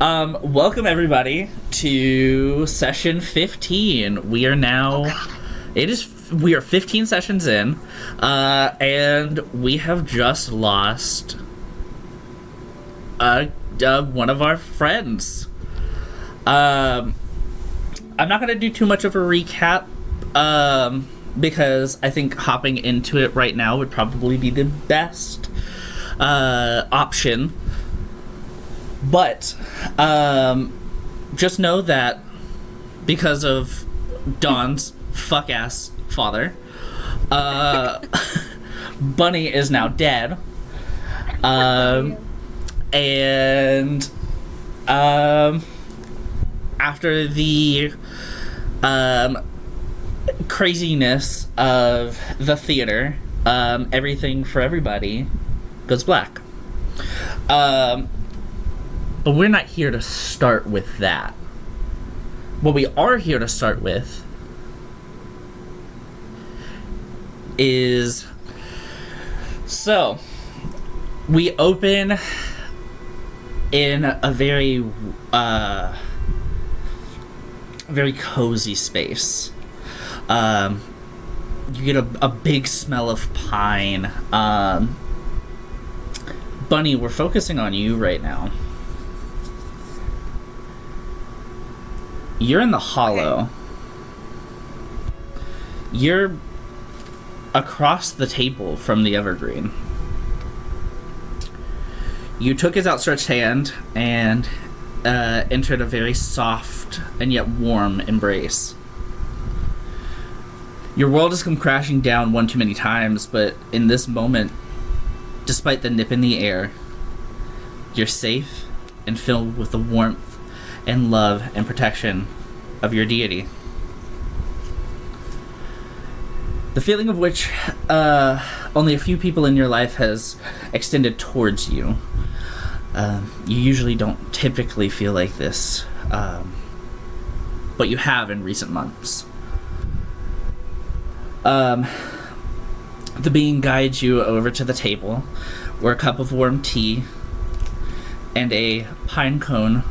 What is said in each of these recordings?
Welcome everybody to session 15. We are now, we are 15 sessions in, and we have just lost, one of our friends. I'm not gonna do too much of a recap, because I think hopping into it right now would probably be the best, option. But, just know that because of Dawn's fuck-ass father, Bunny is now dead. And, after the, craziness of the theater, everything for everybody goes black. But we're not here to start with that. What we are here to start with is... So, we open in a very cozy space. You get a big smell of pine. Bunny, we're focusing on you right now. You're in the hollow. Okay. You're across the table from the evergreen. You took his outstretched hand and entered a very soft and yet warm embrace. Your world has come crashing down one too many times, but in this moment, despite the nip in the air, you're safe and filled with the warmth and love and protection of your deity. The feeling of which only a few people in your life has extended towards you. You usually don't typically feel like this, but you have in recent months. The being guides you over to the table, where a cup of warm tea and a pine cone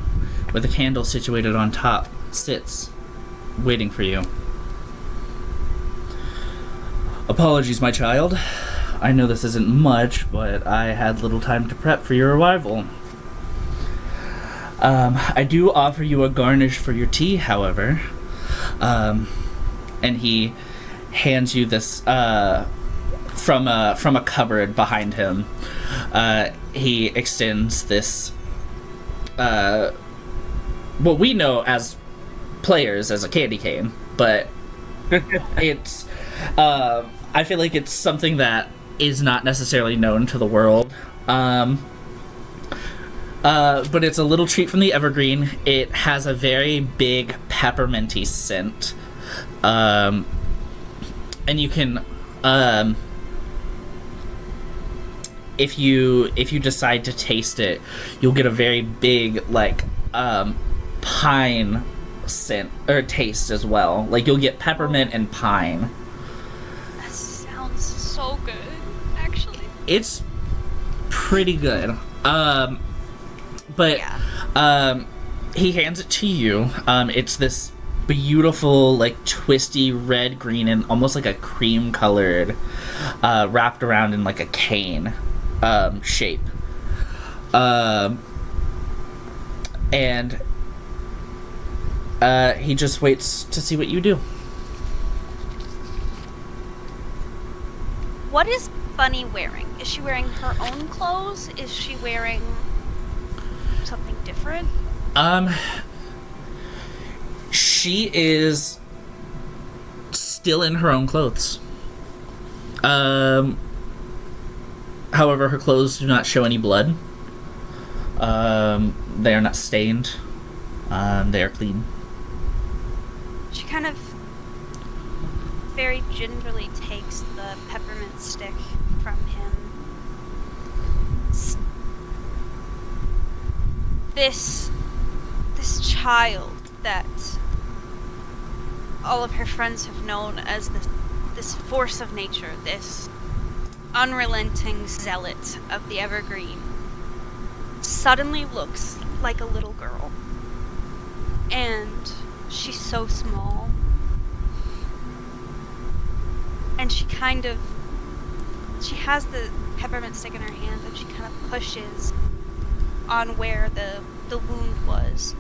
with a candle situated on top sits, waiting for you. Apologies, my child. I know this isn't much, but I had little time to prep for your arrival. I do offer you a garnish for your tea, however. And he hands you this, from a cupboard behind him. He extends this, what we know as players as a candy cane, but it's, I feel like it's something that is not necessarily known to the world. But it's a little treat from the evergreen. It has a very big pepperminty scent. And you can, if you decide to taste it, you'll get a very big, like, pine scent, or taste as well. Like, you'll get peppermint and pine. That sounds so good, actually. It's pretty good. But yeah. He hands it to you. It's this beautiful, like, twisty red, green, and almost like a cream colored, wrapped around in like a cane shape. And he just waits to see what you do. What is Bunny wearing? Is she wearing her own clothes? Is she wearing something different? She is still in her own clothes. However, her clothes do not show any blood. They are not stained. They are clean. She kind of very gingerly takes the peppermint stick from him. This child that all of her friends have known as this force of nature, this unrelenting zealot of the evergreen, suddenly looks like a little girl. And she's so small. And she has the peppermint stick in her hand, and she kind of pushes on where the wound was.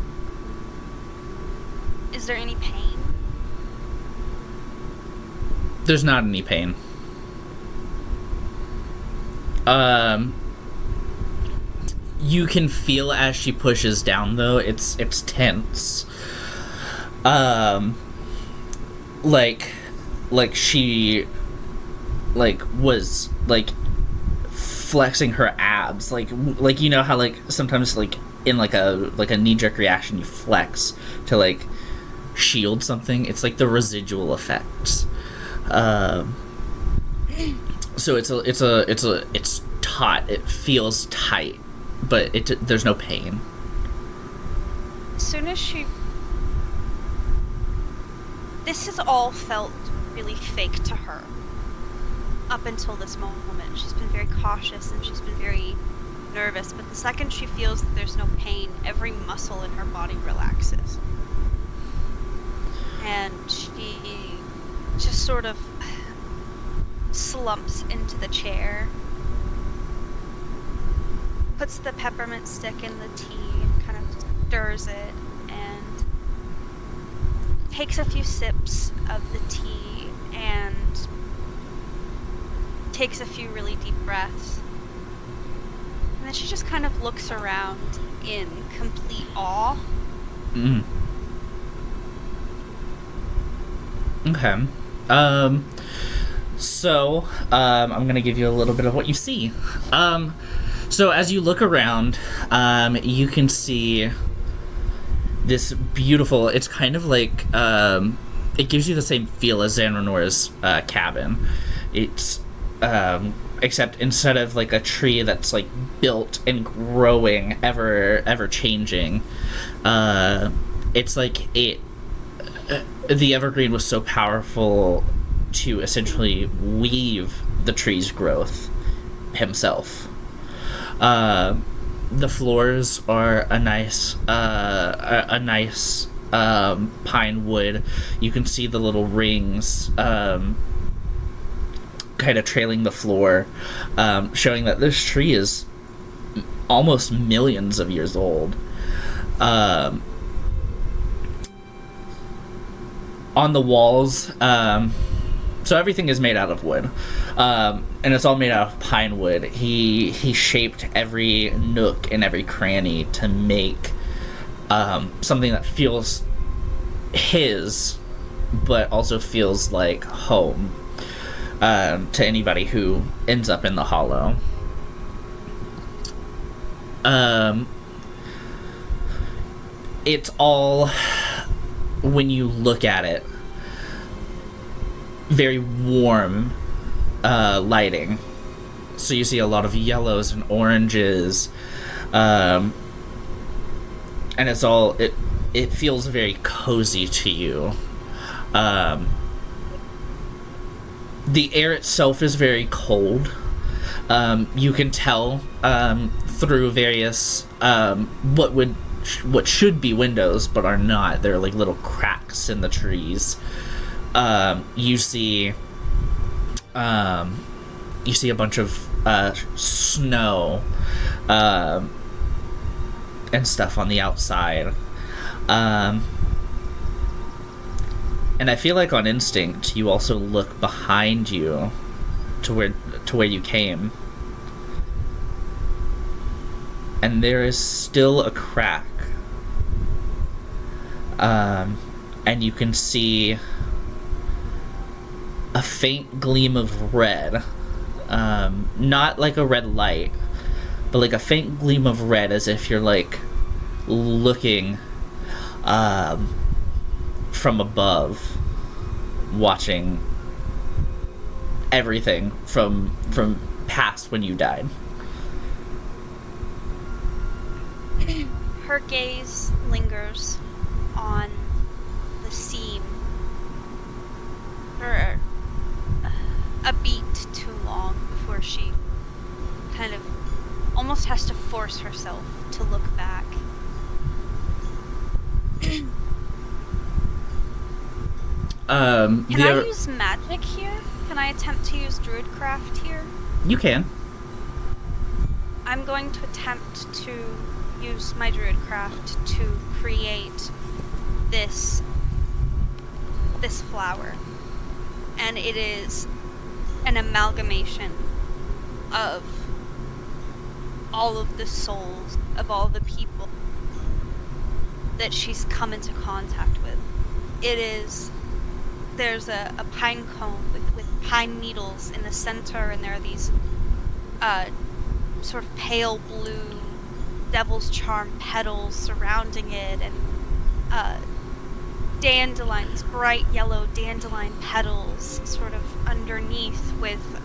Is there any pain? There's not any pain. You can feel as she pushes down, though, it's tense. Like she was flexing her abs, like you know how sometimes in a knee-jerk reaction you flex to shield something. It's the residual effects. So it's taut. It feels tight, but there's no pain. As soon as this has all felt really fake to her up until this moment. She's been very cautious and she's been very nervous, but the second she feels that there's no pain, every muscle in her body relaxes. And she just sort of slumps into the chair, puts the peppermint stick in the tea and kind of stirs it, and takes a few sips of the tea and takes a few really deep breaths. And then she just kind of looks around in complete awe. Okay. So, I'm gonna give you a little bit of what you see. So as you look around, you can see this beautiful, it's kind of it gives you the same feel as Xanonor's cabin. It's, except instead of a tree that's built and growing, ever changing, it's the evergreen was so powerful to essentially weave the tree's growth himself. The floors are a nice pine wood. You can see the little rings kind of trailing the floor, showing that this tree is almost millions of years old. On the walls, so everything is made out of wood, and it's all made out of pine wood. He shaped every nook and every cranny to make something that feels his, but also feels like home to anybody who ends up in the hollow. It's all, when you look at it, very warm lighting. So you see a lot of yellows and oranges, and it's all, it feels very cozy to you. The air itself is very cold. You can tell through various what should be windows but are not. They're little cracks in the trees. You see a bunch of snow and stuff on the outside. And I feel like on instinct, you also look behind you to where you came. And there is still a crack. And you can see a faint gleam of red. Not like a red light, but a faint gleam of red, as if you're looking from above, watching everything from past when you died. Her gaze lingers on the seam for a beat too long before she kind of almost has to force herself to look back. Can I use magic here? Can I attempt to use druidcraft here? You can. I'm going to attempt to use my druidcraft to create this flower. And it is an amalgamation of all of the souls of all the people that she's come into contact with. There's a pine cone with pine needles in the center, and there are these sort of pale blue devil's charm petals surrounding it, and dandelions, bright yellow dandelion petals sort of underneath with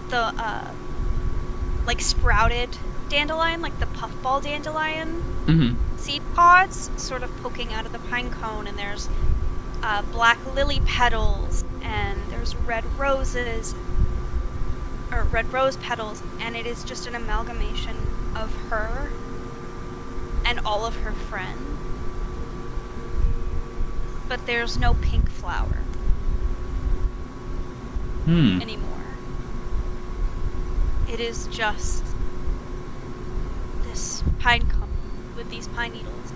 the like sprouted dandelion, like the puffball dandelion seed pods sort of poking out of the pine cone, and there's black lily petals, and there's red rose petals, and it is just an amalgamation of her and all of her friends. But there's no pink flower anymore. It is just this pine cone with these pine needles.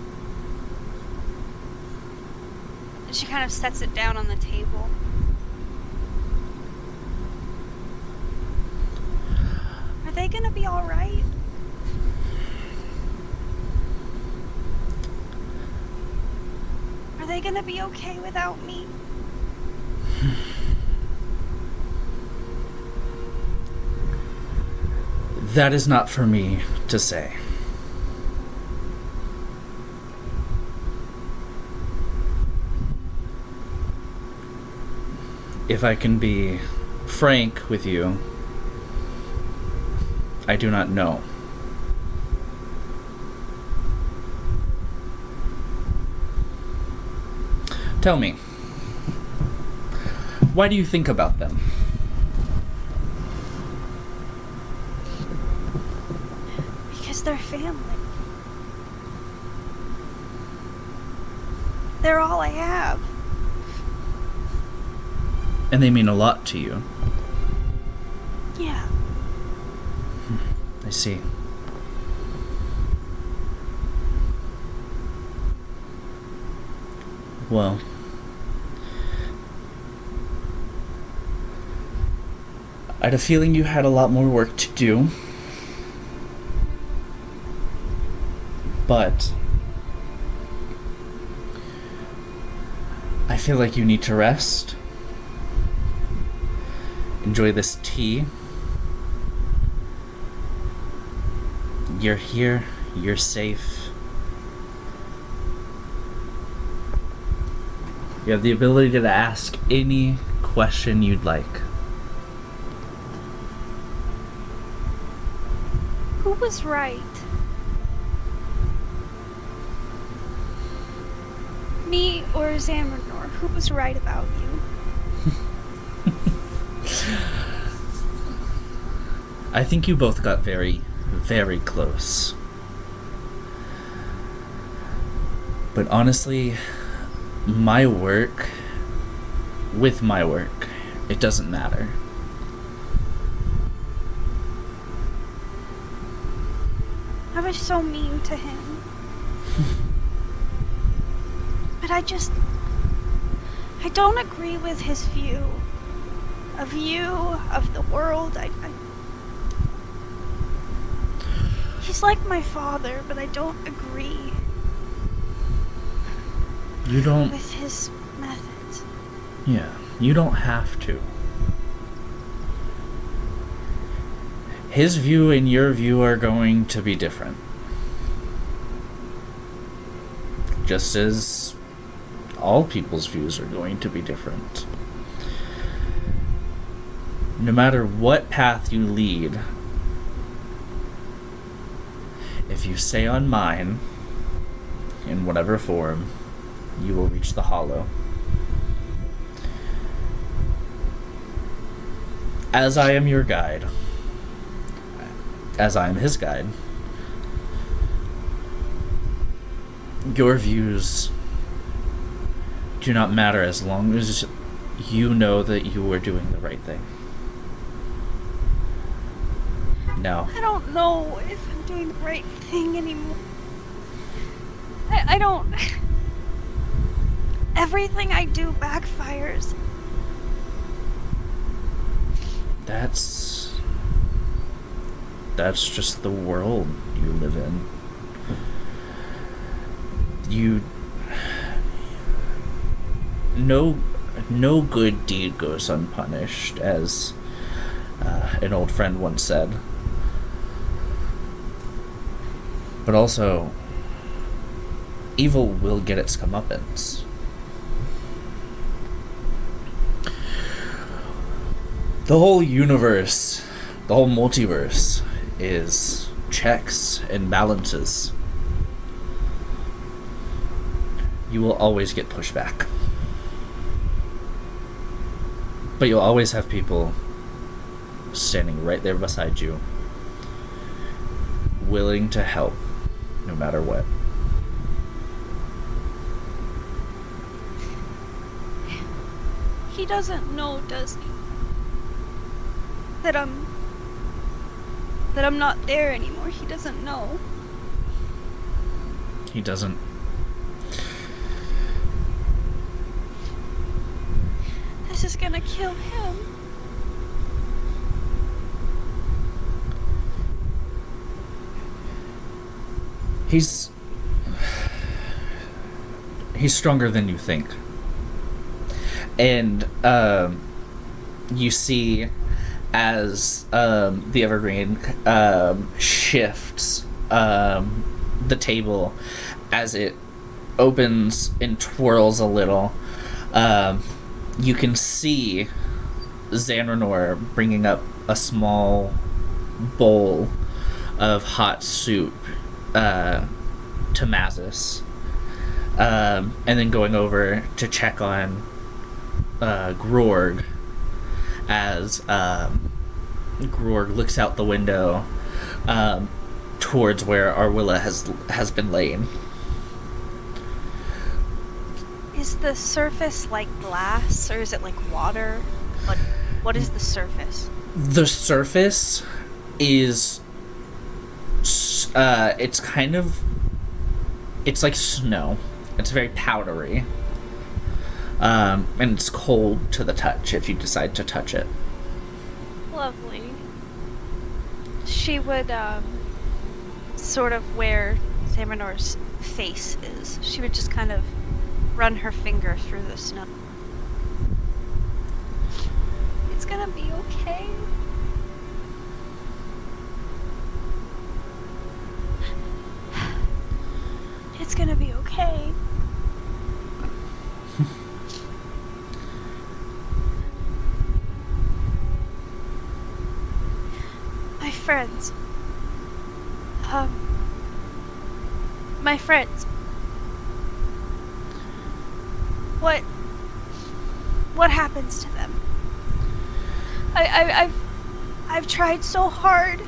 And she kind of sets it down on the table. Are they gonna be alright? Are they gonna be okay without me? That is not for me to say. If I can be frank with you, I do not know. Tell me, why do you think about them? Because they're family. They're all I have. And they mean a lot to you. Yeah. I see. Well, I had a feeling you had a lot more work to do. But I feel like you need to rest. Enjoy this tea. You're here. You're safe. You have the ability to ask any question you'd like. Who was right? Me or Xamrinor? Who was right about you? I think you both got very, very close. But honestly, with my work, it doesn't matter. I was so mean to him. But I don't agree with his view of you, of the world. He's like my father, but I don't agree. You don't... with his methods. Yeah, you don't have to. His view and your view are going to be different. Just as all people's views are going to be different. No matter what path you lead, if you stay on mine, in whatever form, you will reach the hollow. As I am your guide, as I am his guide, your views do do not matter as long as you know that you are doing the right thing. No. I don't know if I'm doing the right thing anymore. I don't... Everything I do backfires. That's just the world you live in. No good deed goes unpunished, as an old friend once said. But also, evil will get its comeuppance. The whole universe, the whole multiverse, is checks and balances. You will always get pushback. But you'll always have people standing right there beside you, willing to help, no matter what. He doesn't know, does he? That I'm not there anymore. He doesn't know. He doesn't. This is gonna kill him. He's stronger than you think. And you see as the evergreen shifts the table as it opens and twirls a little. You can see Xanranor bringing up a small bowl of hot soup to Mazis, and then going over to check on Grorg as Grorg looks out the window towards where Arwilla has been laying. Is the surface like glass, or is it like water? What is the surface? The surface is it's like snow. It's very powdery. And it's cold to the touch if you decide to touch it. Lovely. She would sort of where Xanranor's face is. She would just kind of run her finger through the snow. It's gonna be okay. It's gonna be okay. My friends. My friends. What happens to them? I've tried so hard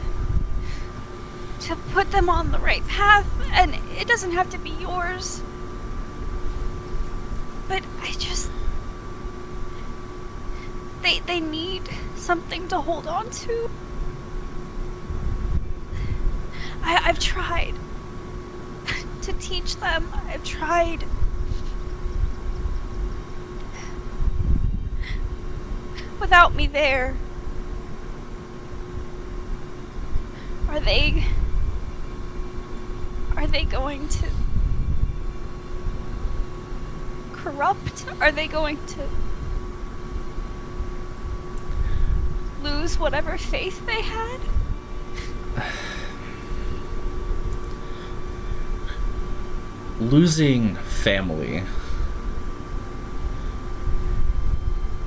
to put them on the right path, and it doesn't have to be yours. But they need something to hold on to. I've tried to teach them. I've tried. Without me there, are they going to corrupt? Are they going to lose whatever faith they had? Losing family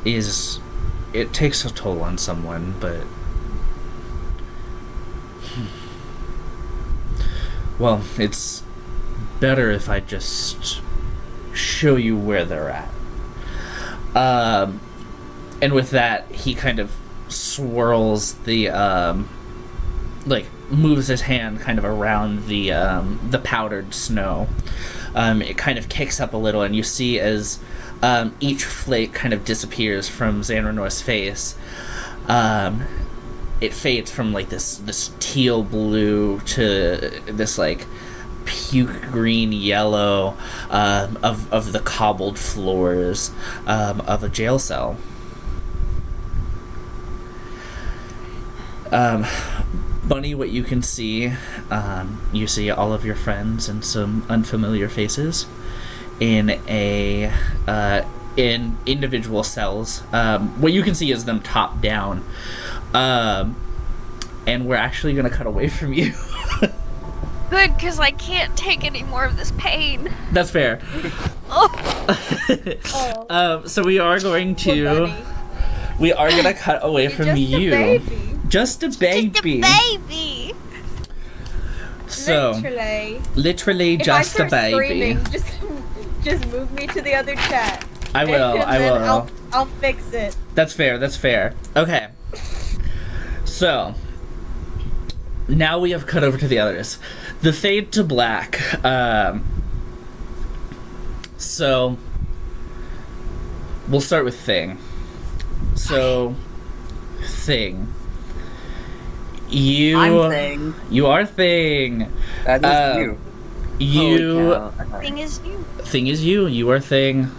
it takes a toll on someone, but well, it's better if I just show you where they're at. And with that, he kind of swirls the moves his hand kind of around the powdered snow. It kind of kicks up a little, and you see as each flake kind of disappears from Xanrenor's face. It fades from like this teal blue to this like puke green yellow of the cobbled floors of a jail cell. Bunny, what you can see, you see all of your friends and some unfamiliar faces in in individual cells. What you can see is them top down. And we're actually going to cut away from you. Good, because I can't take any more of this pain. That's fair. So we are going to... We are going to cut away from you. Just a baby. Just a baby. So, literally just a baby. Screaming, just move me to the other chat. I will. I'll fix it. That's fair. Okay. So, now we have cut over to the others. The fade to black. So, we'll start with Thing. So, Thing. I'm Thing. You are Thing. That is you. Thing is you. Thing is you. You are Thing.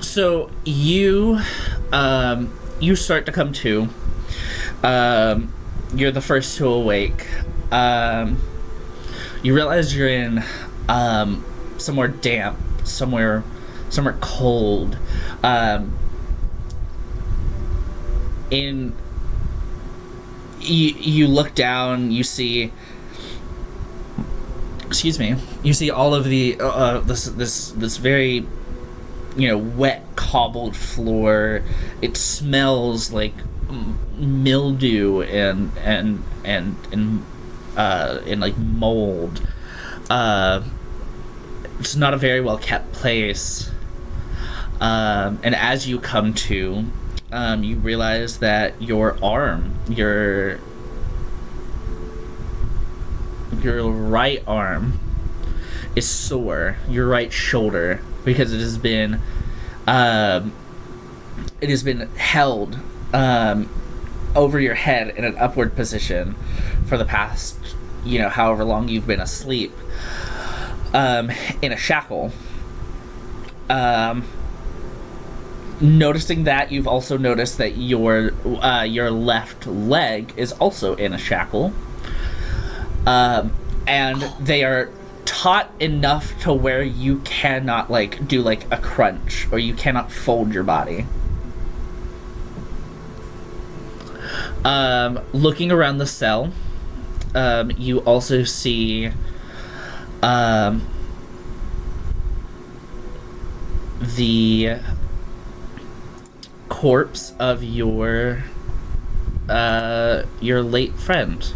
So you start to come to. You're the first to awake. You realize you're in somewhere damp, somewhere cold. You look down, you see all of the this very wet cobbled floor. It smells like mildew and like mold. It's not a very well kept place. And as you come to, you realize that your arm, your right arm, is sore. Your right shoulder, because it has been held over your head in an upward position for the past, however long you've been asleep, in a shackle. Noticing that, you've also noticed that your left leg is also in a shackle. And they are taut enough to where you cannot do a crunch, or you cannot fold your body. Looking around the cell, you also see the corpse of your late friend.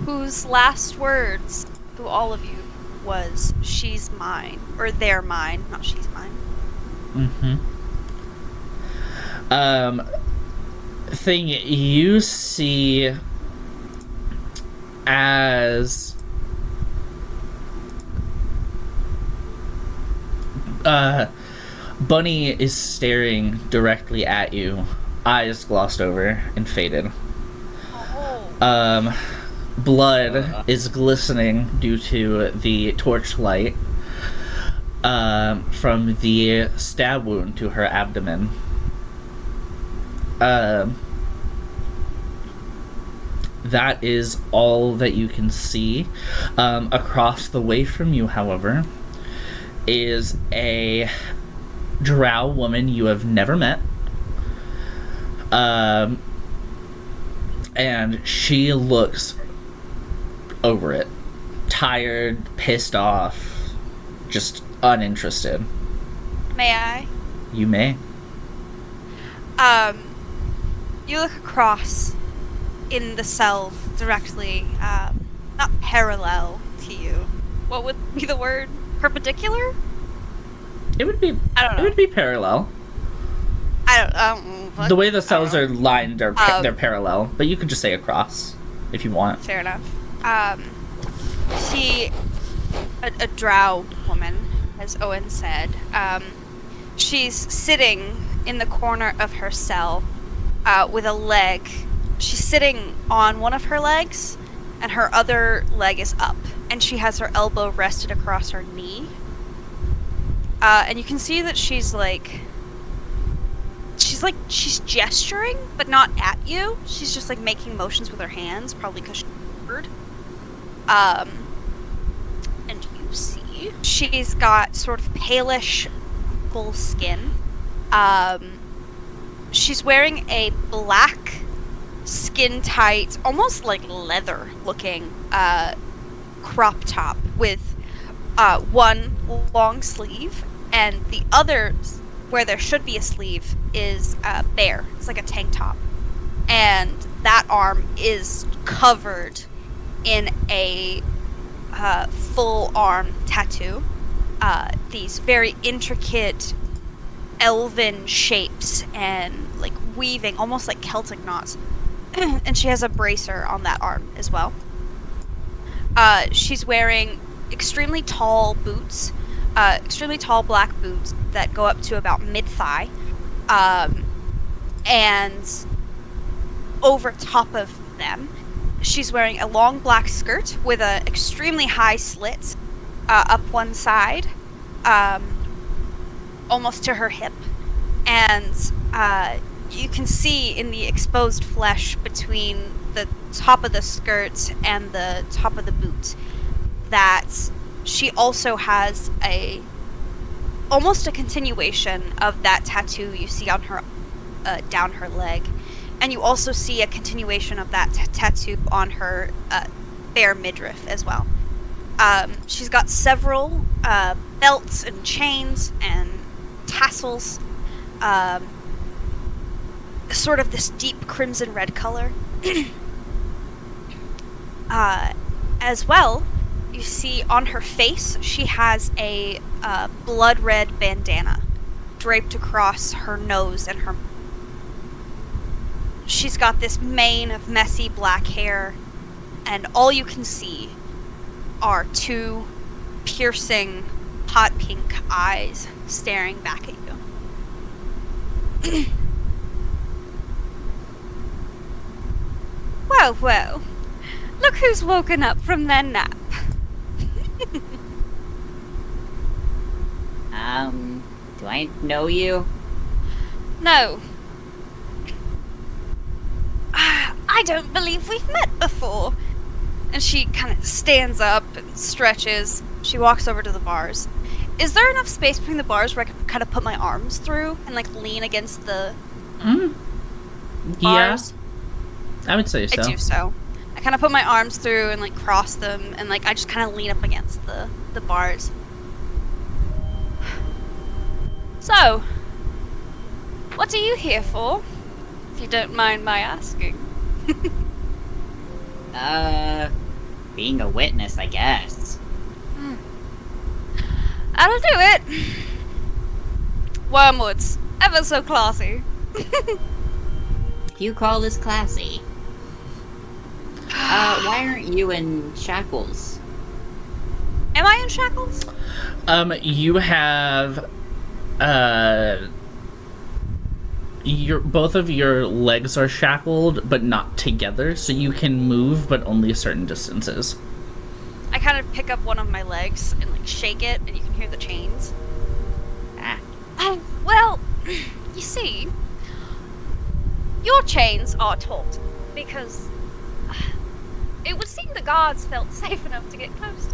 Whose last words to all of you was, "She's mine," or "They're mine," not "she's mine." Thing you see as Bunny is staring directly at you, eyes glossed over and faded. Blood is glistening due to the torchlight from the stab wound to her abdomen. That is all that you can see. Across the way from you, however, is a drow woman you have never met. And she looks over it. Tired, pissed off, just uninterested. May I? You may. You look across in the cell directly, not parallel to you. What would be the word? Perpendicular? It would be. I don't know. It would be parallel. I don't. The way the cells are lined, they're parallel, but you could just say across if you want. Fair enough. see a drow woman, as Owen said. She's sitting in the corner of her cell with a leg. She's sitting on one of her legs, and her other leg is up, and she has her elbow rested across her knee. And you can see that she's gesturing, but not at you. She's just like making motions with her hands, probably because she's bored. And you see she's got sort of palish full skin. She's wearing a black skin tight, almost like leather looking crop top with one long sleeve, and the other, where there should be a sleeve, is bare. It's like a tank top. And that arm is covered in a full arm tattoo. These very intricate elven shapes and like weaving, almost like Celtic knots. And she has a bracer on that arm as well. She's wearing extremely tall boots, extremely tall black boots that go up to about mid-thigh. And over top of them, she's wearing a long black skirt with an extremely high slit up one side, almost to her hip. And you can see in the exposed flesh between the top of the skirt and the top of the boot that she also has almost a continuation of that tattoo you see on her down her leg, and you also see a continuation of that tattoo on her bare midriff as well. She's got several belts and chains and tassels, sort of this deep crimson red color. As well, you see on her face she has a blood red bandana draped across her nose and her. She's got this mane of messy black hair, and all you can see are two piercing hot pink eyes staring back at you. Well, well, look who's woken up from their nap. Do I know you? No. I don't believe we've met before. And she kind of stands up and stretches. She walks over to the bars. Is there enough space between the bars where I can kind of put my arms through and like lean against the bars? Yeah, I would say so. I do so. I kind of put my arms through and like cross them, and like I just kind of lean up against the bars. So, what are you here for? If you don't mind my asking. Being a witness, I guess. That'll do it. Wormwoods, ever so classy. You call this classy? Why aren't you in shackles? Am I in shackles? You have both of your legs are shackled, but not together, so you can move, but only certain distances. I kind of pick up one of my legs and like shake it, and you can hear the chains. Well, you see, your chains are taut because it would seem the guards felt safe enough to get close to.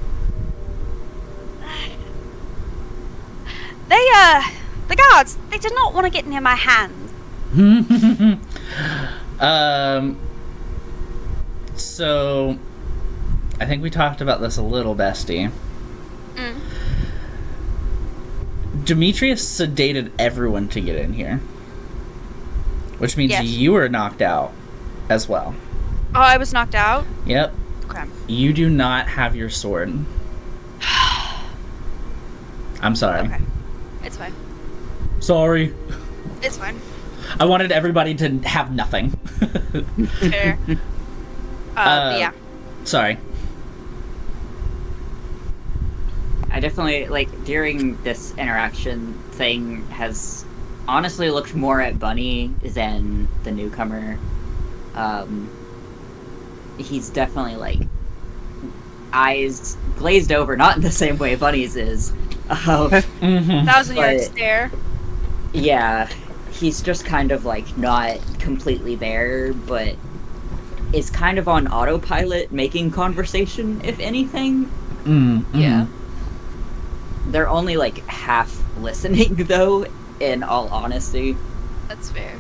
The guards, they did not want to get near my hands. So, I think we talked about this a little, bestie. Demetrius sedated everyone to get in here. Which means you were knocked out as well. Oh, I was knocked out? Yep. Okay. You do not have your sword. I'm sorry. Okay. It's fine. Sorry. It's fine. I wanted everybody to have nothing. Fair. Yeah. Sorry. I definitely, like, during this interaction, Thing has honestly looked more at Bunny than the newcomer. He's definitely, like, eyes glazed over, not in the same way Bunny's is. Thousand-yard stare. Yeah, he's just kind of, like, not completely there, but is kind of on autopilot, making conversation, if anything. Yeah. They're only, like, half listening, though, in all honesty. That's fair.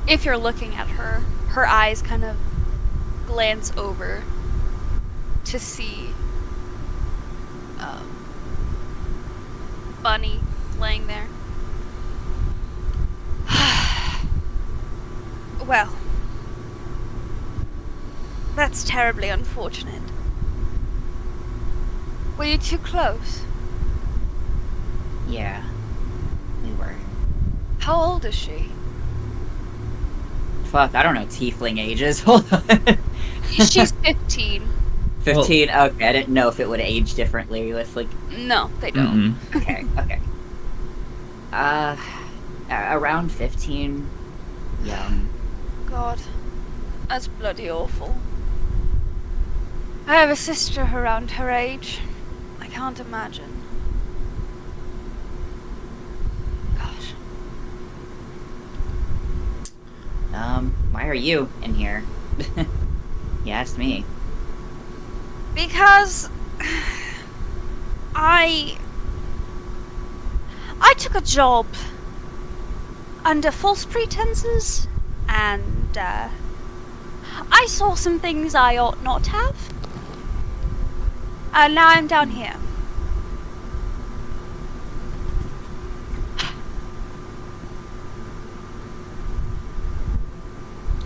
If you're looking at her, her eyes kind of glance over to see Bunny laying there. Well, that's terribly unfortunate. Were you too close? Yeah, we were. How old is she? Fuck, I don't know tiefling ages. Hold on. She's 15. 15? Well, okay, I didn't know if it would age differently with, like... No, they don't. Okay. Around 15. Young. God, that's bloody awful. I have a sister around her age. I can't imagine. Gosh. Why are you in here? You asked me. Because I took a job under false pretenses, and I saw some things I ought not have, and now I'm down here.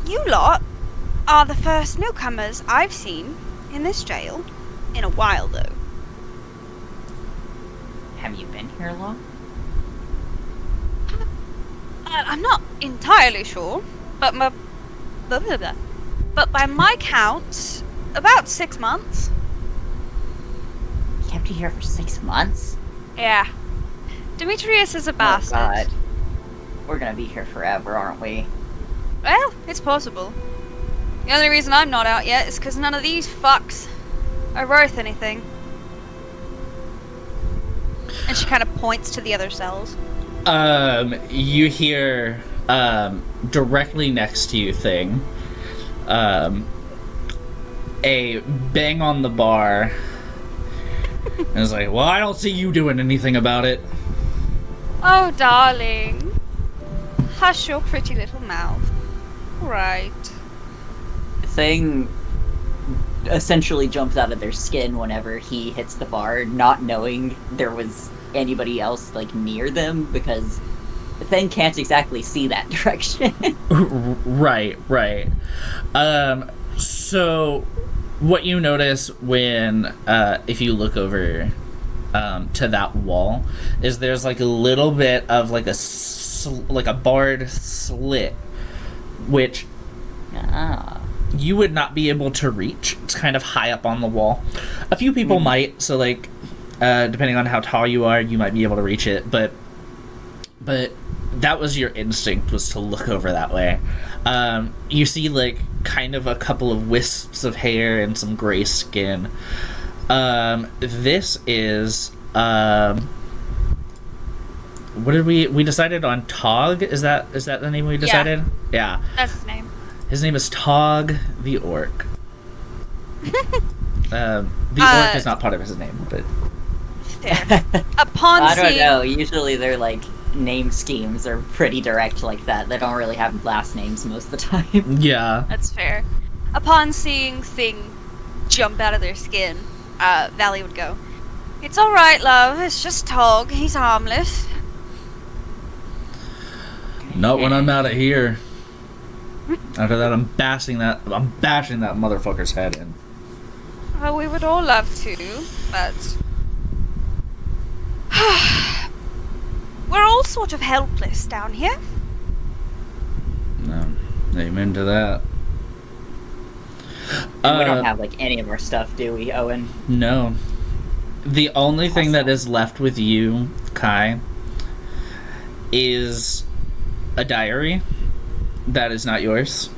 You lot are the first newcomers I've seen in this jail in a while, though. Have you been here long? I'm not entirely sure, but but by my count, about 6 months. Kept you here for 6 months? Yeah. Demetrius is a bastard. Oh god. We're gonna be here forever, aren't we? Well, it's possible. The only reason I'm not out yet is because none of these fucks are worth anything. And she kind of points to the other cells. You hear, directly next to you Thing, a bang on the bar. And it's like, well, I don't see you doing anything about it. Oh, darling. Hush your pretty little mouth. Right. Thing essentially jumps out of their skin whenever he hits the bar, not knowing there was anybody else, like, near them, because the Thing can't exactly see that direction. Right. So what you notice when, if you look over to that wall, is there's like a little bit of like a barred slit, which you would not be able to reach. It's kind of high up on the wall. A few people might, so like, depending on how tall you are, you might be able to reach it, but that was your instinct, was to look over that way. You see like kind of a couple of wisps of hair and some gray skin. This is what did we decided on? Tog? Is that the name we decided? Yeah. That's his name. His name is Tog the Orc. The orc is not part of his name, but Fair. Upon I don't seeing... know, usually their like name schemes are pretty direct like that. They don't really have last names most of the time. yeah. That's fair. Upon seeing Thing jump out of their skin, Valley would go, "It's alright, love. It's just Tog. He's harmless." Not when I'm out of here. After that, I'm bashing that motherfucker's head in. Well, we would all love to, but we're all sort of helpless down here. No, amen to that. And we don't have, like, any of our stuff, do we, Owen? No. The only thing that is left with you, Kai, is a diary that is not yours.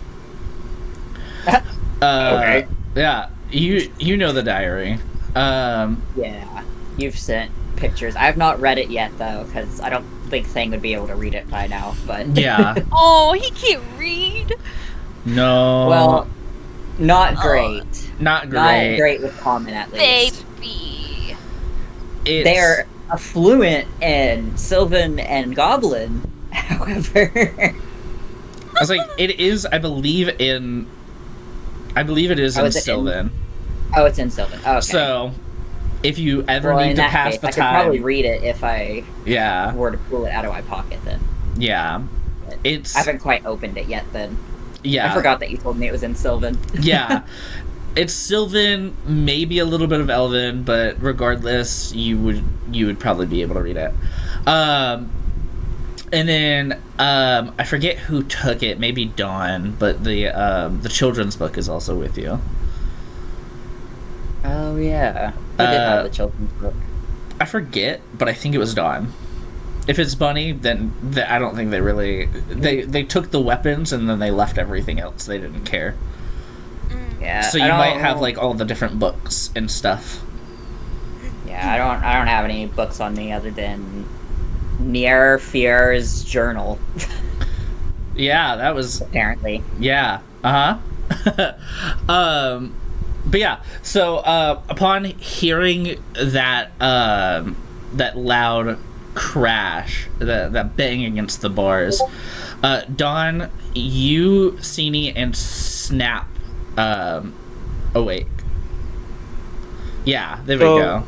Okay. Yeah, you know the diary. Yeah, you've sent pictures. I've not read it yet, though, because I don't think Thing would be able to read it by now, but... Yeah. Oh, he can't read. No. Well, not great. Not great. Not great with common, at least. Baby. They're affluent in Sylvan and Goblin, however. I was like, it is, I believe it is in Sylvan. Oh, it's in Sylvan. Oh, okay. So, if you ever need to pass the I time... could probably read it if I Yeah. were to pull it out of my pocket, then. Yeah. But It's... I haven't quite opened it yet, then. Yeah. I forgot that you told me it was in Sylvan. Yeah. It's Sylvan, maybe a little bit of Elven, but regardless, you would probably be able to read it. And then I forget who took it, maybe Dawn, but the children's book is also with you. Oh, yeah. I did have the children's book. I forget, but I think it was Dawn. If it's Bunny, then I don't think they really... They took the weapons and then they left everything else. They didn't care. Yeah. So you might have, like, all the different books and stuff. Yeah, I don't have any books on me other than Nier Fier's journal. Yeah, that was... Apparently. Yeah. Uh-huh. But yeah, so upon hearing that that loud crash, that bang against the bars, Dawn, you, Sini, and Snap awake. Yeah, there we go.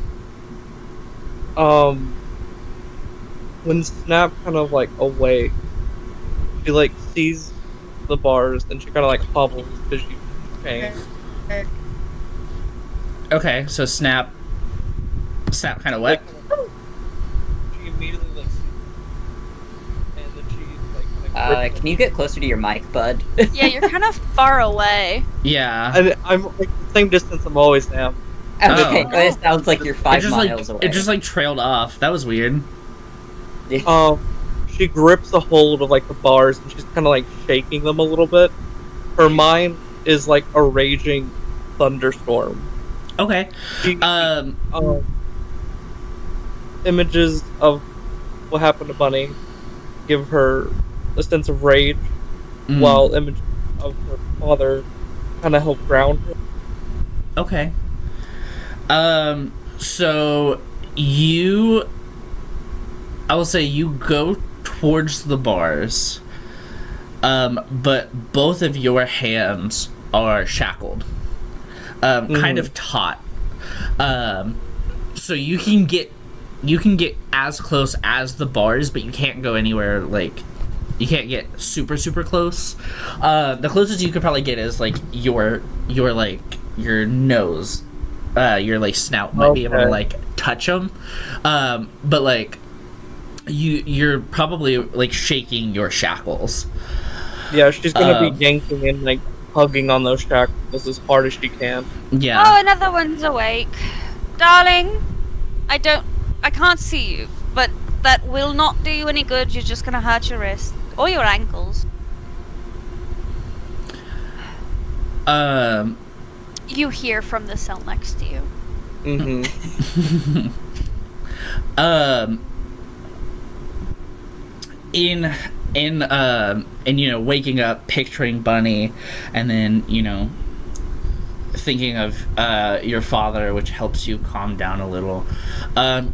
When Snap kind of like awake, she like sees the bars and she kind of like hobbles because she's pain. Okay, so Snap kind of what? She immediately like sees it, and then she like Can you get closer to your mic, bud? Yeah, you're kind of far away. Yeah. and I'm like the same distance I'm always am. Okay, Oh. it sounds like you're 5 miles away. It just like trailed off. That was weird. She grips a hold of like the bars and she's kind of like shaking them a little bit. Her mind is like a raging thunderstorm. Okay. She, images of what happened to Bunny give her a sense of rage, while images of her father kind of help ground her. Okay. So I will say you go towards the bars, but both of your hands are shackled, kind of taut. So you can get as close as the bars, but you can't go anywhere, like, you can't get super, super close. The closest you could probably get is, like, your nose, your, like, snout might be able to, like, touch them. But, like, you're probably, like, shaking your shackles. Yeah, she's gonna be yanking and, like, hugging on those shackles as hard as she can. Yeah. Oh, another one's awake. Darling, I can't see you, but that will not do you any good. You're just gonna hurt your wrist. Or your ankles. You hear from the cell next to you. Mm-hmm. In you know, waking up, picturing Bunny, and then, you know, thinking of your father, which helps you calm down a little.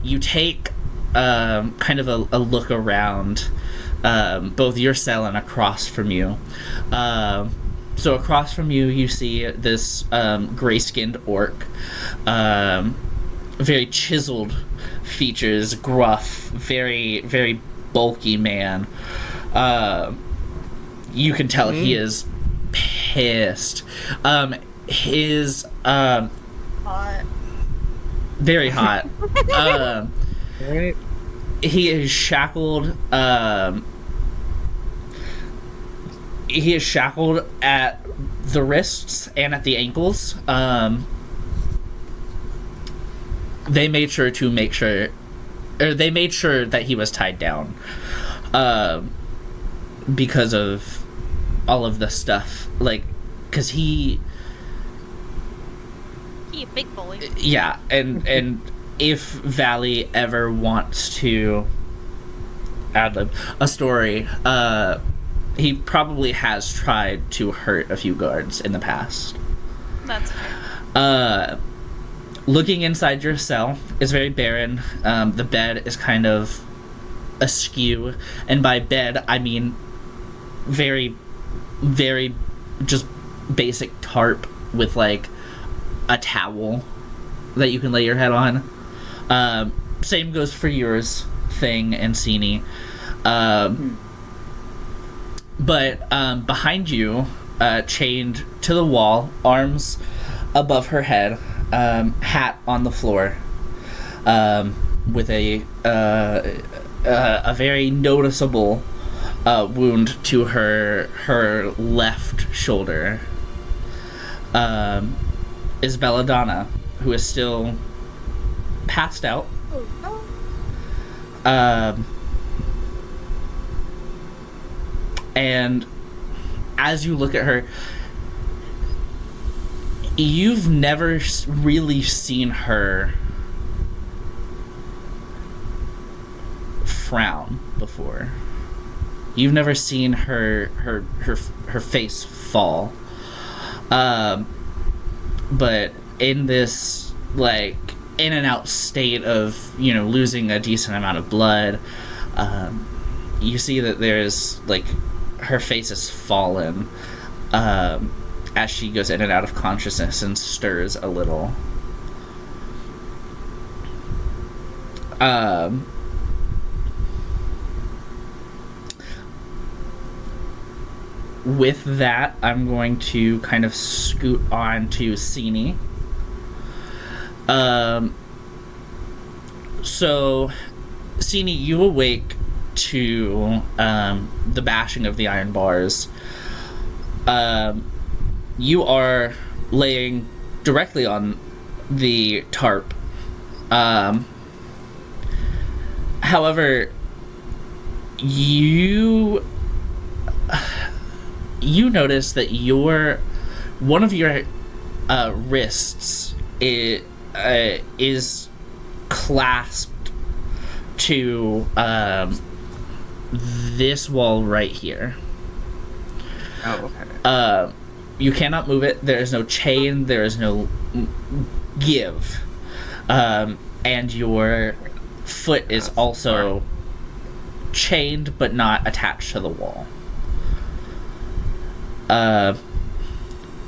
You take kind of a look around, both your cell and across from you. So across from you, you see this gray-skinned orc, very chiseled features, gruff, very, very bulky man. You can tell he is pissed. His Hot. very hot. Right. He is shackled. He is shackled at the wrists and at the ankles, they made sure that he was tied down, because of all of the stuff, like, because he a big boy. Yeah, and if Valley ever wants to ad-lib a story, he probably has tried to hurt a few guards in the past. That's fair. Looking inside your cell is very barren. The bed is kind of askew, and by bed I mean very, very just basic tarp with like a towel that you can lay your head on. Same goes for yours, Thing and Sini. But behind you, chained to the wall, arms above her head, hat on the floor, with a very noticeable wound to her left shoulder, is Belladonna, who is still passed out. And as you look at her, you've never really seen her frown before. You've never seen her face fall. But in this, like, in and out state of, losing a decent amount of blood, you see that there's, like, her face is fallen, as she goes in and out of consciousness and stirs a little. With that, I'm going to kind of scoot on to Sini. So, Sini, you awake to the bashing of the iron bars. You are laying directly on the tarp. However, you notice that one of your wrists is clasped to this wall right here. Oh, okay. You cannot move it. There is no chain. There is no give. And your foot is also chained but not attached to the wall.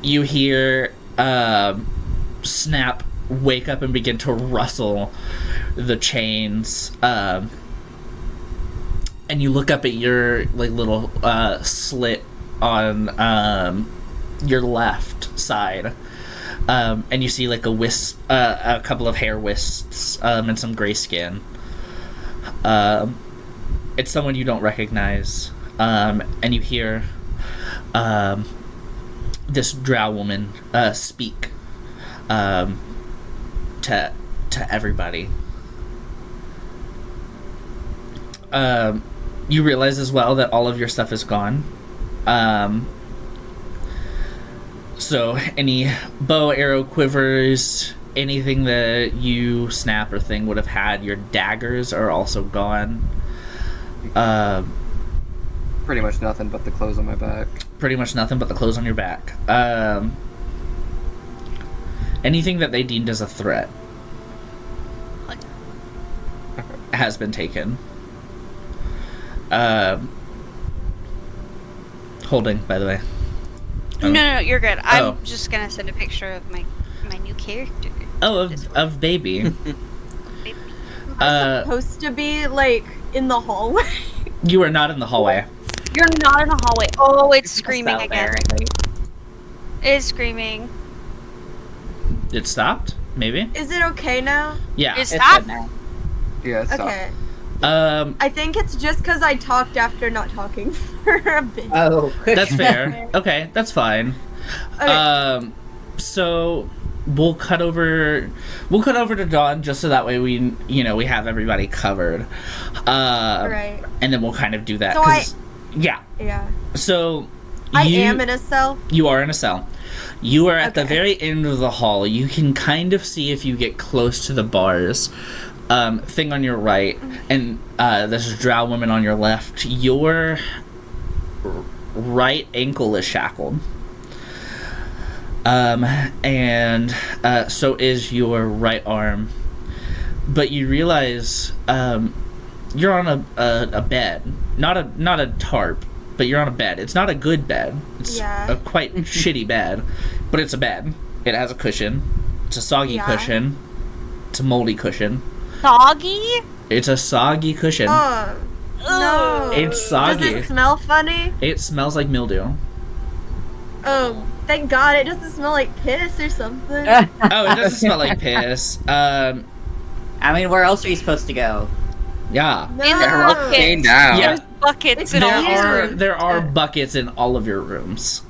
You hear Snap wake up and begin to rustle the chains, and you look up at your like little slit on your left side, and you see like a couple of hair wisps, and some gray skin. It's someone you don't recognize, and you hear this drow woman speak to everybody. You realize as well that all of your stuff is gone. So any bow, arrow, quivers, anything that you, Snap, or Thing would have had, your daggers are also gone. Pretty much nothing but the clothes on my back. Pretty much nothing but the clothes on your back. Anything that they deemed as a threat has been taken. Holding, by the way. No, you're good. I'm just gonna send a picture of my new character. Oh, of Baby. Baby. I'm supposed to be, like, in the hallway. You are not in the hallway. You're not in the hallway. Oh, it's screaming Spell again. there, I think. It is screaming. It stopped? Maybe? Is it okay now? Yeah. Is It's that? good now. Yeah, it's Okay. Um, I think it's just because I talked after not talking for a bit. Oh, that's fair. Okay, that's fine. Okay. So we'll cut over to Dawn just so that way we have everybody covered. Right. And then we'll kind of do that. So yeah. So I am in a cell. You are in a cell. You are at the Okay. very end of the hall. You can kind of see if you get close to the bars. Thing on your right, and this drow woman on your left. Your right ankle is shackled. And so is your right arm. But you realize you're on a bed, not a tarp, but you're on a bed. It's not a good bed. It's a quite shitty bed, but it's a bed. It has a cushion. It's a soggy cushion. It's a moldy cushion. Soggy? It's a soggy cushion. No. It's soggy. Does it smell funny? It smells like mildew. Oh, thank God it doesn't smell like piss or something. Oh, it doesn't smell like piss. I mean, where else are you supposed to go? Yeah. No. They're all chained down. Yeah. There's buckets in all There are buckets in all of your rooms.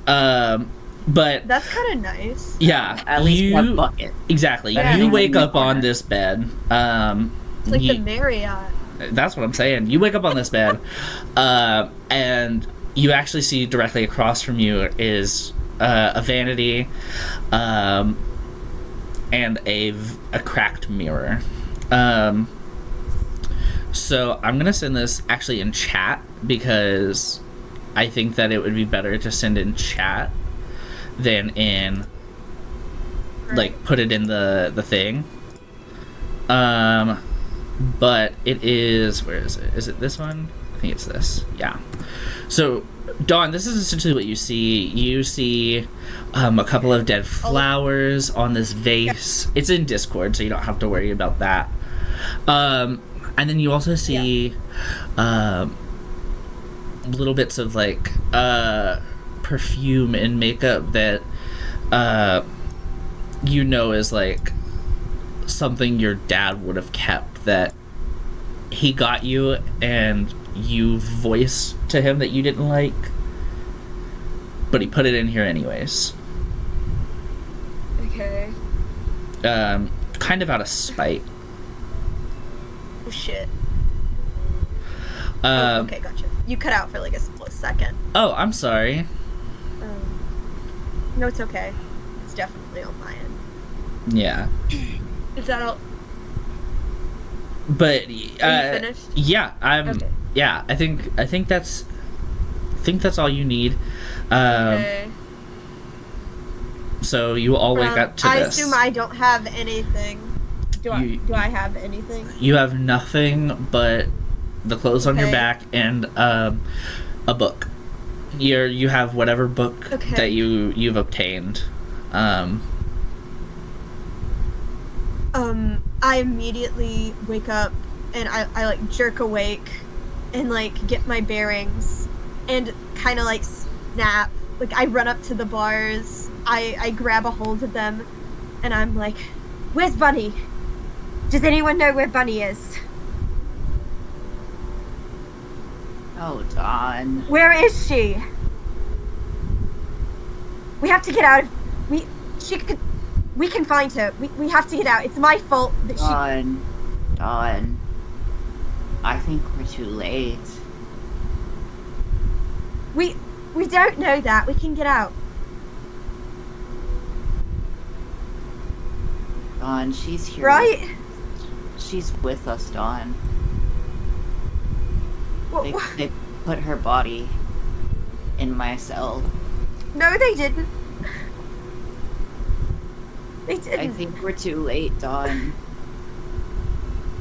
But That's kind of nice. yeah, At least one bucket. Exactly. Yeah. You wake up on this bed. It's like the Marriott. That's what I'm saying. You wake up on this bed, and you actually see directly across from you is a vanity, and a cracked mirror. So I'm gonna send this actually in chat because I think that it would be better to send in chat than in like put it in the thing. But it is, where is it? Is it this one? I think it's this. Yeah. So Dawn, this is essentially what you see. You see a couple of dead flowers on this vase. It's in Discord, so you don't have to worry about that. And then you also see little bits of like perfume and makeup that is like something your dad would have kept, that he got you and you voiced to him that you didn't like, but he put it in here anyways. Okay. Kind of out of spite. Oh shit. Oh, okay, gotcha. You cut out for like a split second. Oh, I'm sorry. No, it's okay. It's definitely on my end. Yeah. Is that all? But Are you finished? yeah, Okay. yeah, I think that's all you need. Okay. So you all wake up to I this. assume I don't have anything. Do I have anything? You have nothing but the clothes on your Okay. back and a book. You have whatever book Okay. that you've obtained. I immediately wake up and I like jerk awake and like get my bearings and kind of like snap. Like I run up to the bars, I grab a hold of them and I'm like, "Where's Bunny? Does anyone know where Bunny is? Oh, Dawn. Where is she? We have to get out of... We can find her. We have to get out. It's my fault that Dawn. I think we're too late. We don't know that. We can get out. Dawn, she's here. Right? She's with us, Dawn. Wh- They put her body in my cell. No, they didn't. They didn't. I think we're too late, Dawn.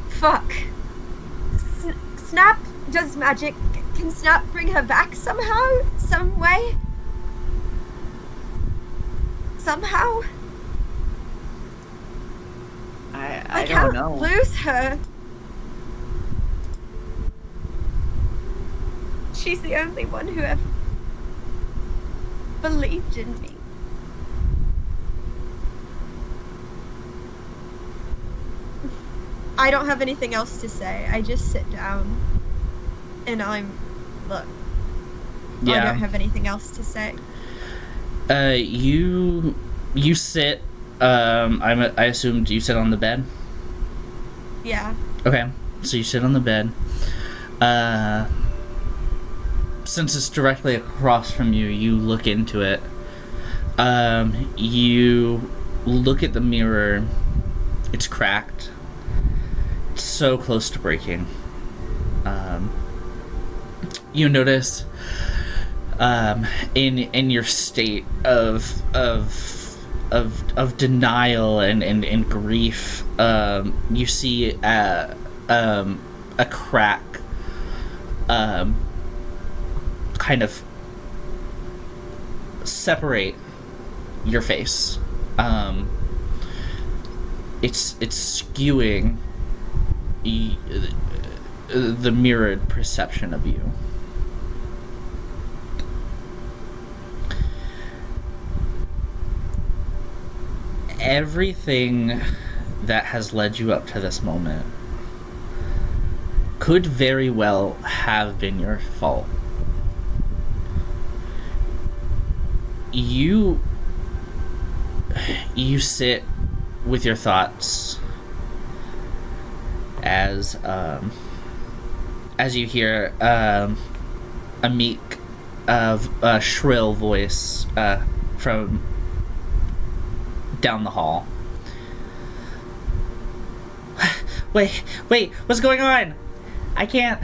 Fuck. Snap does magic. Can Snap bring her back somehow? Some way? Somehow? I can't don't know. lose her. She's the only one who ever believed in me. I don't have anything else to say. I just sit down and look. I Yeah. don't have anything else to say. You sit. I assumed you sit on the bed. Yeah. Okay, so you sit on the bed. Since it's directly across from you, you look into it. You look at the mirror. It's cracked. It's so close to breaking. You notice, in your state of denial and grief, you see a crack, kind of separate your face. It's skewing the mirrored perception of you. Everything that has led you up to this moment could very well have been your fault. You sit with your thoughts as you hear a meek, shrill voice from down the hall. Wait, what's going on? I can't.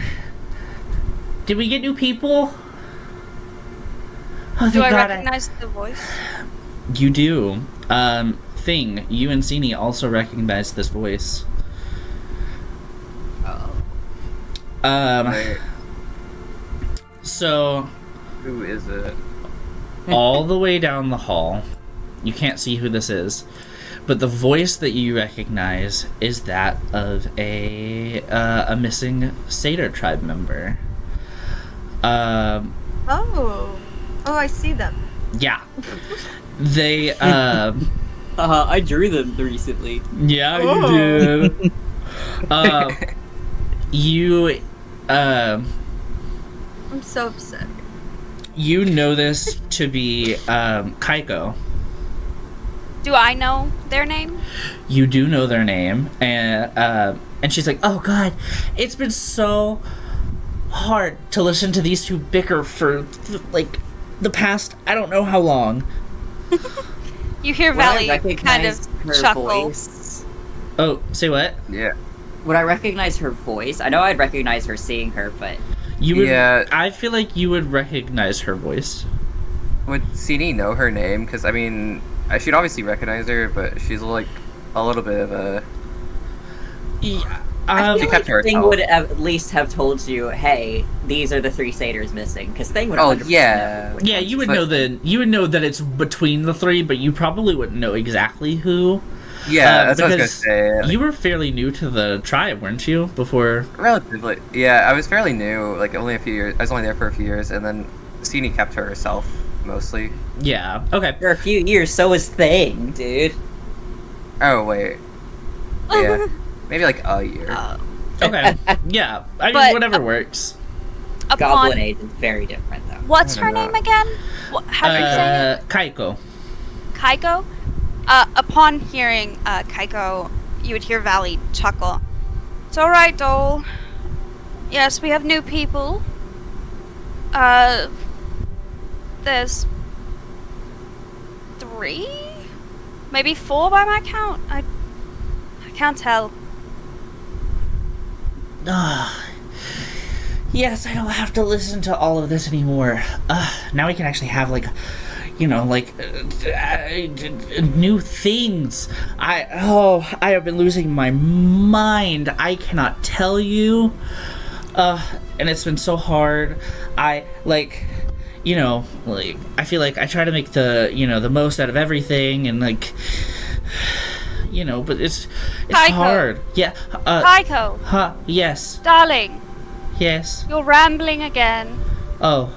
Did we get new people? Oh, Do I God, recognize the voice? You do. Thing, you and Sini also recognize this voice. Wait, So, who is it? all the way down the hall, you can't see who this is, but the voice that you recognize is that of a missing Satyr tribe member. Oh, I see them. Yeah. They, I drew them recently. yeah, Oh. you did. You, I'm so upset. you know this to be, Kaiko. Do I know their name? You do know their name, and she's like, "Oh God, it's been so hard to listen to these two bicker for like the past I don't know how long." You hear Would I Valley kind recognize of her chuckle. voice? Oh, say what? Yeah. Would I recognize her voice? I know I'd recognize her seeing her, but You would. Yeah. I feel like you would recognize her voice. Would Sini know her name? Because, I mean, I should obviously recognize her, but she's like a little bit of a... Yeah. I She feel kept like to Thing herself. would at least have told you, "Hey, these are the 3 satyrs missing," because Thing would. Oh, 100% yeah. know. Yeah, you would But- know that it's between the three, but you probably wouldn't know exactly who. Yeah, that's what I was because gonna say. You were fairly new to the tribe, weren't you? Before. Relatively. Yeah, I was fairly new, like only a few years. I was only there for a few years, and then Sini kept to herself, mostly. Yeah. Okay. For a few years, so was Thing, dude. Oh, wait. Yeah. Maybe like a year. Okay. Yeah. I mean, But, whatever works. Upon Goblin Age is very different, though. what's I her don't know. name again? How do you say it? Kaiko. Kaiko? Upon hearing Kaiko, you would hear Valley chuckle. It's alright, Dole. Yes, we have new people. There's 3? Maybe 4 by my count. I can't tell. Yes, I don't have to listen to all of this anymore. Now we can actually have new things. I have been losing my mind. I cannot tell you. And it's been so hard. I feel like I try to make the most out of everything, and but it's Kaiko. hard. Yeah. Kaiko, Yes. darling, Yes. you're rambling again. Oh,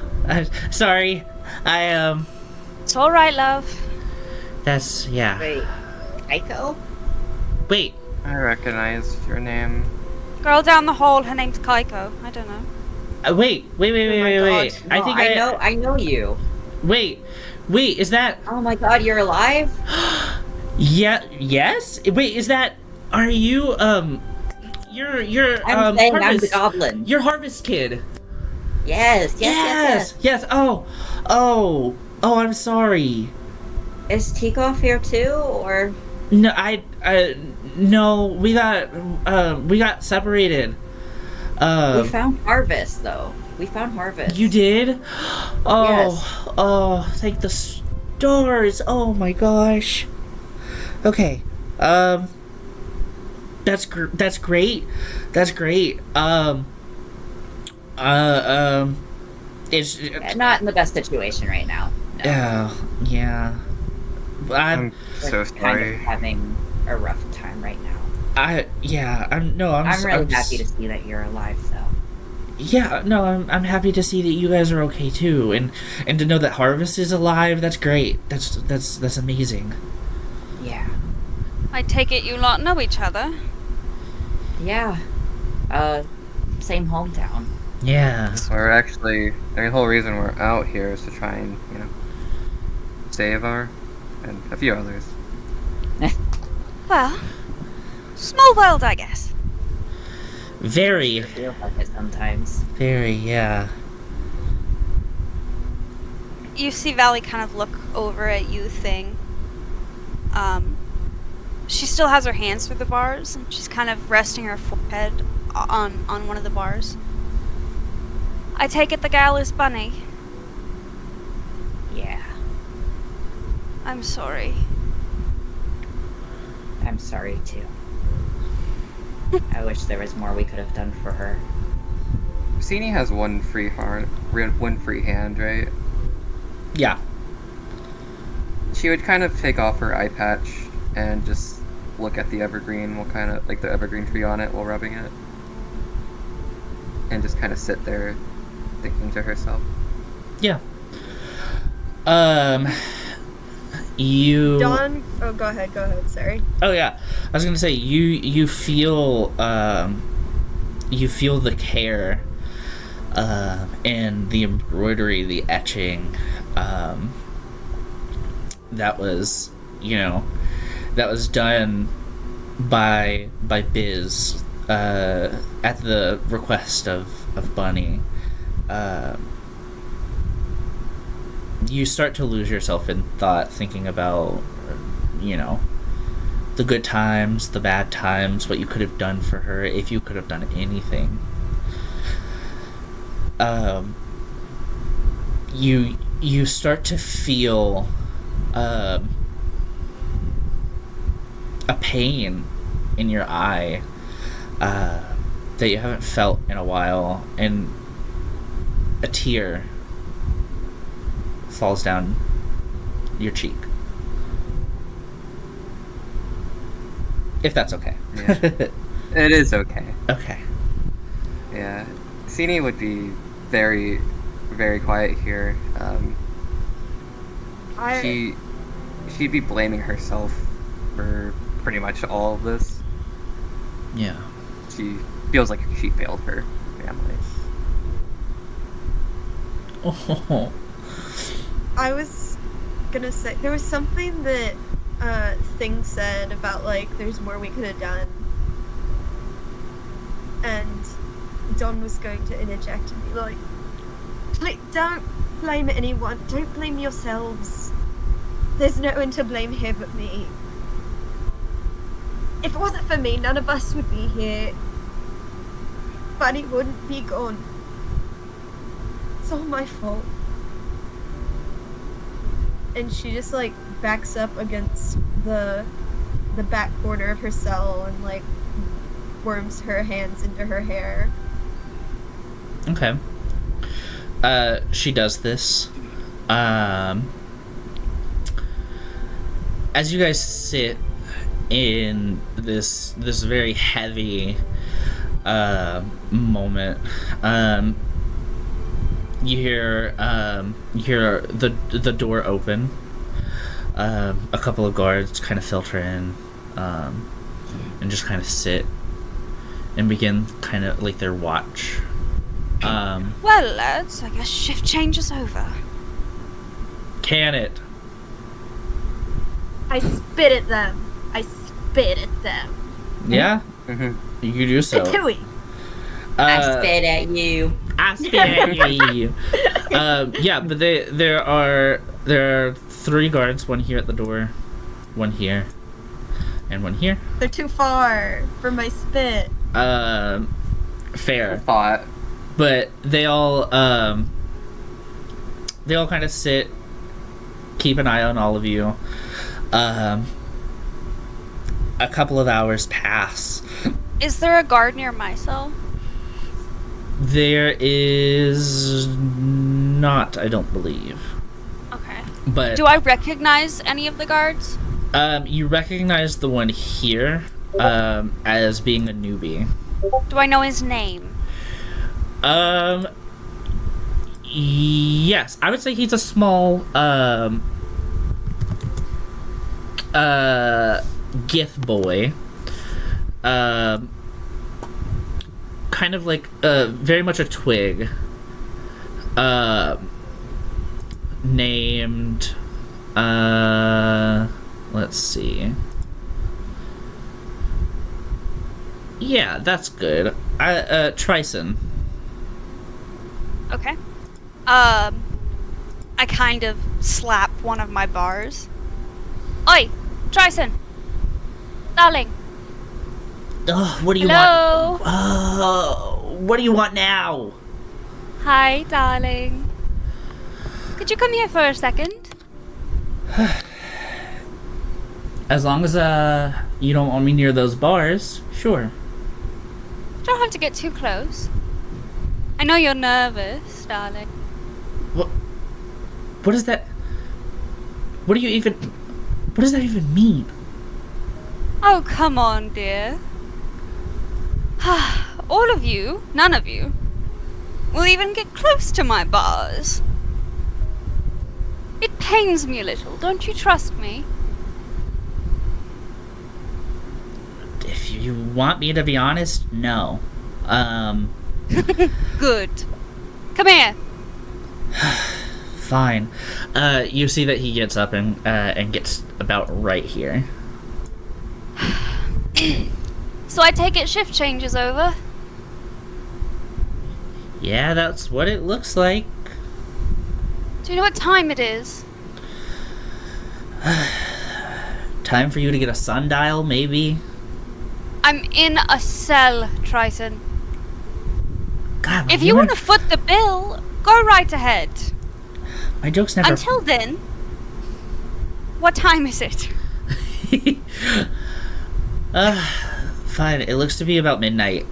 sorry. It's alright, love. That's, yeah. Wait, Aiko? Wait. I recognize your name. Girl down the hall, her name's Kaiko. I don't know. Wait. Oh my I God. think No, I know you. Wait. Wait, is that... Oh my god, you're alive? Yeah, yes? Wait, is that... Are you, you're, I'm saying Harvest... I'm the goblin. You're Harvest Kid. Yes. Yes, oh, I'm sorry. Is Tikoff here too, or? No, no, we got separated. We found Harvest, though. We found Harvest. You did? Oh, Yes. Oh, thank the stars. Oh my gosh. Okay. That's great. That's great. It's Not in the best situation right now. No. Yeah. I'm We're so kind sorry. of having a rough time right now. I'm really happy to see that you're alive, though. Yeah, no, I'm happy to see that you guys are okay too, and to know that Harvest is alive. That's great. That's amazing. Yeah. I take it you lot know each other. Yeah. Same hometown. Yeah. We're actually, the whole reason we're out here is to try and, save our, and a few others. Well, small world, I guess. Very, It feels like it sometimes. very, yeah. You see Valley kind of look over at you thing. She still has her hands through the bars, and she's kind of resting her forehead on one of the bars. I take it the gal is Bunny. Yeah. I'm sorry. I'm sorry, too. I wish there was more we could have done for her. Sini has one free hand, right? Yeah. She would kind of take off her eye patch and just look at the evergreen, the evergreen tree on it while rubbing it. And just kind of sit there thinking to herself. Yeah. You... Dawn. Oh, go ahead. Sorry. Oh yeah, I was gonna say you feel the care, and the embroidery, the etching, that was done by Biz, at the request of Bunny. You start to lose yourself in thought, thinking about, the good times, the bad times, what you could have done for her, if you could have done anything. You start to feel a pain in your eye that you haven't felt in a while, and a tear falls down your cheek. If that's okay. Yeah. It is okay. Okay. Yeah. Sini would be very, very quiet here. She'd be blaming herself for pretty much all of this. Yeah. She feels like she failed her family. Oh. I was gonna say there was something that Thing said about there's more we could have done, and Don was going to interject and be like, "Please don't blame anyone. Don't blame yourselves. There's no one to blame here but me. If it wasn't for me, none of us would be here. Bunny wouldn't be gone. It's all my fault." And she just backs up against the back corner of her cell and worms her hands into her hair. Okay. She does this. As you guys sit in this very heavy moment, you hear the door open. A couple of guards kind of filter in, and just kind of sit and begin kind of their watch. Well, lads, I guess shift change is over. Can it? I spit at them. I spit at them. Yeah? Mm-hmm. You do so. Patooey. I spit at you. I spit at you. Yeah, but there are 3 guards, one here at the door, one here, and one here. They're too far for my spit. Fair. Thought. But they all kind of sit, keep an eye on all of you. A couple of hours pass. Is there a guard near my cell? There is not, I don't believe. Okay. But Do I recognize any of the guards? you recognize the one here as being a newbie. Do I know his name? Yes, I would say he's a small Gith boy. Kind of like very much a twig. Named let's see. Yeah, that's good. Trison. Okay. I kind of slap one of my bars. Oi, Trison. Darling. Oh, what do you Hello? want? Oh, what do you want now? Hi, darling. Could you come here for a second? As long as you don't want me near those bars, sure. You don't have to get too close. I know you're nervous, darling. What is that? What does that even mean? Oh, come on, dear. All of you, none of you, will even get close to my bars. It pains me a little, don't you trust me? If you want me to be honest, no. Good. Come here. Fine. You see that he gets up and gets about right here. So I take it shift change is over? Yeah, that's what it looks like. Do you know what time it is? Time for you to get a sundial, maybe? I'm in a cell, Triton. God, If you want to foot the bill, go right ahead. My joke's never... Until then, what time is it? Fine. It looks to be about midnight.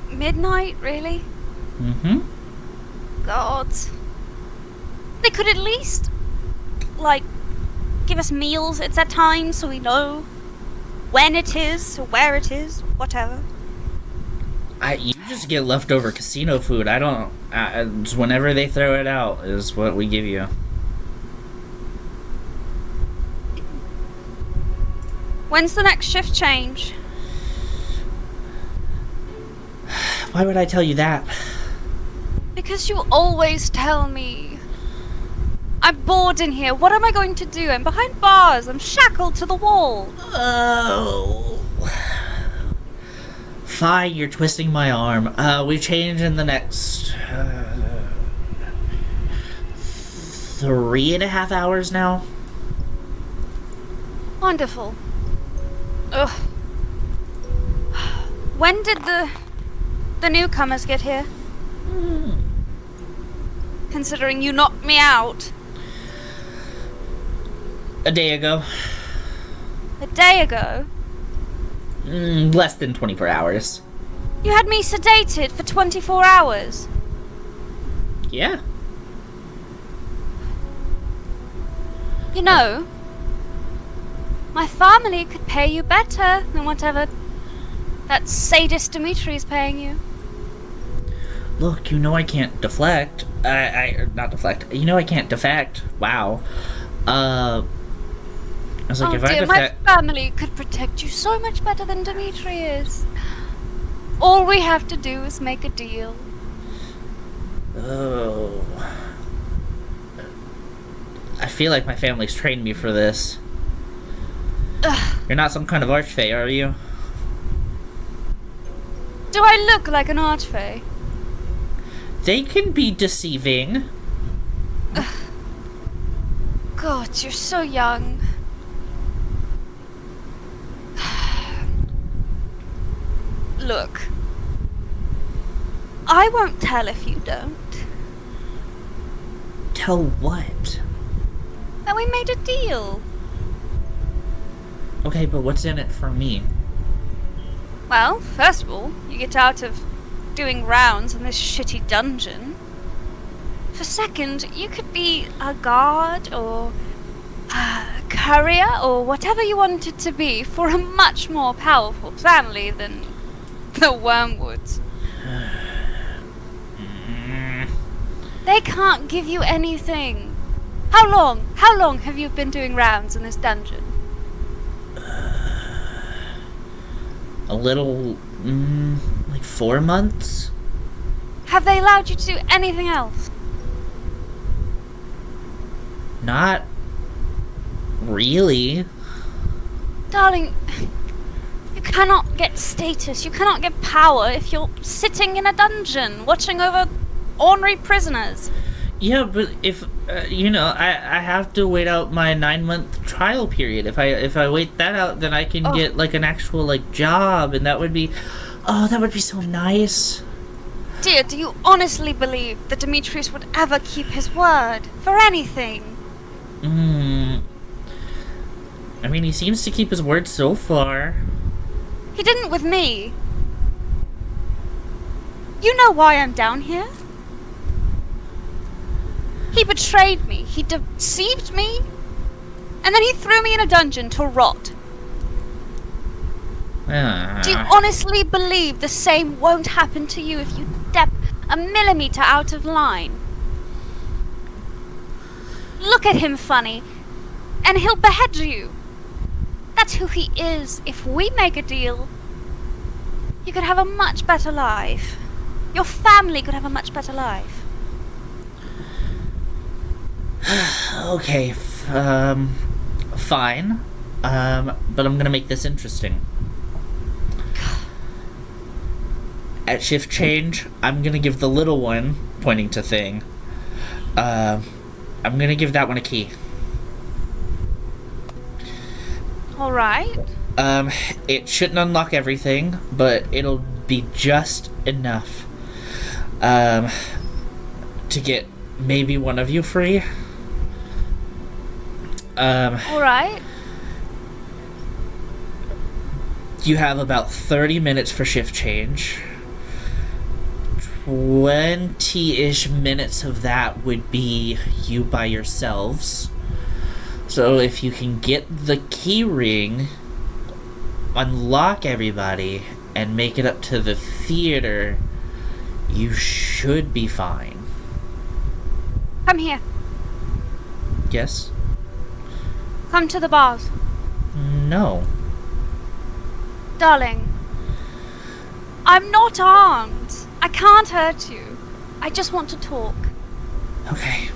Midnight, really? Mm-hmm. God. They could at least, give us meals at that time so we know when it is, where it is, whatever. You just get leftover casino food. I don't... just whenever they throw it out is what we give you. When's the next shift change? Why would I tell you that? Because you always tell me. I'm bored in here. What am I going to do? I'm behind bars. I'm shackled to the wall. Oh. Fine, you're twisting my arm. We change in the next 3.5 hours now. Wonderful. Ugh. When did the newcomers get here? Considering you knocked me out. A day ago. A day ago? Less than 24 hours. You had me sedated for 24 hours. Yeah. You know, my family could pay you better than whatever that sadist Dimitri's paying you. Look, you know I can't deflect. Not deflect. You know I can't defect. Wow. I was like, Oh if I dear, my defect... family could protect you so much better than Dimitri is. All we have to do is make a deal. Oh. I feel like my family's trained me for this. Ugh. You're not some kind of archfey, are you? Do I look like an archfey? They can be deceiving. God, you're so young. Look. I won't tell if you don't. Tell what? That we made a deal. Okay, but what's in it for me? Well, first of all, you get out of doing rounds in this shitty dungeon. For second, you could be a guard or a courier or whatever you wanted to be for a much more powerful family than the Wormwoods. They can't give you anything. How long have you been doing rounds in this dungeon? A little, like 4 months? Have they allowed you to do anything else? Not really. Darling, you cannot get status, you cannot get power if you're sitting in a dungeon watching over ornery prisoners. Yeah, but if I have to wait out my 9-month trial period. If I wait that out, then I can get like an actual like job, and that would be so nice. Dear, do you honestly believe that Demetrius would ever keep his word for anything? I mean, he seems to keep his word so far. He didn't with me. You know why I'm down here? He betrayed me, he deceived me, and then he threw me in a dungeon to rot. Do you honestly believe the same won't happen to you if you step a millimeter out of line? Look at him funny, and he'll behead you. That's who he is. If we make a deal, you could have a much better life. Your family could have a much better life. Okay, fine. But I'm gonna make this interesting. At shift change, I'm gonna give the little one, pointing to Thing, I'm gonna give that one a key. Alright. It shouldn't unlock everything, but it'll be just enough, to get maybe one of you free. Alright. You have about 30 minutes for shift change. 20-ish minutes of that would be you by yourselves. So if you can get the key ring, unlock everybody, and make it up to the theater, you should be fine. Come here. Yes? Come to the bars. No. Darling, I'm not armed. I can't hurt you. I just want to talk. Okay.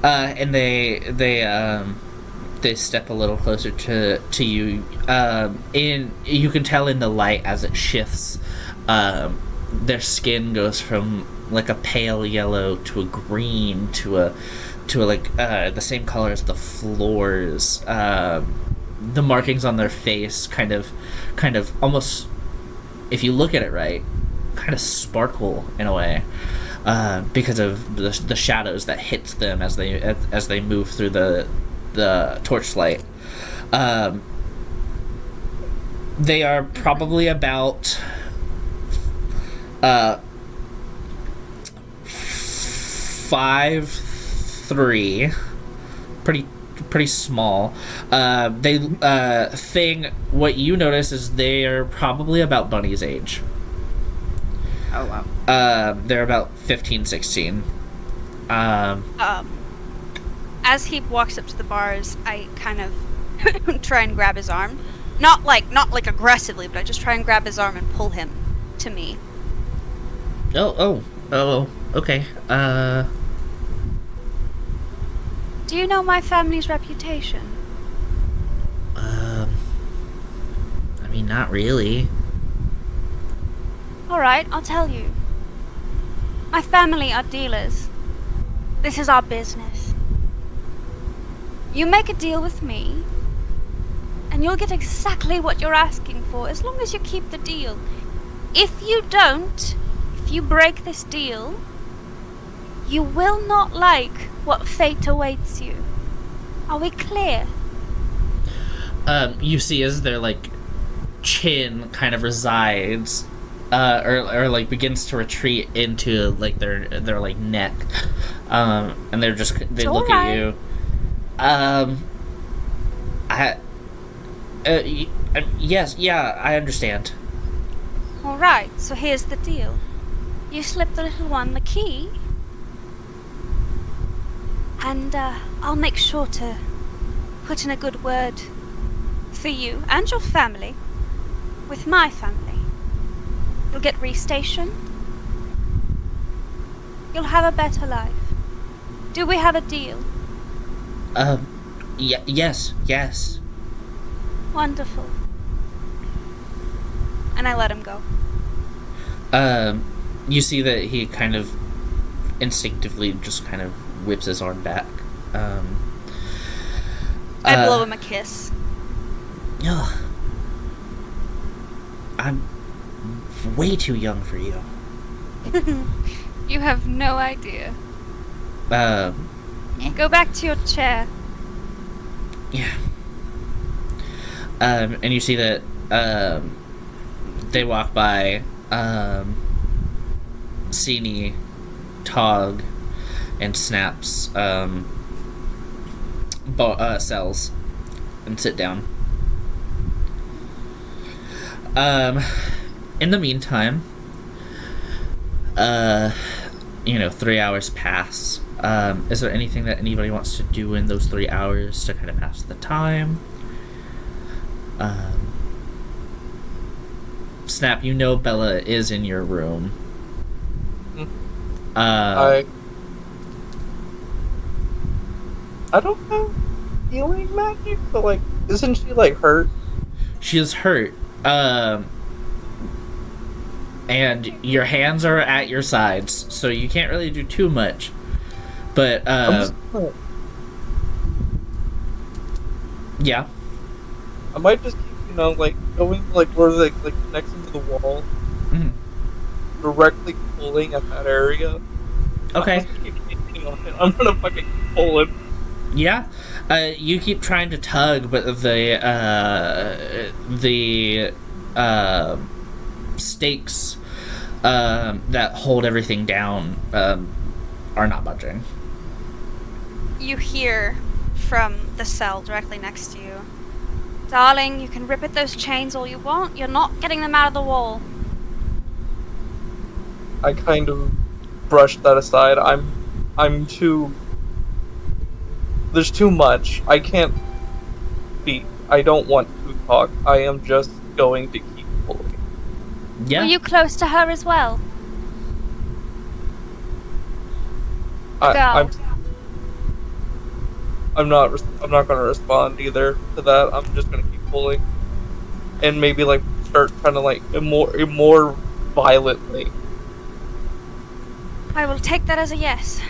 And they step a little closer to you. You can tell in the light as it shifts, their skin goes from like a pale yellow to a green to like the same color as the floors. The markings on their face kind of almost, if you look at it right, kind of sparkle in a way, because of the shadows that hits them as they move through the torchlight. They are probably about 5'3", pretty small. What you notice is they are probably about Bunny's age. Oh, wow. They're about 15, 16. As he walks up to the bars, I kind of try and grab his arm. Not like aggressively, but I just try and grab his arm and pull him to me. Oh, okay. Do you know my family's reputation? I mean, not really. Alright, I'll tell you. My family are dealers. This is our business. You make a deal with me, and you'll get exactly what you're asking for as long as you keep the deal. If you don't, if you break this deal, you will not like what fate awaits you. Are we clear? You see as their, like, chin kind of resides, or like, begins to retreat into, like, their like, neck, and they look at you. Yes, yeah, I understand. Alright, so here's the deal. You slip the little one the key, and I'll make sure to put in a good word for you and your family with my family. You'll get restationed. You'll have a better life. Do we have a deal? Yes. Wonderful. And I let him go. You see that he kind of instinctively just kind of whips his arm back. I blow him a kiss. Ugh. I'm way too young for you. You have no idea. Um, Go back to your chair. Yeah. And you see that they walk by Sini, Tog, and Snaps cells and sit down. In the meantime, 3 hours pass. Is there anything that anybody wants to do in those 3 hours to kind of pass the time? Snap, you know Bella is in your room. I don't have healing magic, but like, isn't she like hurt? She is hurt. And your hands are at your sides, so you can't really do too much. But yeah. I might just keep, like going like where like next to the wall, directly pulling at that area. Okay. I'm gonna fucking keep pulling. Yeah. You keep trying to tug, but the stakes that hold everything down are not budging. You hear from the cell directly next to you. Darling, you can rip at those chains all you want. You're not getting them out of the wall. I kind of brushed that aside. I'm too... There's too much. I can't speak. I don't want to talk. I am just going to keep pulling. Yeah. Were you close to her as well? I'm not going to respond either to that. I'm just going to keep pulling, and maybe like start kind of like more violently. I will take that as a yes.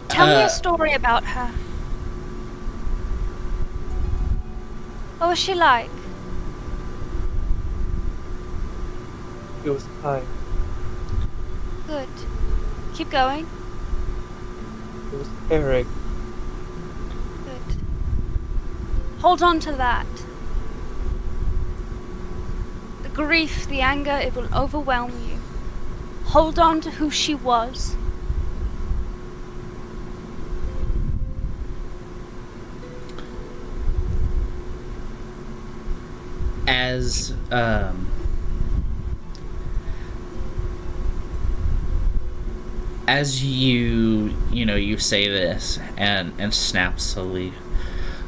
Tell me a story about her. What was she like? It was kind. Good. Keep going. It was caring. Good. Hold on to that. The grief, the anger, it will overwhelm you. Hold on to who she was. As you say this, and Snap slowly,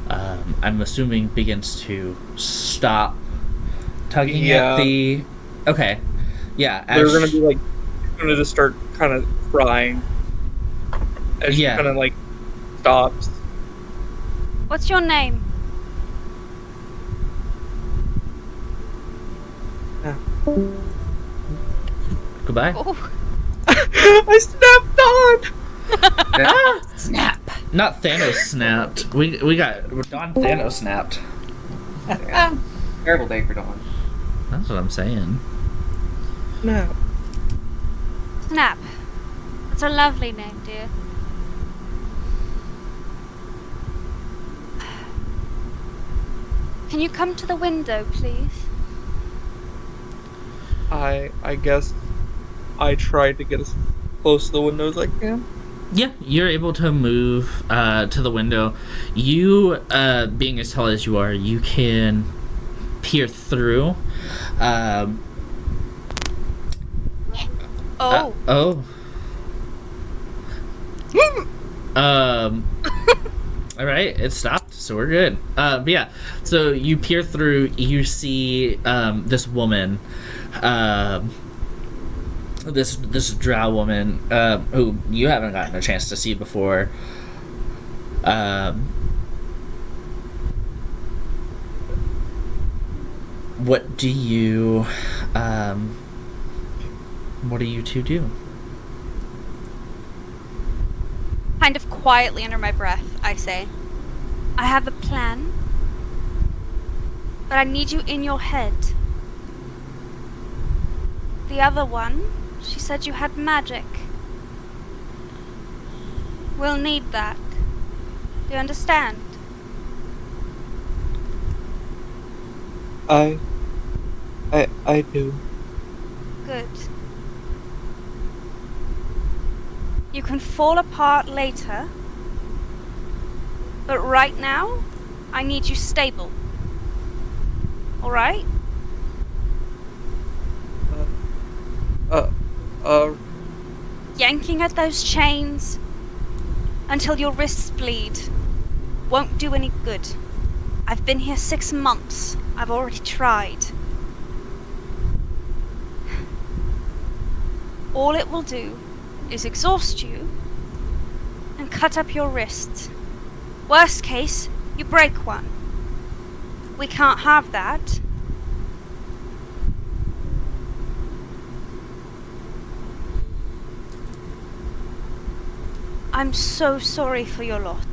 I'm assuming begins to stop tugging at the... Okay. Yeah. They're gonna be like gonna just start kind of crying as she kind of like stops. What's your name? Yeah. Goodbye. Oh. I snapped on. Ah! Snap. Not Thanos snapped. We got Dawn Thanos snapped. Yeah. Terrible day for Dawn. That's what I'm saying. No. Snap. That's a lovely name, dear. Can you come to the window, please? I guess I tried to get as close to the window as I can. Yeah, you're able to move to the window. You, being as tall as you are, you can peer through. Oh. All right, it stopped, so we're good. But yeah, so you peer through. You see this woman, this drow woman, who you haven't gotten a chance to see before. What do you two do? Kind of quietly under my breath, I say, I have a plan, but I need you in your head. The other one, she said you had magic. We'll need that. Do you understand? I do. Good. You can fall apart later, but right now, I need you stable. Alright? Yanking at those chains until your wrists bleed won't do any good. I've been here 6 months. I've already tried. All it will do is exhaust you and cut up your wrists. Worst case, you break one. We can't have that. I'm so sorry for your loss.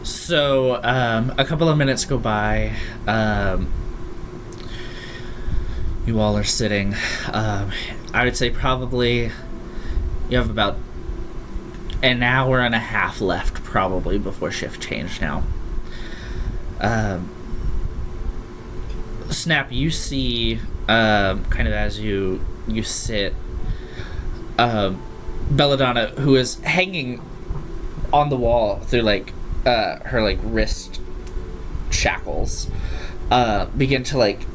So, a couple of minutes go by. You all are sitting. I would say probably you have about an hour and a half left, probably, before shift change now. Snap, you see, kind of as you sit, Belladonna, who is hanging on the wall through, like, her, like, wrist shackles, begin to, like,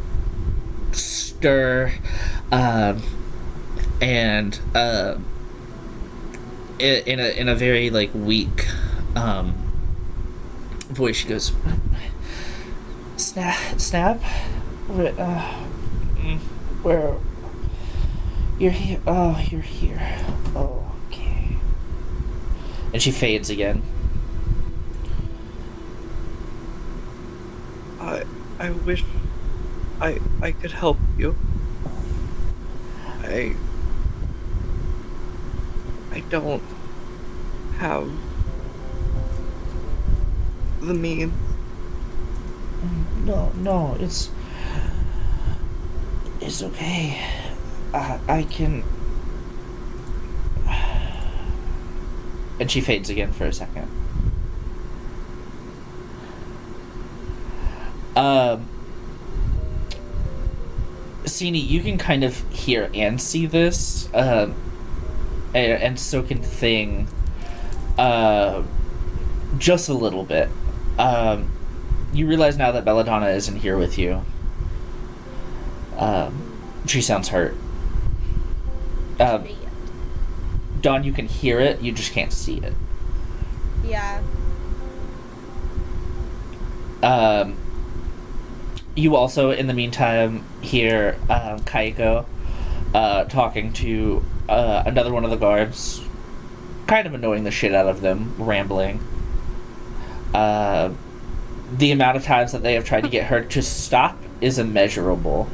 stir, and, in a very, like, weak, voice, she goes, Snap? Where? You're here. Oh, you're here. Oh, okay. And she fades again. I wish I could help you. I don't have the means. No, it's okay. I can. And she fades again for a second. Sini, you can kind of hear and see this, and so can Thing, just a little bit. You realize now that Belladonna isn't here with you. She sounds hurt. Dawn, you can hear it, you just can't see it. Yeah. You also, in the meantime, hear Kaiko talking to another one of the guards, kind of annoying the shit out of them, rambling. The amount of times that they have tried to get her to stop is immeasurable.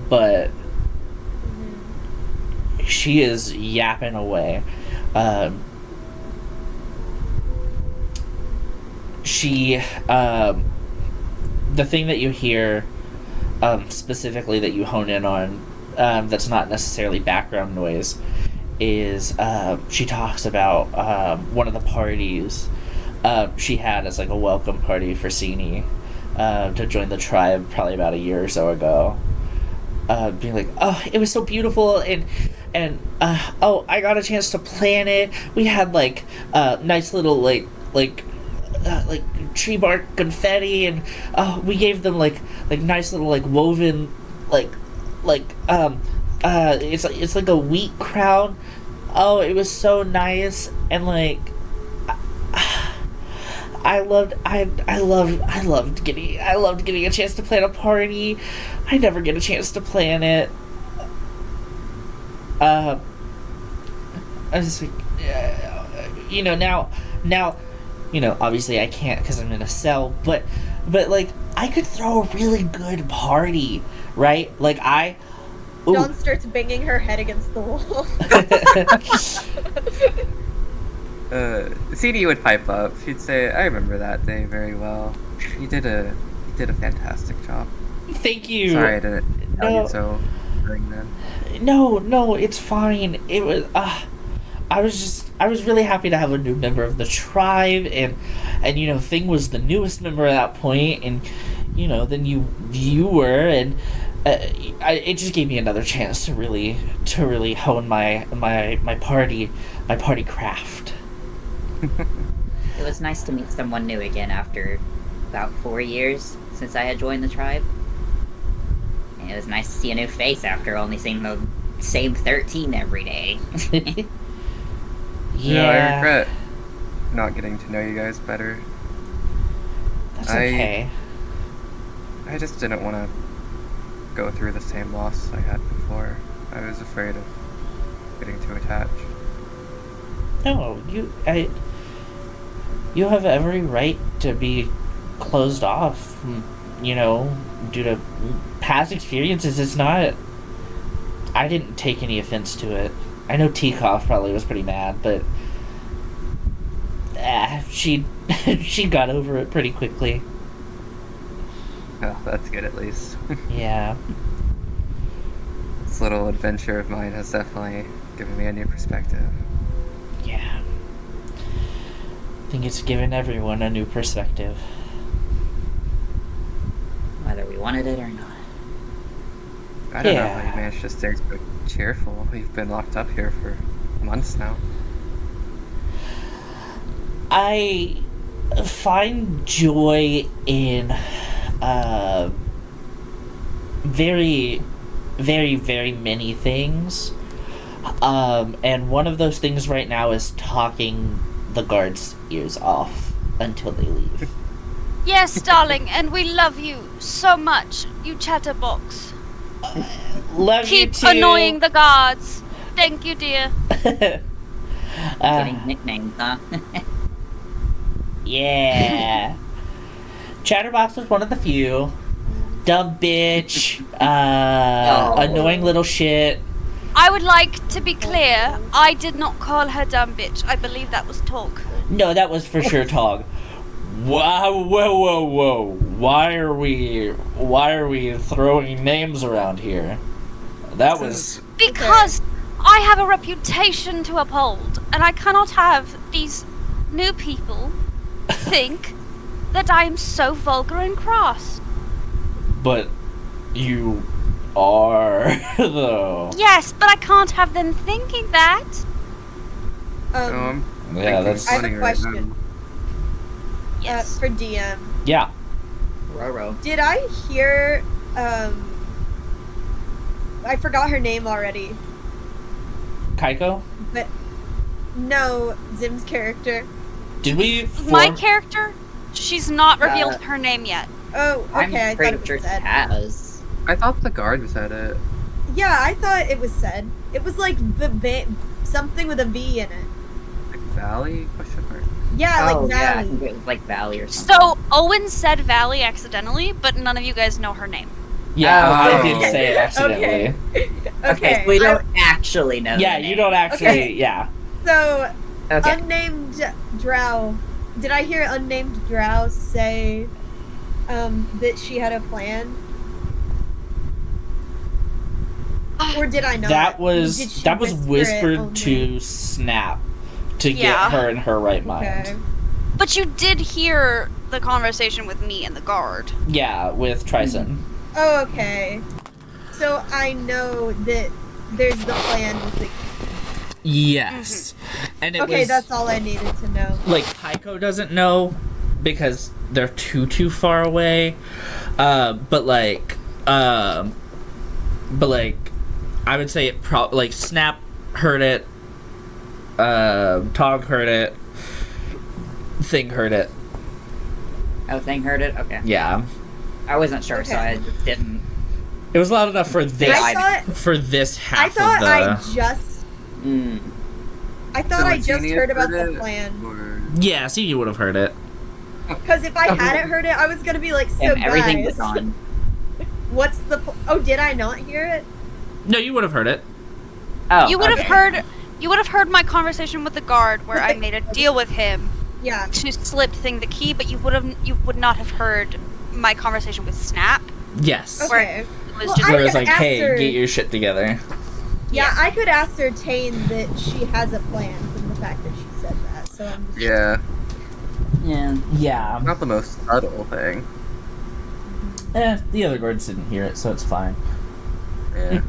But she is yapping away. The thing that you hear, specifically that you hone in on, that's not necessarily background noise, is she talks about one of the parties she had as like a welcome party for Sini to join the tribe probably about a year or so ago. Being like, oh, it was so beautiful, and oh, I got a chance to plan it. We had like nice little like tree bark confetti, and we gave them like nice little like woven it's like a wheat crown. Oh, it was so nice, and like I loved getting a chance to plan a party. I never get a chance to plan it. I was like, now, obviously I can't because I'm in a cell, but like I could throw a really good party, right? Like Dawn starts banging her head against the wall. CD would pipe up. She'd say, "I remember that day very well. You did a fantastic job." Thank you. Sorry, I didn't tell you so during then. No, it's fine. It was. I was really happy to have a new member of the tribe, and Thing was the newest member at that point, and then you were, and it just gave me another chance to really hone my party craft. It was nice to meet someone new again after about 4 years since I had joined the tribe. And it was nice to see a new face after only seeing the same 13 every day. Yeah. I regret not getting to know you guys better. That's okay. I just didn't want to go through the same loss I had before. I was afraid of getting too attached. No, you have every right to be closed off, due to past experiences. It's not... I didn't take any offense to it. I know Teakoff probably was pretty mad, but she got over it pretty quickly. Oh, that's good at least. Yeah. This little adventure of mine has definitely given me a new perspective. Yeah. I think it's given everyone a new perspective. Whether we wanted it or not. I don't know how you managed to stay so cheerful. We've been locked up here for months now. I find joy in very, very, very many things. And one of those things right now is talking the guards' ears off until they leave. Yes, darling, and we love you so much, you chatterbox. Love Keep you too. annoying the guards. Thank you, dear. Getting nicknames, huh? Yeah. Chatterbox was one of the few. Dumb bitch. Annoying little shit. I would like to be clear, I did not call her dumb bitch. I believe that was talk. No, that was for sure Tog. Whoa. Why are we throwing names around here? That was... Because I have a reputation to uphold, and I cannot have these new people think that I am so vulgar and cross. But you are, though. Yes, but I can't have them thinking that. Yeah, that's... I have a question. Yes. For DM. Yeah. Roro. Did I hear I forgot her name already. Kaiko? But no, Zim's character. Did we? My character, she's not revealed Uh, her name yet. Oh, okay. I I'm thought pretty it sure was he said. has. I thought the guard said it. Yeah, I thought it was said. It was like something with a V in it. Like Valley? Question mark. Yeah, Oh, like yeah, I Valley. think it was like Valley or something. So Owen said Valley accidentally, but none of you guys know her name. Yeah, Oh, I okay. did say it accidentally. Okay, so we don't actually know. Yeah, the you name. don't actually. Okay. Yeah. So, Okay. unnamed Drow. Did I hear unnamed Drow say that she had a plan? Or did I not? That Did was she that was whisper it whispered only? to Snap to Yeah. get her in her right mind. Okay. But you did hear the conversation with me and the guard. Yeah, with Trison. Oh, okay. So I know that there's the plan with the... Yes. And it Okay, was that's all I needed to know. like Kaiko doesn't know because they're too far away. But like I would say it like Snap heard it. Tog heard it. Thing heard it. Oh, Thing heard it? Okay. Yeah. I wasn't sure, so Okay. I just didn't. It was loud enough for this I thought half I thought of the. I just So I would just Jeannie heard have about heard the it, plan. or- Yeah, see, you would have heard it. Because if I hadn't heard it, I was gonna be like, so And everything guys, was on. what's the? Oh, did I not hear it? No, you would have heard it. Oh, You would okay. have heard my conversation with the guard where I made a deal with him Yeah. to slip Thing the key, but you would not have heard my conversation with Snap. Yes. Okay. It was Well, just I Where it's could like, ask hey, her- get your shit together. Yeah, I could ascertain that she has a plan from the fact that she said that. So I'm just... Yeah, Yeah. Yeah. not the most subtle thing. The other guards didn't hear it, so it's fine. Yeah.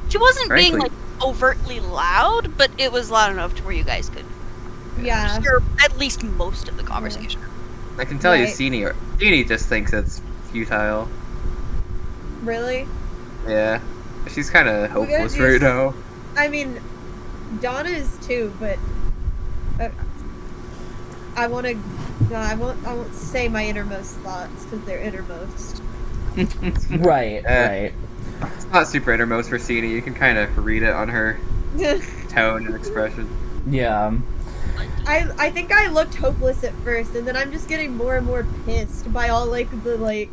she wasn't being Frankly- like overtly loud, but it was loud enough to where you guys could Yeah. hear at least most of the conversation. I can tell you, Right. Jeannie just thinks it's futile. Really? Yeah. She's kind of hopeless use- right now. I mean, Donna is too, but I want to. No, I won't say my innermost thoughts because they're innermost. Right, right. It's not super innermost for Jeannie. You can kind of read it on her tone and expression. Yeah. I think I looked hopeless at first, and then I'm just getting more and more pissed by all the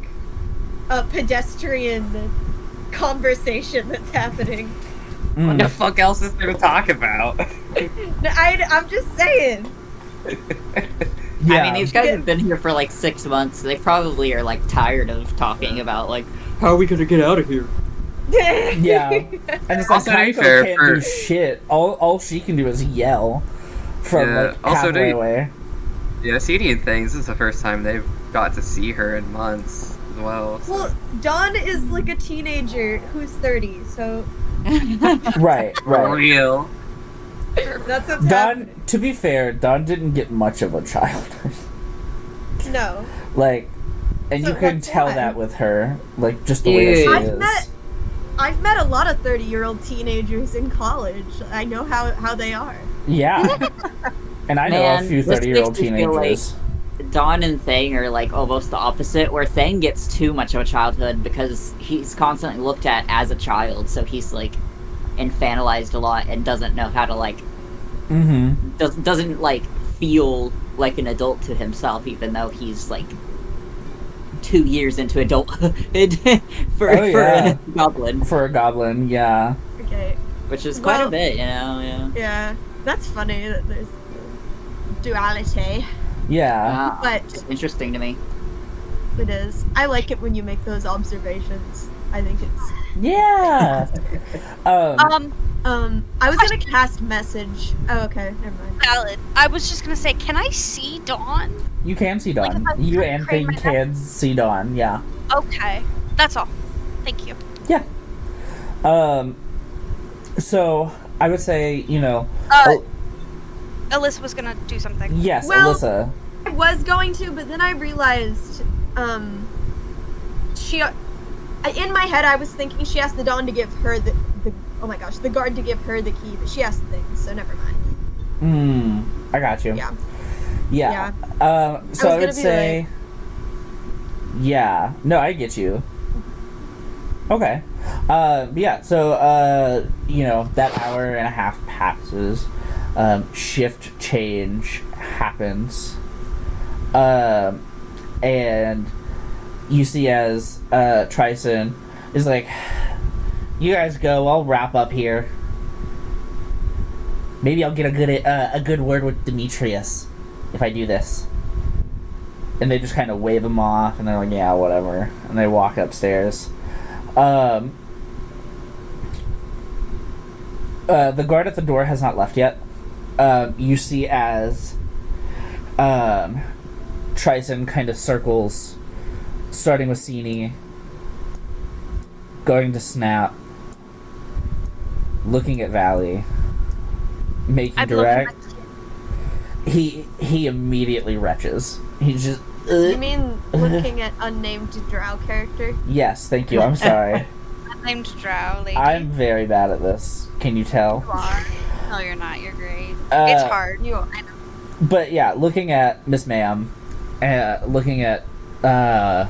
pedestrian conversation that's happening. What the fuck else is there to talk about? I'm just saying. Yeah. I mean, these guys have been here for like 6 months. They probably are like tired of talking about like, how are we gonna get out of here? Yeah. And it's like, Also, to be Kaiko fair, can't for- do shit. All she can do is yell from Yeah, like also, halfway to- away. Yeah, Jeannie and things. This is the first time they've got to see her in months as well. So. Well, Dawn is like a teenager who's 30, so Right, For right. real. that's what's Dawn, happening. to be fair, Dawn didn't get much of a childhood. No. Like, and So you can that's tell why. that with her, like, just the way that she Dude. is. I've met a lot of 30-year-old teenagers in college. I know how they are. Yeah. And I know Man, a few this 30-year-old makes me feel teenagers. Dawn and Thang are like almost the opposite, where Thang gets too much of a childhood because he's constantly looked at as a child, so he's like infantilized a lot and doesn't know how to like Mm-hmm. doesn't like feel like an adult to himself, even though he's like 2 years into adulthood for Oh, yeah. a goblin, For a goblin, yeah. Okay. which is quite Well- a bit, you know. Yeah. Yeah. That's funny that there's duality. Yeah. But It's interesting to me. it is. I like it when you make those observations. I think it's Yeah. I was gonna cast message. Oh, okay, never mind. Valid. I was just gonna say, can I see Dawn? You can see Like, Dawn. if I You crane and my Thing neck? can see Dawn, yeah. Okay, that's all. Thank you. Yeah. So, I would say, you know... Alyssa was gonna do something. yes, Well- Alyssa. I was going to, but then I realized, she In my head, I was thinking she asked the Dawn to give her the oh my gosh, the guard to give her the key, but she asked things, so never mind. I got you. Yeah. Yeah. So I would say, yeah. No, I get you. Okay. Yeah. So you know, that hour and a half passes. Shift change happens. And you see as Trison is like, you guys go, I'll wrap up here. Maybe I'll get a good word with Demetrius if I do this. And they just kind of wave him off, and they're like, yeah, whatever. And they walk upstairs. The guard at the door has not left yet. You see as Trison kind of circles, starting with Sini, going to Snap, looking at Valley, making direct. He immediately retches. He's just. You mean looking at unnamed drow character? Yes, thank you. I'm sorry. Unnamed drow lady. I'm very bad at this. Can you tell? You are. No, you're not. You're great. It's hard. I know. But yeah, looking at Miss Ma'am, looking at Dawn.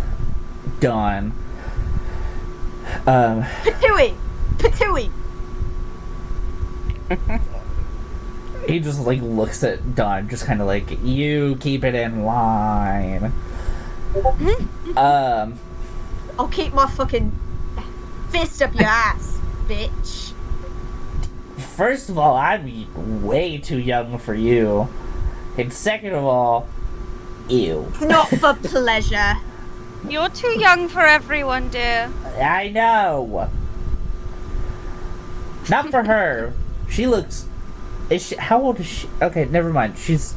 Patooey. He just like looks at Dawn, just kind of like, you keep it in line. I'll keep my fucking fist up your ass, bitch. First of all, I'm way too young for you. And second of all, ew. It's not for pleasure. You're too young for everyone, dear. I know. Not for her. She looks... how old is she? Okay, never mind. She's...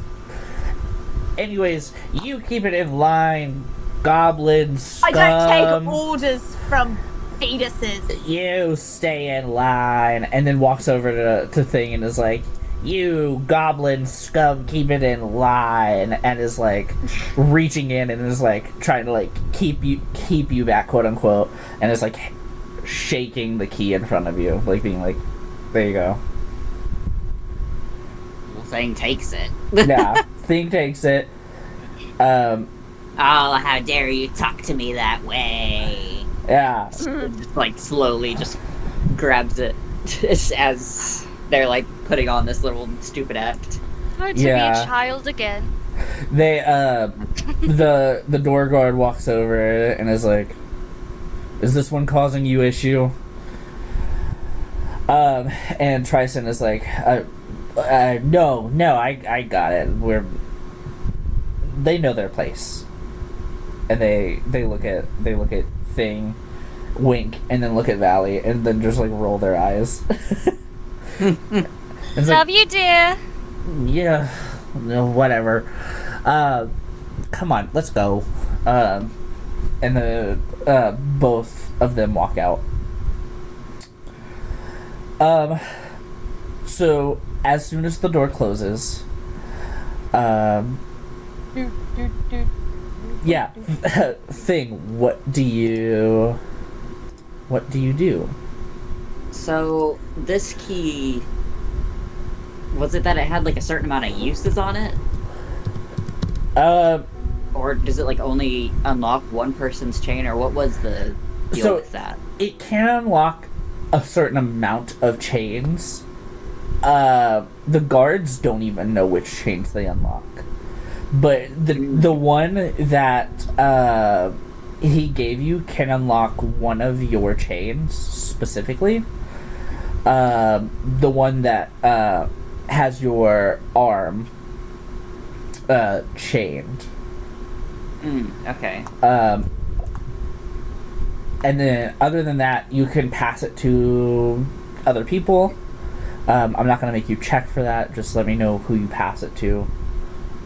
Anyways, you keep it in line, goblin scum. I don't take orders from fetuses. You stay in line. And then walks over to Thing and is like, you goblin scum, keep it in line. And is like reaching in and is like trying to like keep you back, quote unquote. And is like shaking the key in front of you, like being like, there you go. Thing takes it. Yeah, Thing takes it. Oh, how dare you talk to me that way? Yeah. Just like slowly just grabs it as they're like putting on this little stupid act. Oh, to be a child again. They the door guard walks over and is like, is this one causing you issue? And Trison is like, no, I got it. They know their place. And they look at Thing, wink, and then look at Valley, and then just like roll their eyes. Love like, you, dear. Yeah, no, whatever. Come on, let's go. And the both of them walk out. So as soon as the door closes, yeah, Thing, what do you do? So this key, was it that it had like a certain amount of uses on it? Or does it like only unlock one person's chain, or what was the deal with that? It can unlock a certain amount of chains. The guards don't even know which chains they unlock. But the one that he gave you can unlock one of your chains specifically. The one that has your arm chained. Okay. And then other than that, you can pass it to other people. I'm not going to make you check for that. Just let me know who you pass it to.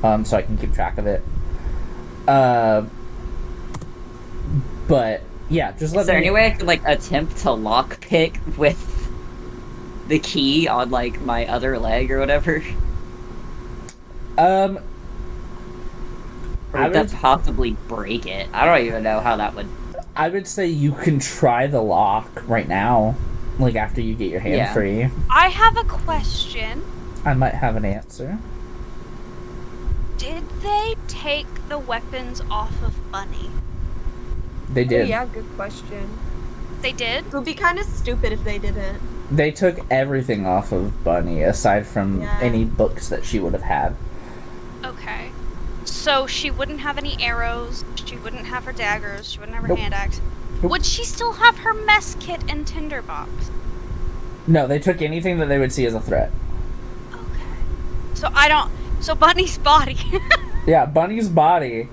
So I can keep track of it. But yeah, just let me... Is there any way I could like attempt to lockpick with the key on like my other leg or whatever? Or would that possibly break it? I don't even know how that would I would say you can try the lock right now, like after you get your hand Yeah. free. I have a question. I might have an answer. Did they take the weapons off of Bunny? They Oh, did. yeah, good question. They did? It would be kind of stupid if they didn't. They took everything off of Bunny aside from Yeah. any books that she would have had. Okay. So she wouldn't have any arrows, she wouldn't have her daggers, she wouldn't have her Nope. hand axe. Nope. Would she still have her mess kit and tinderbox? No, they took anything that they would see as a threat. Okay. So Bunny's body. Yeah, Bunny's body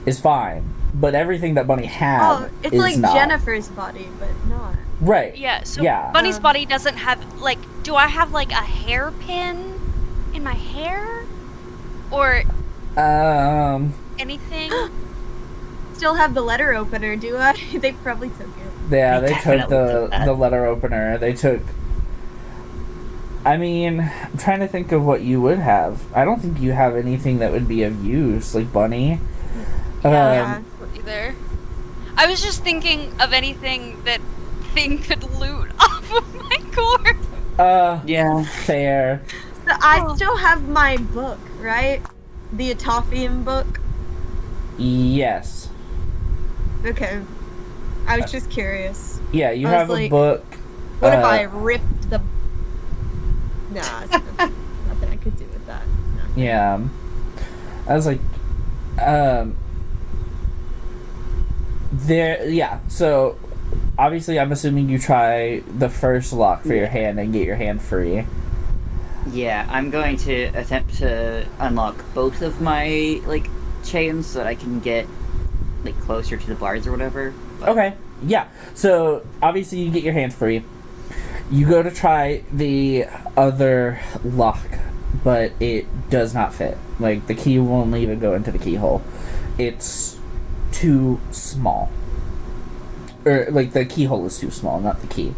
is fine, but everything that Bunny had Oh, it's is like not. Jennifer's body, but not. Right. Yeah, so Yeah. Bunny's body doesn't have, like, do I have, like, a hairpin in my hair? Or anything? Still have the letter opener, do I? They probably took it. Yeah, They they took definitely took that. the letter opener. They took. I mean, I'm trying to think of what you would have. I don't think you have anything that would be of use, like Bunny. Yeah. Either. I was just thinking of anything that Thing could loot off of my corpse. Yeah. Fair. So I still have my book, right? The Atophian book. Yes. Okay. I was just curious. Yeah, you I was have a like, book. What if I ripped the... Nah, nothing I could do with that. No. Yeah. I was like, there, yeah, so obviously I'm assuming you try the first lock for your hand and get your hand free. Yeah, I'm going to attempt to unlock both of my, like, chains so that I can get, like, closer to the bars or whatever. But Okay, yeah, so obviously you get your hand free. You go to try the other lock, but it does not fit. Like, the key won't even go into the keyhole. It's too small. Or, like, the keyhole is too small, not the key.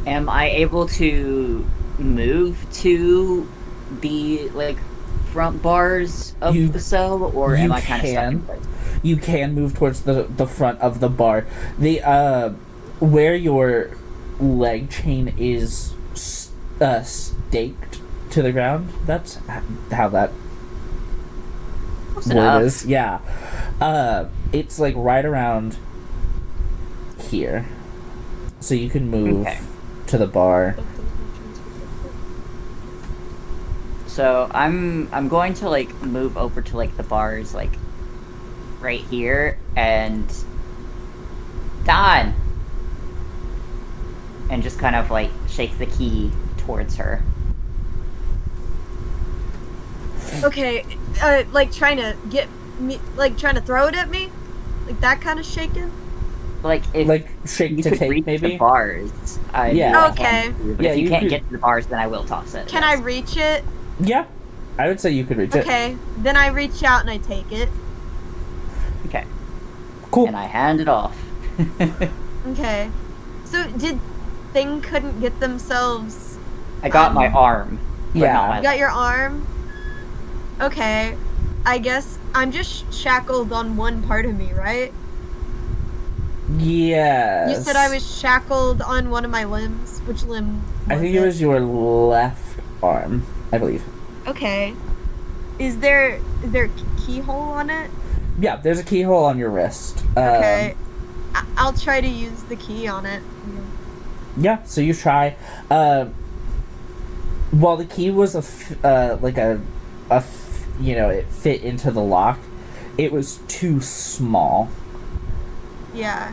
Am I able to move to the, like, front bars of You- the cell, or you am I kind of stuck in can. place? You can move towards the front of the bar. The where your leg chain is staked to the ground. That's how that Close word enough. is. Yeah, it's like right around here, so you can move Okay. to the bar. So I'm going to, like, move over to, like, the bars, like, right here, and Don! And just kind of, like, shake the key towards her. Okay, like trying to get me, like trying to throw it at me? Like that kind of shaking? Like, if Like shake you to could take, reach maybe. the bars, I Yeah. Okay. But Yeah, if you you can't could- get to the bars, then I will toss it. Can I reach it? Yeah, I would say you could reach it. Okay, then I reach out and I take it. Okay. Cool. And I hand it off. Okay. So did Thing couldn't get themselves... I got my arm. but Yeah. not my You got your arm? Okay. I guess I'm just shackled on one part of me, right? Yes. You said I was shackled on one of my limbs. Which limb was I think it was your left arm, I believe. Okay. Is there a keyhole on it? Yeah, there's a keyhole on your wrist. Okay. I'll try to use the key on it. Yeah, so you try. While the key was it fit into the lock, it was too small. Yeah.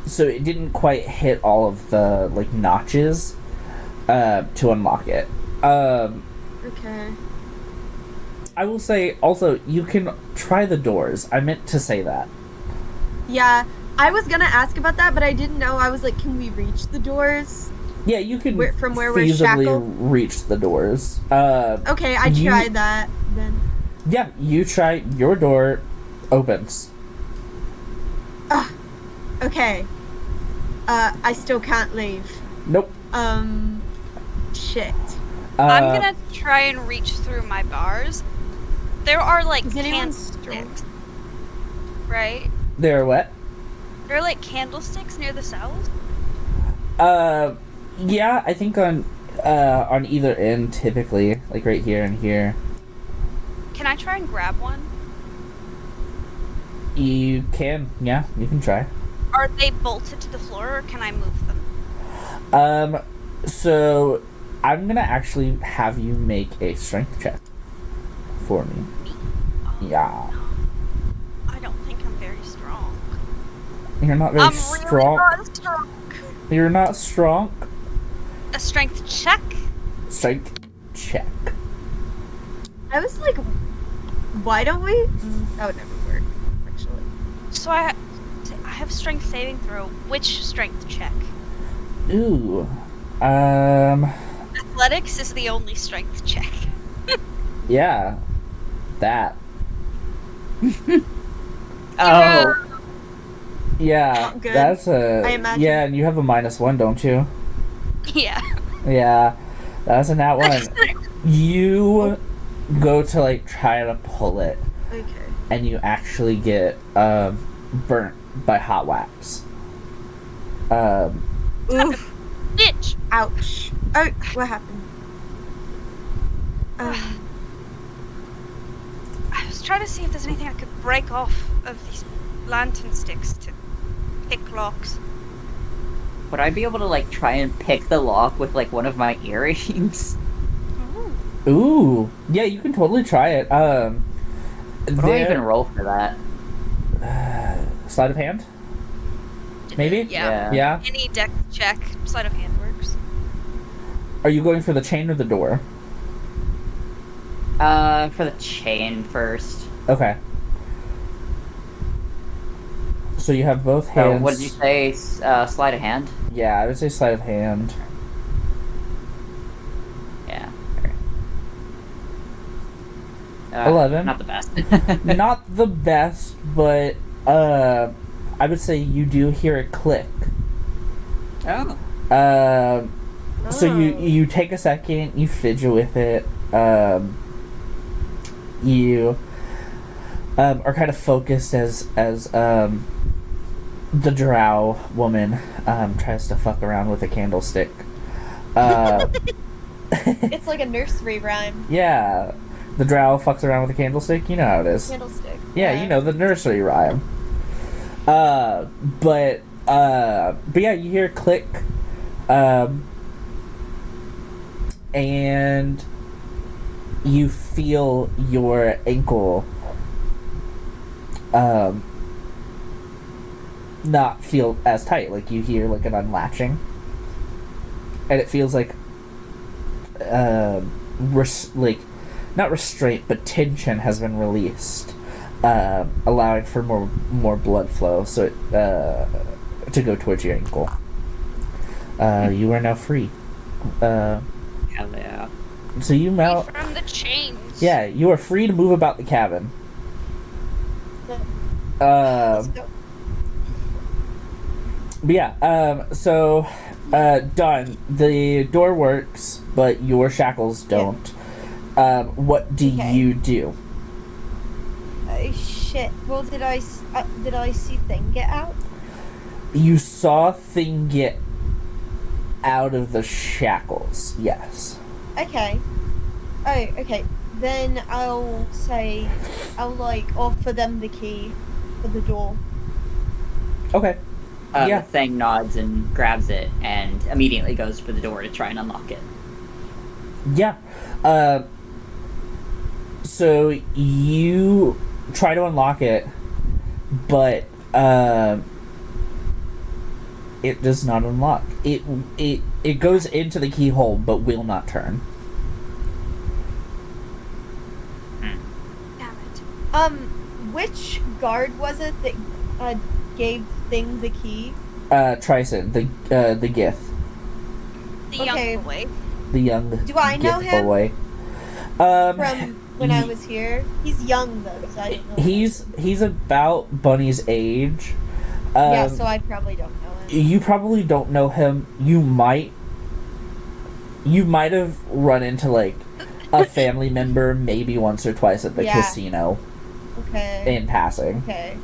So it didn't quite hit all of the, like, notches, to unlock it. Okay. I will say, also, you can try the doors. I meant to say that. Yeah. I was gonna ask about that, but I didn't know. I was like, can we reach the doors? Yeah, you can From where we're feasibly shackled? reach the doors. Okay, I You- tried that then. Yeah, you try. Your door opens. Okay. I still can't leave. Nope. Shit. I'm gonna try and reach through my bars. There are like Is anyone candlesticks, right? There are what? There are like candlesticks near the cells. Yeah, I think on either end, typically, like right here and here. Can I try and grab one? You can, yeah, you can try. Are they bolted to the floor, or can I move them? So I'm gonna actually have you make a strength check for me. Me? Oh, Yeah. no. I don't think I'm very strong. You're not very I'm strong. really not strong. You're not strong. A strength check? Strength check. I was like, why don't we? That would never work, actually. So I have strength saving throw. Which strength check? Ooh. Athletics is the only strength check. Yeah. That. Oh, Yeah. Good. That's I imagine. Yeah, and you have a -1, don't you? Yeah. Yeah. That's a nat 1. You go to like try to pull it, Okay. and you actually get burnt by hot wax. Oof. Bitch! Ouch. Oh, what happened? I was trying to see if there's anything I could break off of these lantern sticks to pick locks. would I be able to like try and pick the lock with like one of my earrings? Ooh. Ooh. Yeah, you can totally try it. What do I even roll for that? Sleight of hand? Maybe? Yeah. Yeah. Any deck check, sleight of hand works. Are you going for the chain or the door? For the chain first. Okay. So you have both So hands. what did you say? Sleight of hand? Yeah, I would say sleight of hand. Yeah. Okay. 11. Not the best. Not the best, but I would say you do hear a click. Oh. So you take a second, you fidget with it, you are kind of focused as the drow woman tries to fuck around with a candlestick. It's like a nursery rhyme. Yeah, the drow fucks around with a candlestick. You know how it is. Candlestick. Yeah, you know the nursery rhyme. But yeah, you hear a click, and you feel your ankle, not feel as tight. Like you hear like an unlatching, and it feels like, like, not restraint, but tension has been released. Allowing for more blood flow, so it, to go towards your ankle. You are now free. Hell yeah. So you now, From the chains. yeah, you are free to move about the cabin. Let's go. But yeah, so done. The door works, but your shackles don't. What do Okay. you do? Shit. Well, did I see Thing get out? You saw Thing get out of the shackles. Yes. Okay. Oh, okay. Then I'll like offer them the key for the door. Okay. Yeah. The thing nods and grabs it and immediately goes for the door to try and unlock it. Yeah. So you try to unlock it, but it does not unlock. It goes into the keyhole, but will not turn. Damn it. Which guard was it that gave Thing the key? Trison, the Gith, The Okay. young boy. the young Do I know Gith him? boy. From when I ye- was here. He's young though, so I don't know. He's about Bunny's age. Yeah, so I probably don't know him. You probably don't know him. You might have run into like a family member maybe once or twice at the Yeah. casino Okay. in passing. Okay.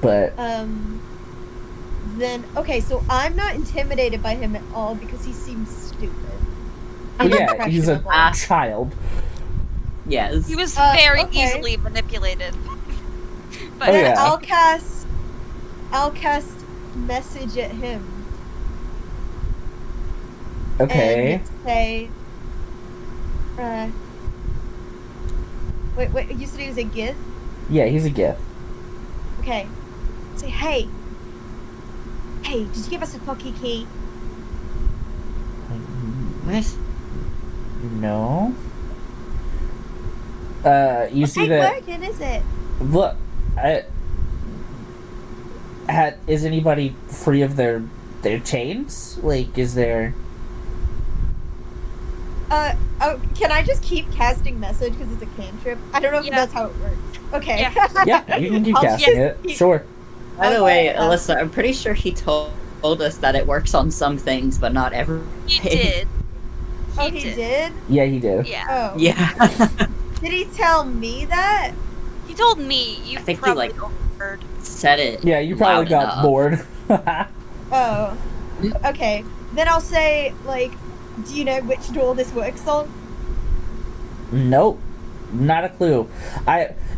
But Then okay, so I'm not intimidated by him at all because he seems stupid. well, yeah, he's a Impressionable. child. Yes. He was very okay. easily manipulated. But Oh, Then yeah. I'll cast message at him Okay. and say, wait, you said he was a gift? Yeah, he's a gift. Okay. Say, hey, did you give us a fucking key? What? No. You see Ain't that? working, is it? Look, is anybody free of their chains? Like, is there? Oh, can I just keep casting message because it's a cantrip? I don't know if Yeah. that's how it works. Okay. Yeah, you can keep I'll casting just it. keep- Sure. By the way, Okay, Alyssa, I'm pretty sure he told us that it works on some things, but not everything. he did. Oh, he did? Yeah, he did. Yeah. Oh. Yeah. Did he tell me that? He told me. You I think he, probably like- overheard. Said it. Yeah, you probably loud got enough. bored. Oh. Okay. Then I'll say, like, do you know which door this works on? Nope, not a clue.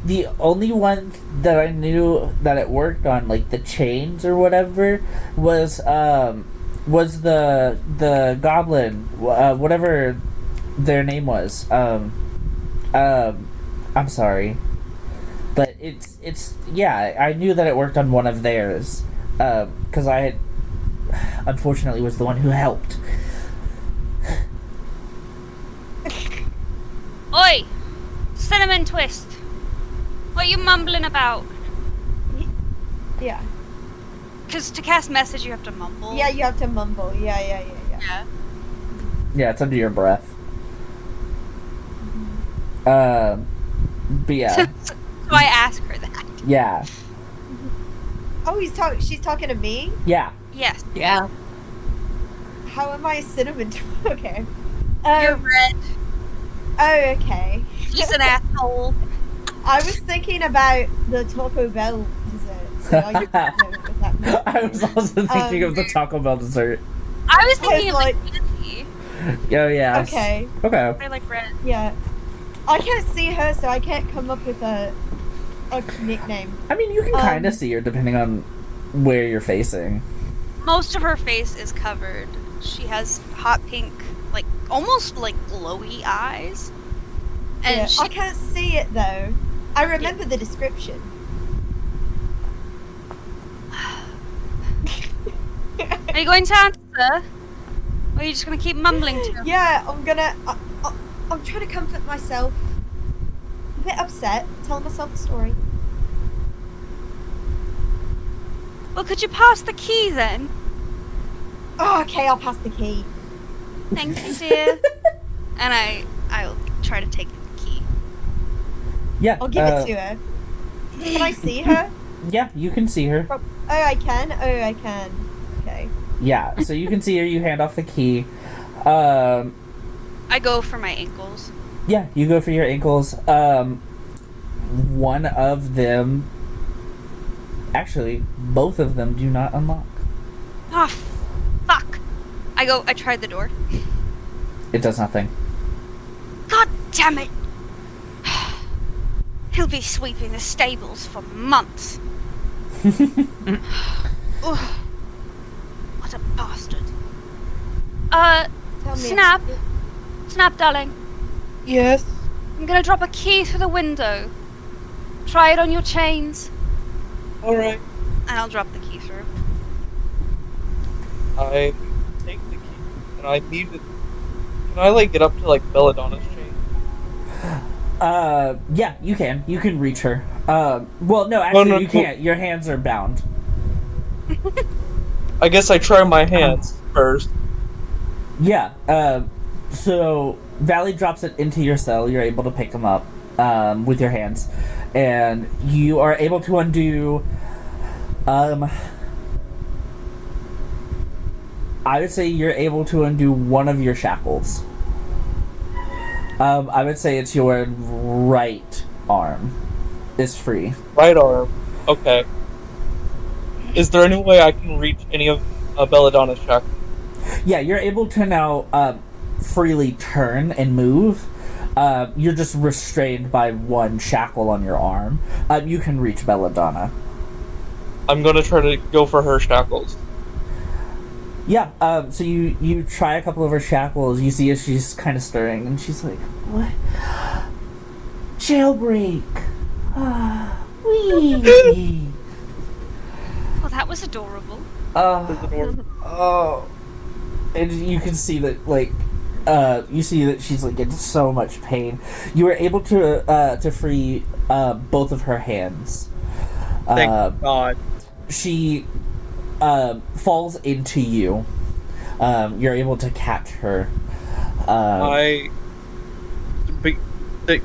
The only one that I knew that it worked on, like the chains or whatever, was the goblin, whatever their name was. I'm sorry, but it's yeah. I knew that it worked on one of theirs, because I had, unfortunately, was the one who helped. Oi! Cinnamon Twist! What are you mumbling about? Yeah. Because to cast message, you have to mumble. Yeah, you have to mumble. Yeah. Yeah. Yeah, it's under your breath. But yeah, So I ask her that. yeah, Oh, she's talking to me? yeah. Yes. Yeah. How am I cinnamon? Okay. You're red. Oh, okay. He's an asshole. I was thinking about the Taco Bell dessert. So I didn't know what that meant. I was also thinking of the Taco Bell dessert. I was thinking of like- like candy. Oh yeah. Okay. Okay. I like red. Yeah. I can't see her, so I can't come up with a nickname. I mean, you can kind Um, of see her depending on where you're facing. Most of her face is covered. She has hot pink, like almost like glowy eyes. And Yeah, she I can't see it though. I remember the description. Are you going to answer? Or are you just going to keep mumbling to him? Yeah, I'm trying to comfort myself. A bit upset, telling myself a story. Well, could you pass the key then? Oh, okay, I'll pass the key. Thank you, dear. And I'll try to take the key. Yeah. I'll give it to her. Can I see her? Yeah, you can see her. Oh, I can? Oh, I can. Okay. Yeah, so you can see her. You hand off the key. I go for my ankles. Yeah, you go for your ankles. One of them, actually, both of them do not unlock. Oh, fuck. I tried the door. It does nothing. God damn it. He'll be sweeping the stables for months. Ugh. What a bastard. Tell me. Snap. Snap, darling. Yes. I'm gonna drop a key through the window. Try it on your chains. Alright. And I'll drop the key through. I take the key and I need it. Can I like get up to like Belladonna's chain? Yeah, you can. You can reach her. Well, no, actually, no, you no. can't. Your hands are bound. I guess I try my hands first. Yeah, so Valley drops it into your cell. You're able to pick them up with your hands. And you are able to undo, I would say you're able to undo one of your shackles. I would say it's your right arm is free. Right arm. Okay. Is there any way I can reach any of Belladonna's shackles? Yeah, you're able to now freely turn and move. You're just restrained by one shackle on your arm. You can reach Belladonna. I'm gonna try to go for her shackles. Yeah, so you try a couple of her shackles. You see as she's kind of stirring, and she's like, "What? Jailbreak! Wee!" Well, that was adorable. Oh. And you can see that, like, you see that she's, like, in so much pain. You were able to free, both of her hands. Thank God. She, falls into you. You're able to catch her.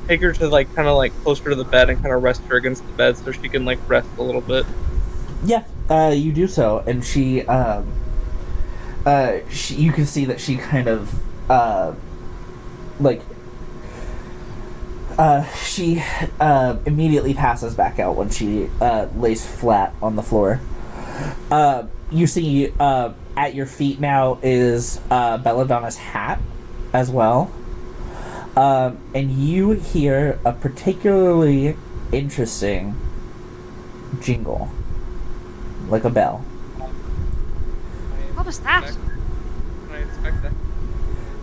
Take her to, like, kind of, like, closer to the bed and kind of rest her against the bed so she can, like, rest a little bit. Yeah, you do so, and she, you can see that she kind of, she immediately passes back out when she lays flat on the floor. You see at your feet now is Belladonna's hat as well. And you hear a particularly interesting jingle, like a bell. What was that? Can I inspect that?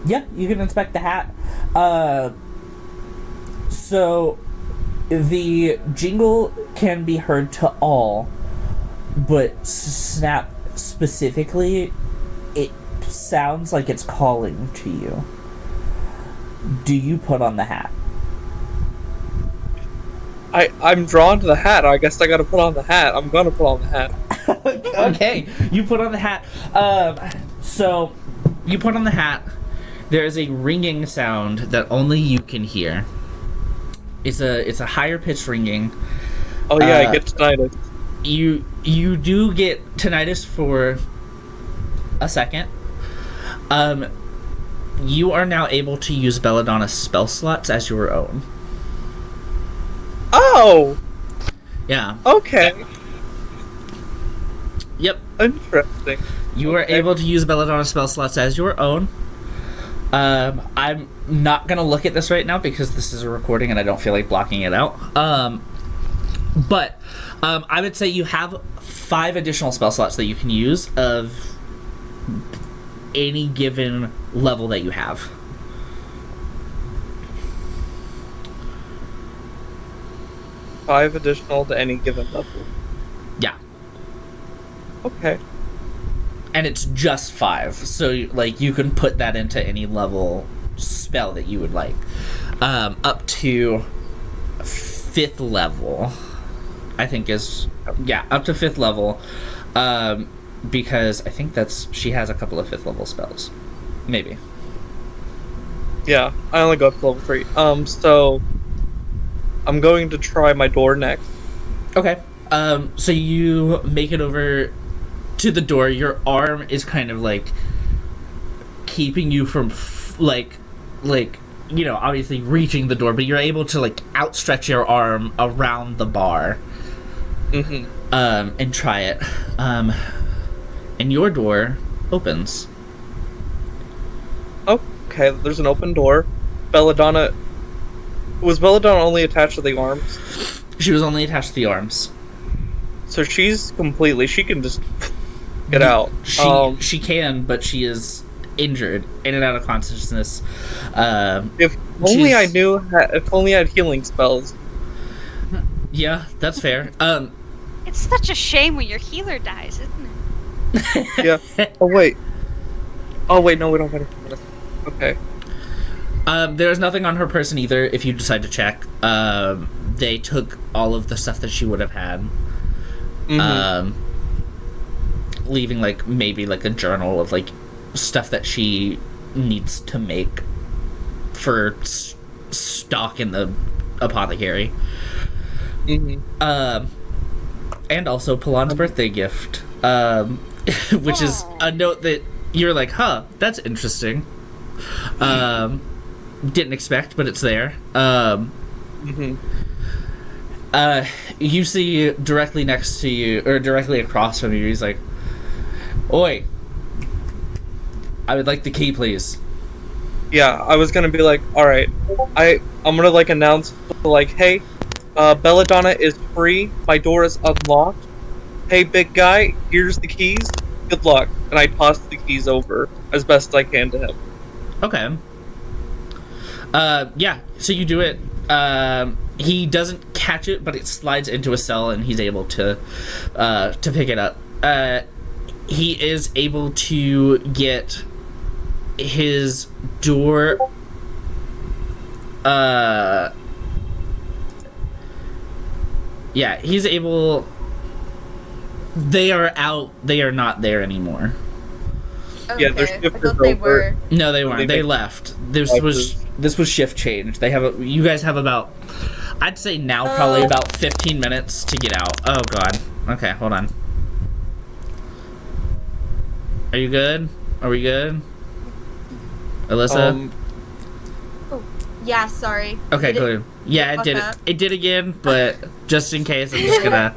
Yeah, you can inspect the hat. So the jingle can be heard to all, but Snap specifically, it sounds like it's calling to you. Do you put on the hat? I'm drawn to the hat. I guess I gotta put on the hat. I'm gonna put on the hat. Okay, you put on the hat. So you put on the hat. There is a ringing sound that only you can hear. It's a higher pitched ringing. Oh yeah, I get tinnitus. You do get tinnitus for a second. You are now able to use Belladonna's spell slots as your own. Oh! Yeah. Okay. Yep. Interesting. You are able to use Belladonna's spell slots as your own. I'm not gonna look at this right now because this is a recording and I don't feel like blocking it out. But I would say you have 5 additional spell slots that you can use of any given level that you have. Five additional to any given level. Yeah. Okay. And it's just 5, so like you can put that into any level spell that you would like. Up to 5th level, I think is up to 5th level. Because I think she has a couple of 5th level spells. Maybe. Yeah, I only go up to level 3. So I'm going to try my door next. Okay. So you make it over to the door. Your arm is kind of like keeping you from obviously reaching the door, but you're able to like outstretch your arm around the bar. Mm-hmm. And try it. And your door opens. Okay, there's an open door. Belladonna... Was Belladonna only attached to the arms? She was only attached to the arms. So she's completely... She can just get out. She can, but she is injured, in and out of consciousness. If only I knew... If only I had healing spells. Yeah, that's fair. It's such a shame when your healer dies, isn't it? Yeah. Oh wait, no, we don't have any. Okay. There's nothing on her person either, if you decide to check. They took all of the stuff that she would have had. Mm-hmm. Leaving, like, maybe, like, a journal of, like, stuff that she needs to make for stock in the apothecary. Mm-hmm. And also Palan's birthday gift. Which is a note that you're like, huh, that's interesting. didn't expect, but it's there. Mm-hmm. You see directly next to you, or directly across from you, he's like, "Oi, I would like the key, please." Yeah, I was gonna be like, alright, I'm gonna like announce, like, hey, Belladonna is free, my door is unlocked, hey big guy, here's the keys, good luck. And I toss the keys over as best I can to him. Okay. Yeah, so you do it. He doesn't catch it, but it slides into a cell and he's able to pick it up. He is able to get his door yeah, he's able. They are out. They are not there anymore. Okay. Yeah, their I shift is thought they over. were. No, they weren't. They make- left. This was shift change. They have you guys have about, I'd say now probably about 15 minutes to get out. Oh god. Okay, hold on. Are you good? Are we good? Alyssa? Yeah, sorry. Okay, Did it- good. Yeah, it fuck did it. up? It did again, but just in case, I'm just gonna.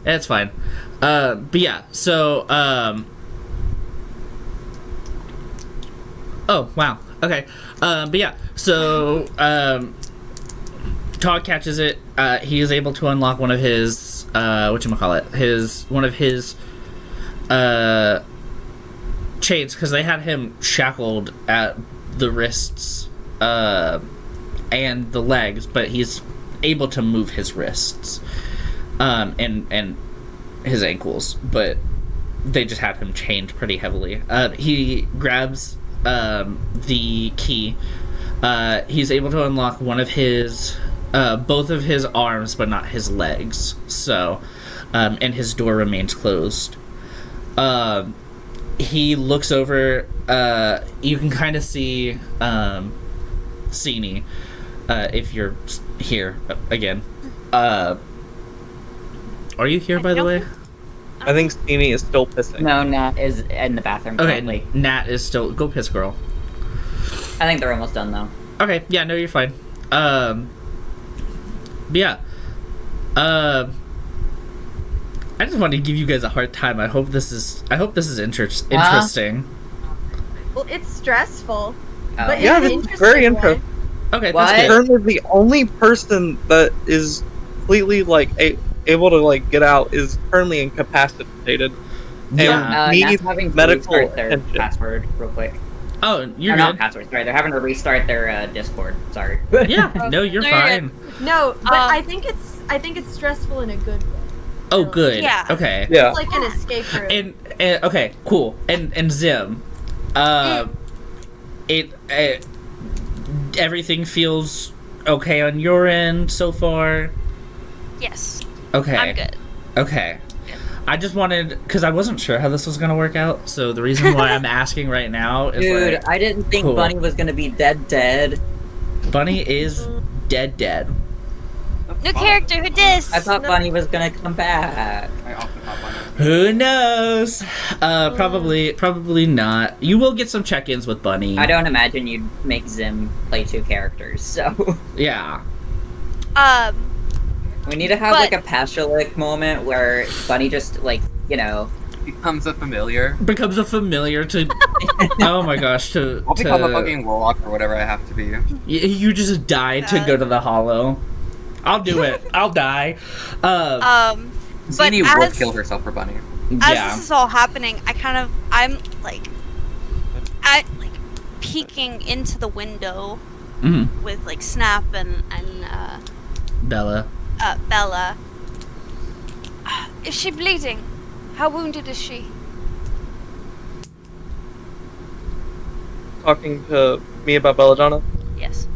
It's fine. But yeah, so oh wow. Okay. But yeah, so Todd catches it. He is able to unlock one of his one of his chains, because they had him shackled at the wrists and the legs, but he's able to move his wrists and his ankles, but they just had him chained pretty heavily. He grabs the key. He's able to unlock one of his both of his arms, but not his legs. So and his door remains closed. He looks over. You can kind of see Sini, if you're here again. Are you here, by the way? I think Steamy is still pissing. No, Nat is in the bathroom Okay, currently. Nat is still. Go piss, girl. I think they're almost done though. Okay, yeah, no, you're fine. But yeah. I just wanted to give you guys a hard time. I hope this is interesting. Well, it's stressful. Oh. But Yeah, in this an is very interesting way. Okay, What? that's good. Currently, the only person that is completely like able to like get out is currently incapacitated. Yeah. And needs Nat's having to medical restart their attention. password real quick. Oh, you're Or not good. password, sorry. They're having to restart their Discord. Sorry. Yeah, no, you're No, you're fine. No, but I think it's stressful in a good way. Oh, good. Yeah. Okay. Yeah. It's like an escape room. And okay, cool. And Zim, it everything feels okay on your end so far. Yes, Okay. I'm good. Okay. I just wanted, because I wasn't sure how this was gonna work out, so the reason why I'm asking right now is Dude, like, I didn't think cool. Bunny was gonna be dead. Bunny is dead. New character, who dis? I thought Bunny was gonna come back. I also thought one of Who knows? Probably not. You will get some check-ins with Bunny. I don't imagine you'd make Zim play two characters, so Yeah. we need to have But- like a Pashalik moment where Bunny just like, you know, becomes a familiar. Becomes a familiar to. Oh my gosh! I'll become a fucking warlock or whatever I have to be. You just die to go to the Hollow. I'll do it. I'll die. But Zini will as- kill herself for Bunny. As yeah. this is all happening, I'm like peeking into the window Mhm. with like Snap and Bella. Bella. Is she bleeding? How wounded is she? Talking to me about Belladonna. Yes.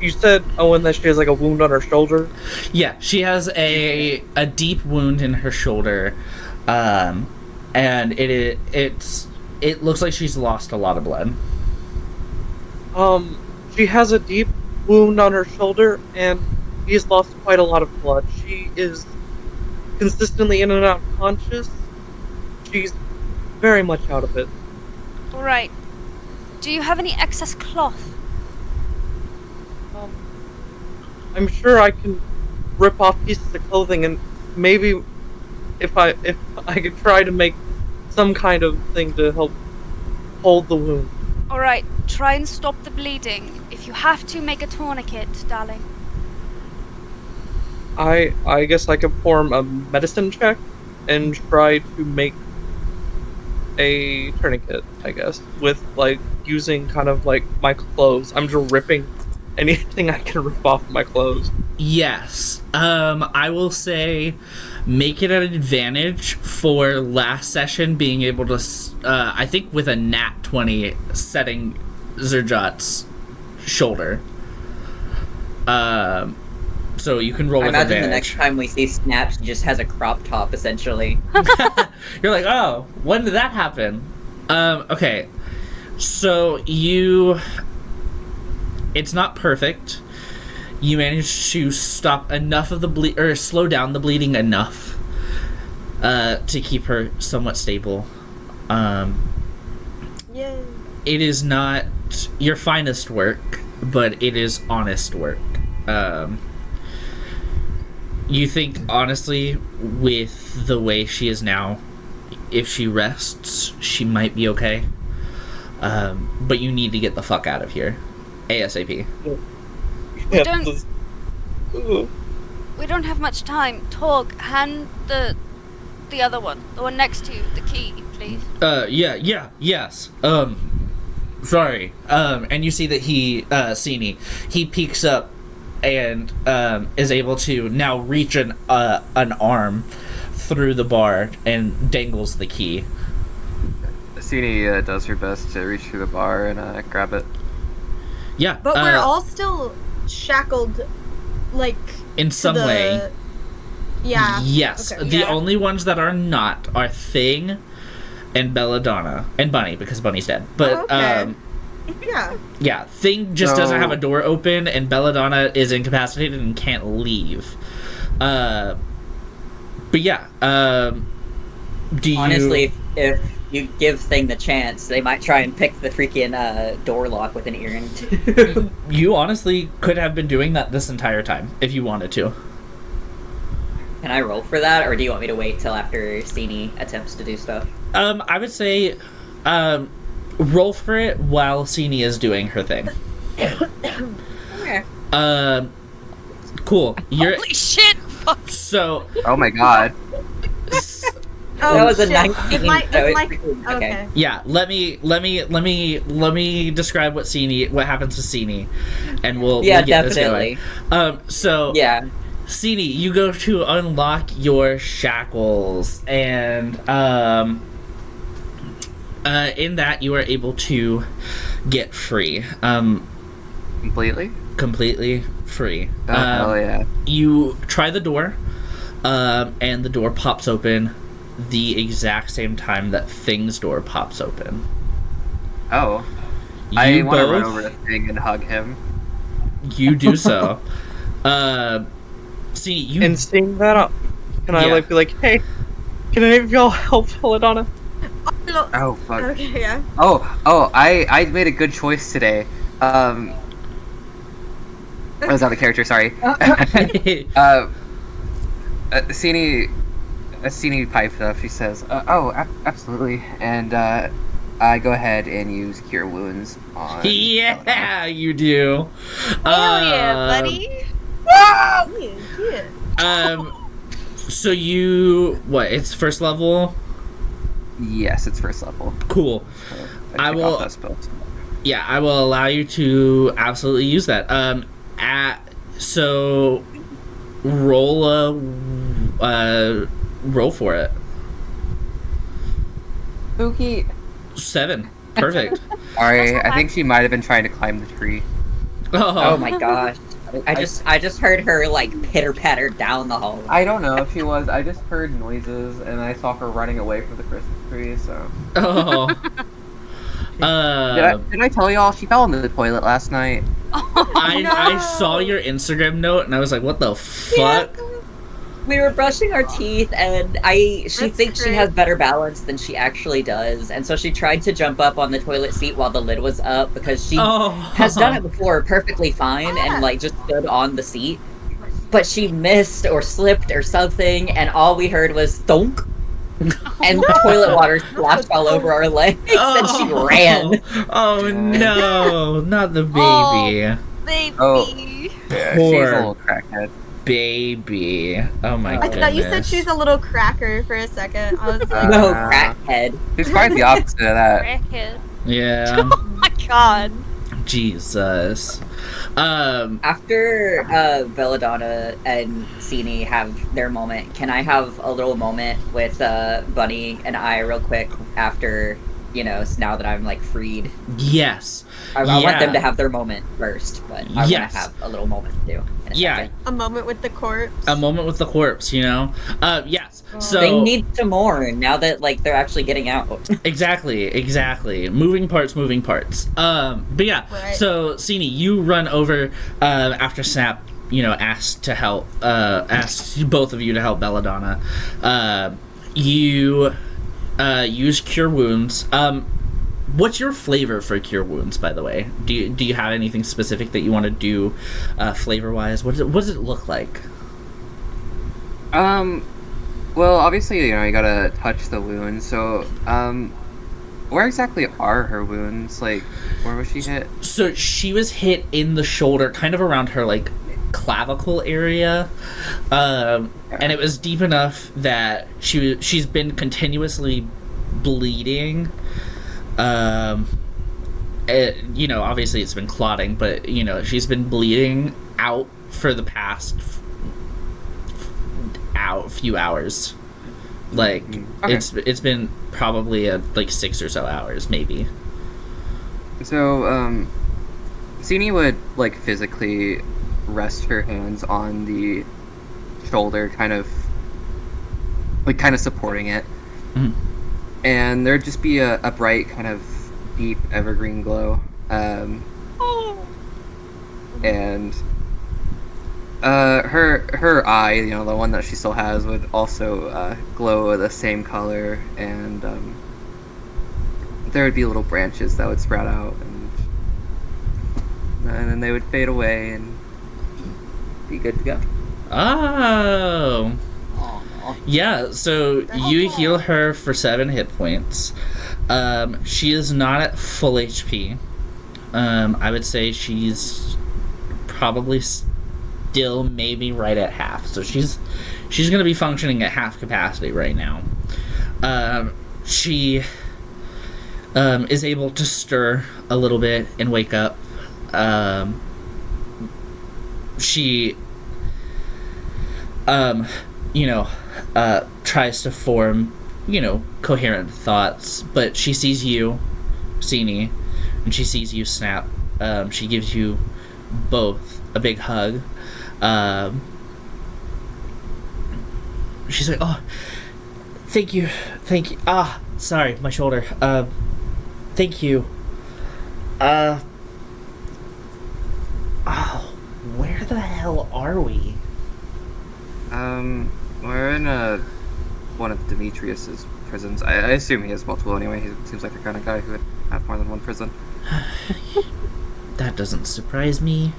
You said Owen that she has like a wound on her shoulder. Yeah, she has a deep wound in her shoulder, and it looks like she's lost a lot of blood. She has a deep wound on her shoulder, and she's lost quite a lot of blood. She is consistently in and out conscious. She's very much out of it. All right. Do you have any excess cloth? I'm sure I can rip off pieces of clothing, and maybe if I could try to make some kind of thing to help hold the wound. Alright, try and stop the bleeding. If you have to, make a tourniquet, darling. I guess I could form a medicine check and try to make a tourniquet, I guess, with like using kind of like my clothes. I'm just ripping anything I can rip off my clothes. Yes. I will say make it an advantage for last session being able to, I think with a nat 20 setting Zerjot's shoulder. So you can roll I with imagine advantage. the next time we see Snap, she just has a crop top, essentially. You're like, oh, when did that happen? Okay. So it's not perfect. You managed to stop enough of the or slow down the bleeding enough to keep her somewhat stable. Yay. It is not your finest work, but it is honest work. You think, honestly, with the way she is now, if she rests, she might be okay. But you need to get the fuck out of here. ASAP. We don't have much time. Torg, hand the other one, the one next to you, the key, please. Yes. Sorry. And you see that Sini, he peeks up and is able to now reach an arm through the bar and dangles the key. Sini does her best to reach through the bar and grab it. Yeah. But we're all still shackled, like, in some way. Yeah. Yes. Okay. The Yeah. only ones that are not are Thing and Belladonna. And Bunny, because Bunny's dead. But, okay. Yeah. Thing just doesn't have a door open, and Belladonna is incapacitated and can't leave. But yeah, do you... Honestly, if you give Thing the chance, they might try and pick the freaking door lock with an earring, too. You honestly could have been doing that this entire time, if you wanted to. Can I roll for that, or do you want me to wait till after Sini attempts to do stuff? I would say, roll for it while Sini is doing her thing. Okay. Cool. Holy shit! Fuck. So... Oh my god. Oh, That was a shit. 19, Is my, so is my, it's freaking- okay. okay. Yeah, let me describe what happens to Sini, and we'll get definitely. this going. So Yeah. Sini, you go to unlock your shackles, and in that you are able to get free, completely free. Oh, hell yeah. You try the door, and the door pops open the exact same time that Thing's door pops open. Oh. You I want to both, run over to Thing and hug him. You do so. See, you... And seeing that, can I Yeah. like be like, hey, can any of y'all help Belladonna? Oh, fuck. Okay, yeah. I made a good choice today. I was out of character, sorry. Sini piped up. She says, absolutely. And I go ahead and use Cure Wounds on... Yeah, you do. Hell yeah, buddy! Yeah. So you... What, it's first level? Yes, it's first level. Cool. So I took will- off that spell. Yeah, I will allow you to absolutely use that. So roll for it. Spooky. 7. Perfect. Sorry, I think she might have been trying to climb the tree. Oh my gosh. I just heard her like pitter patter down the hallway. I don't know if she was. I just heard noises and I saw her running away from the Christmas tree. So. Oh. Did I tell y'all she fell in the toilet last night? I saw your Instagram note and I was like, what the fuck? We were brushing our teeth, and she That's thinks she great. has better balance than she actually does, and so she tried to jump up on the toilet seat while the lid was up because she has done it before perfectly fine and like just stood on the seat, but she missed or slipped or something, and all we heard was thunk, and toilet water splashed all over our legs, and she ran. Oh no, not the baby. Baby. Oh. Yeah, she's Poor a little crackhead. baby. Oh my I goodness. I thought you said she's a little cracker for a second. I was like, No, crackhead. She's quite the opposite of that. Crackhead. Yeah. Oh my god. Jesus. After Belladonna and Sini have their moment, can I have a little moment with Bunny and I real quick after, now that I'm like freed? Yes. I want them to have their moment first, but I want to Yes. have a little moment too. in a Yeah. second. a moment with the corpse. A moment with the corpse, yes. So They need to mourn now that like they're actually getting out. Exactly. Moving parts. But yeah, Right. so Sini, you run over after Snap, asked both of you to help Belladonna. You use Cure Wounds. What's your flavor for Cure Wounds, by the way? Do you have anything specific that you want to do flavor-wise? What does it look like? Well, obviously, you gotta touch the wound, so, where exactly are her wounds? Like, where was she hit? So she was hit in the shoulder, kind of around her, like, clavicle area, and it was deep enough that she's been continuously bleeding. Obviously it's been clotting, but, she's been bleeding out for the past few hours. Like, Okay. it's been probably like 6 or so hours, maybe. So, Sini would, like, physically rest her hands on the shoulder, kind of supporting it. Mhm. And there'd just be a bright, kind of deep evergreen glow. Oh. And her eye, the one that she still has, would also glow the same color, and there would be little branches that would sprout out, and then they would fade away and be good to go. Oh. Aw. Yeah, so you heal her for 7 hit points. She is not at full HP. I would say she's probably still maybe right at half. So she's going to be functioning at half capacity right now. She is able to stir a little bit and wake up. She tries to form, coherent thoughts, but she sees you, Sini, and she sees you, Snap. She gives you both a big hug. She's like, oh, thank you. Sorry, my shoulder. Thank you. Where the hell are we? We're in one of Demetrius's prisons. I assume he has multiple anyway. He seems like the kind of guy who would have more than one prison. That doesn't surprise me.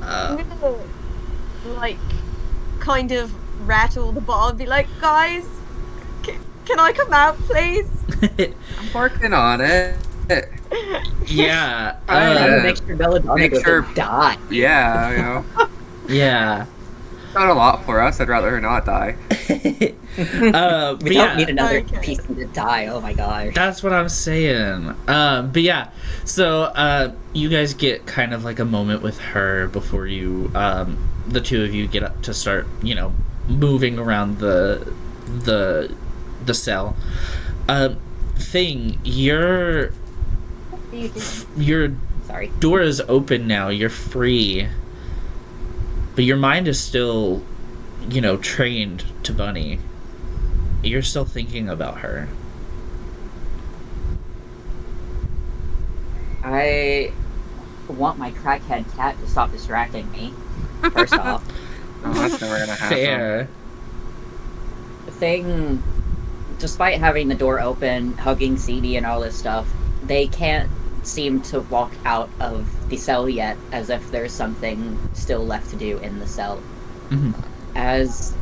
I'm gonna, like, kind of rattle the ball and be like, guys, can I come out, please? I'm working on it. Yeah. Make sure Belladonna make doesn't sure- die. Yeah, Yeah. Not a lot for us. I'd rather her not die. We But don't yeah, need another Okay. piece to die. Oh my gosh. that's what I'm saying. But yeah, so you guys get kind of like a moment with her before you, the two of you get up to start, moving around the cell. Thing, your Sorry. door is open now. You're free. But your mind is still, trained to Bunny. You're still thinking about her. I want my crackhead cat to stop distracting me. First off. Oh, that's never gonna happen. Fair. Thing, despite having the door open, hugging CD and all this stuff, they can't seem to walk out of the cell yet, as if there's something still left to do in the cell. Mhm. As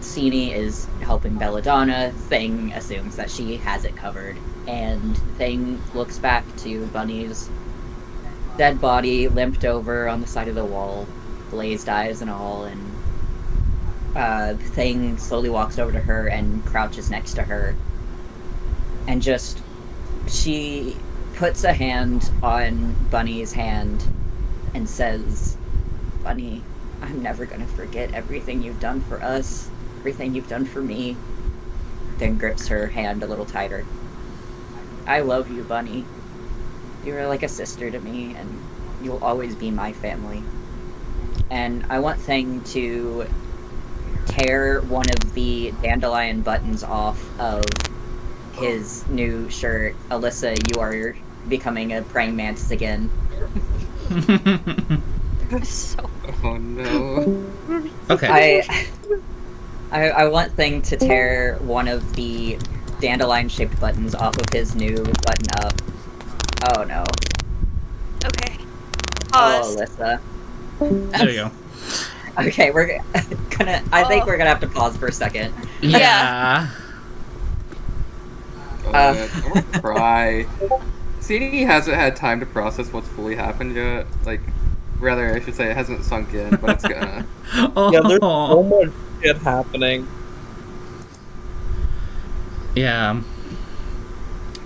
Cini is helping Belladonna, Thing assumes that she has it covered, and Thing looks back to Bunny's dead body limped over on the side of the wall, glazed eyes and all, and Thing slowly walks over to her and crouches next to her. And she puts a hand on Bunny's hand and says, "Bunny, I'm never gonna forget everything you've done for us, everything you've done for me." Then grips her hand a little tighter. "I love you, Bunny. You're like a sister to me, and you'll always be my family." And I want Thing to tear one of the dandelion buttons off of his new shirt. "Alyssa, you are becoming a praying mantis again." So Oh no. Okay. I want Thing to tear one of the dandelion-shaped buttons off of his new button-up. Oh no. okay. Oh, Pause. Alyssa. There you go. Okay, we're gonna. I think we're gonna have to pause for a second. Yeah. I want to cry. CD hasn't had time to process what's fully happened yet. Like, rather, I should say it hasn't sunk in, but it's gonna. Oh. Yeah, there's so much shit happening. Yeah.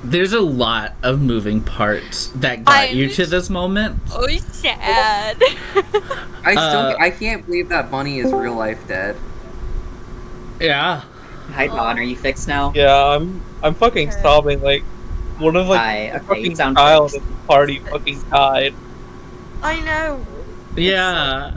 There's a lot of moving parts that got you to this moment. Oh, sad. I can't believe that Bunny is real life dead. Yeah. Hi, Don. Are you fixed now? Yeah, I'm fucking Okay. sobbing. Like, one of Hi, the okay, fucking you sound child fixed. at the party fucking died. I know. Yeah.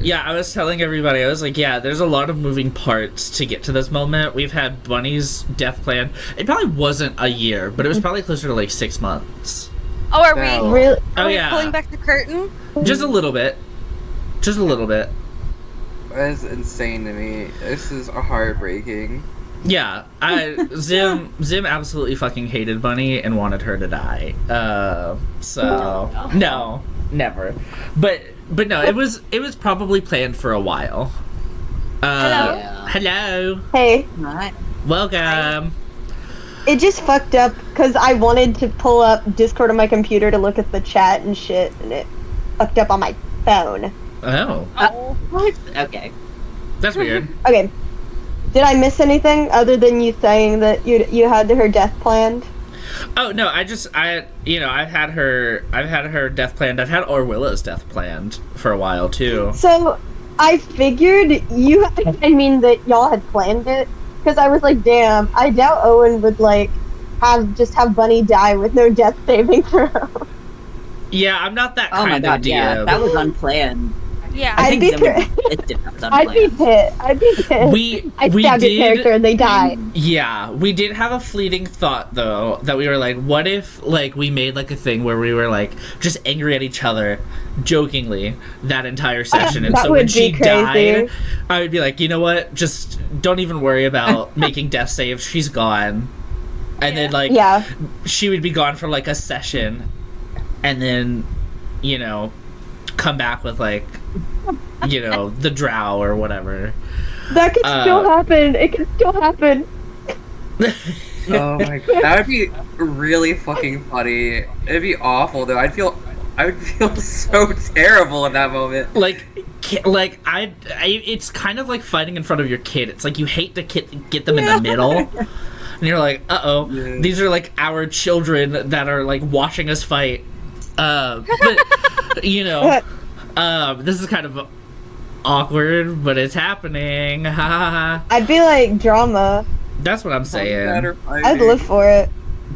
Yeah, I was telling everybody, I was like, yeah, there's a lot of moving parts to get to this moment. We've had Bunny's death plan. It probably wasn't a year, but it was probably closer to like 6 months. Oh, are No. we? Really? Oh, Are we yeah. pulling back the curtain? Just a little bit. Just a little bit. That's insane to me. This is heartbreaking. Yeah, Zim absolutely fucking hated Bunny and wanted her to die. So no, never. But no, it was probably planned for a while. Hello. Hello. Hey, Right. Welcome. it just fucked up because I wanted to pull up Discord on my computer to look at the chat and shit, and it fucked up on my phone. Oh, What? Okay. that's weird. Okay. Did I miss anything other than you saying that you had her death planned? Oh no, I've had her death planned. I've had Orwilla's death planned for a while too. So I figured that y'all had planned it, because I was like, damn, I doubt Owen would like have Bunny die with no death saving throw. Yeah, I'm not that Oh my kind god, of yeah, DM. that was unplanned. Yeah. I I'd think be Zim would be pissed if that was I'd be unplanned. pissed. I'd be pissed. We I stabbed your character and they died. Yeah, we did have a fleeting thought though that we were like, what if like we made like a thing where we were like just angry at each other, jokingly that entire session, and That so when would she be crazy. died, I would be like, you know what, just don't even worry about making death saves. She's gone, and then like Yeah. she would be gone for like a session, and then come back with like the drow or whatever. That could still happen. It could still happen. Oh my god, that would be really fucking funny. It'd be awful though. I would feel so terrible in that moment. Like it's kind of like fighting in front of your kid. It's like you hate to get them in the middle, and you're like, Yeah. these are like our children that are like watching us fight. But this is kind of awkward, but it's happening. Ha ha ha. I'd be like drama. That's what I'm saying. I'd live for it.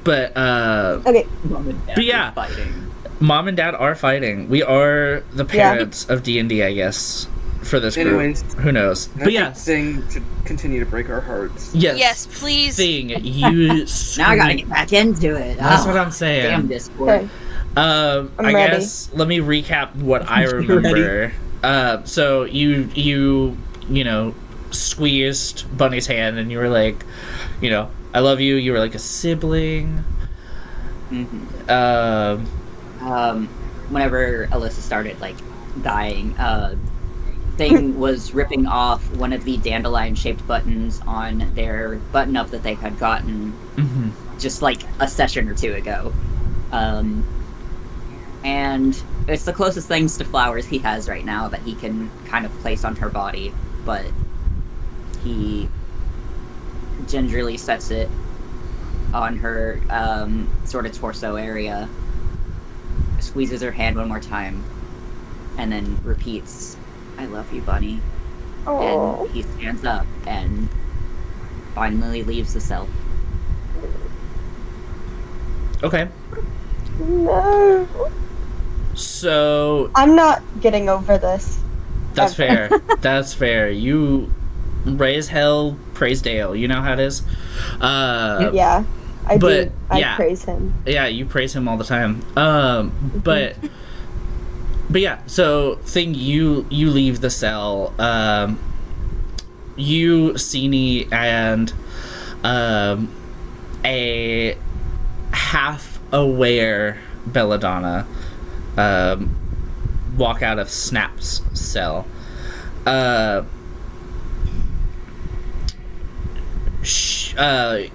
But Okay. Mom and Dad But yeah. are fighting. Mom and Dad are fighting. We are the parents of D&D, I guess, for this group. Anyways, Who knows? I But yes. thing should continue to break our hearts. Yes. Yes, please. Thing, you Now I gotta get back into it. That's Oh, what I'm saying. Damn Discord. Okay. I'm I ready. guess let me recap what I remember. So you know, squeezed Bunny's hand and you were like, you know, I love you. You were like a sibling. Whenever Alyssa started like dying, Thing was ripping off one of the dandelion-shaped buttons on their button-up that they had gotten just like a session or two ago. And it's the closest things to flowers he has right now that he can kind of place on her body, but he gingerly sets it on her sort of torso area, squeezes her hand one more time, and then repeats, I love you, Bunny. Oh. And he stands up and finally leaves the cell. Okay. No. So I'm not getting over this. that's ever. fair. That's fair. You raise hell, praise Dale. You know how it is. Yeah, I but, do. I yeah. praise him. Yeah, you praise him all the time. But yeah. So Thing, you leave the cell. You, Sini, and a half aware Belladonna walk out of Snap's cell.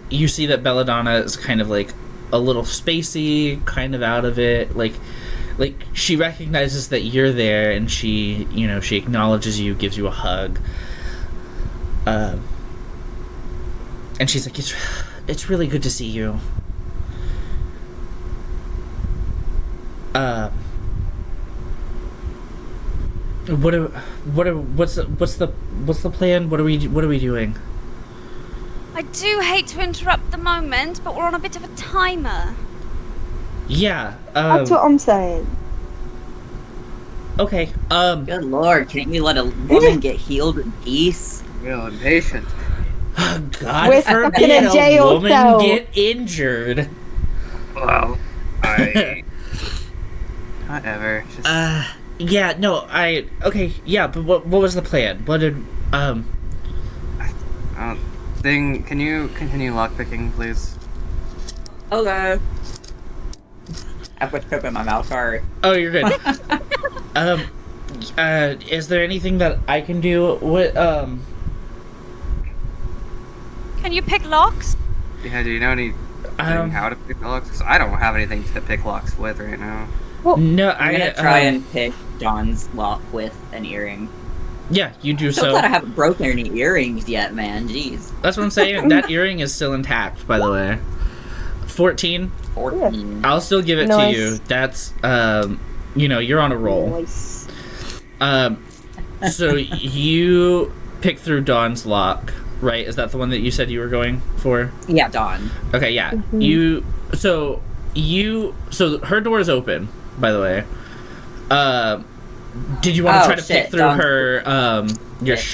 You see that Belladonna is kind of like a little spacey, kind of out of it. Like she recognizes that you're there, and she acknowledges you, gives you a hug. And she's like, it's really good to see you. What's the plan? What are we doing? I do hate to interrupt the moment, but we're on a bit of a timer. Yeah. That's what I'm saying. Okay. Good lord, can't we let a woman get healed in peace? Real impatient. God We're stuck forbid in a jail a woman cell. get injured. Well, whatever. Just... Yeah, no, okay, yeah, but what was the plan? What did, Thing, can you continue lockpicking, please? Okay. I put poop in my mouth, sorry. Oh, you're good. Is there anything that I can do with, Can you pick locks? Yeah, do you know anything how to pick locks? 'Cause I don't have anything to pick locks with right now. no, I'm gonna try and pick John's lock with an earring. Yeah, you do So so. glad I haven't broken any earrings yet, man. Jeez. That's what I'm saying. That earring is still intact, by the way. 14. 14. I'll still give it Nice. to you. That's, you're on a roll. Nice. So you pick through Dawn's lock, right? Is that the one that you said you were going for? Yeah, Dawn. Okay, yeah. Mhm. So her door is open, by the way. Did you want to try to pick through Dawn's... her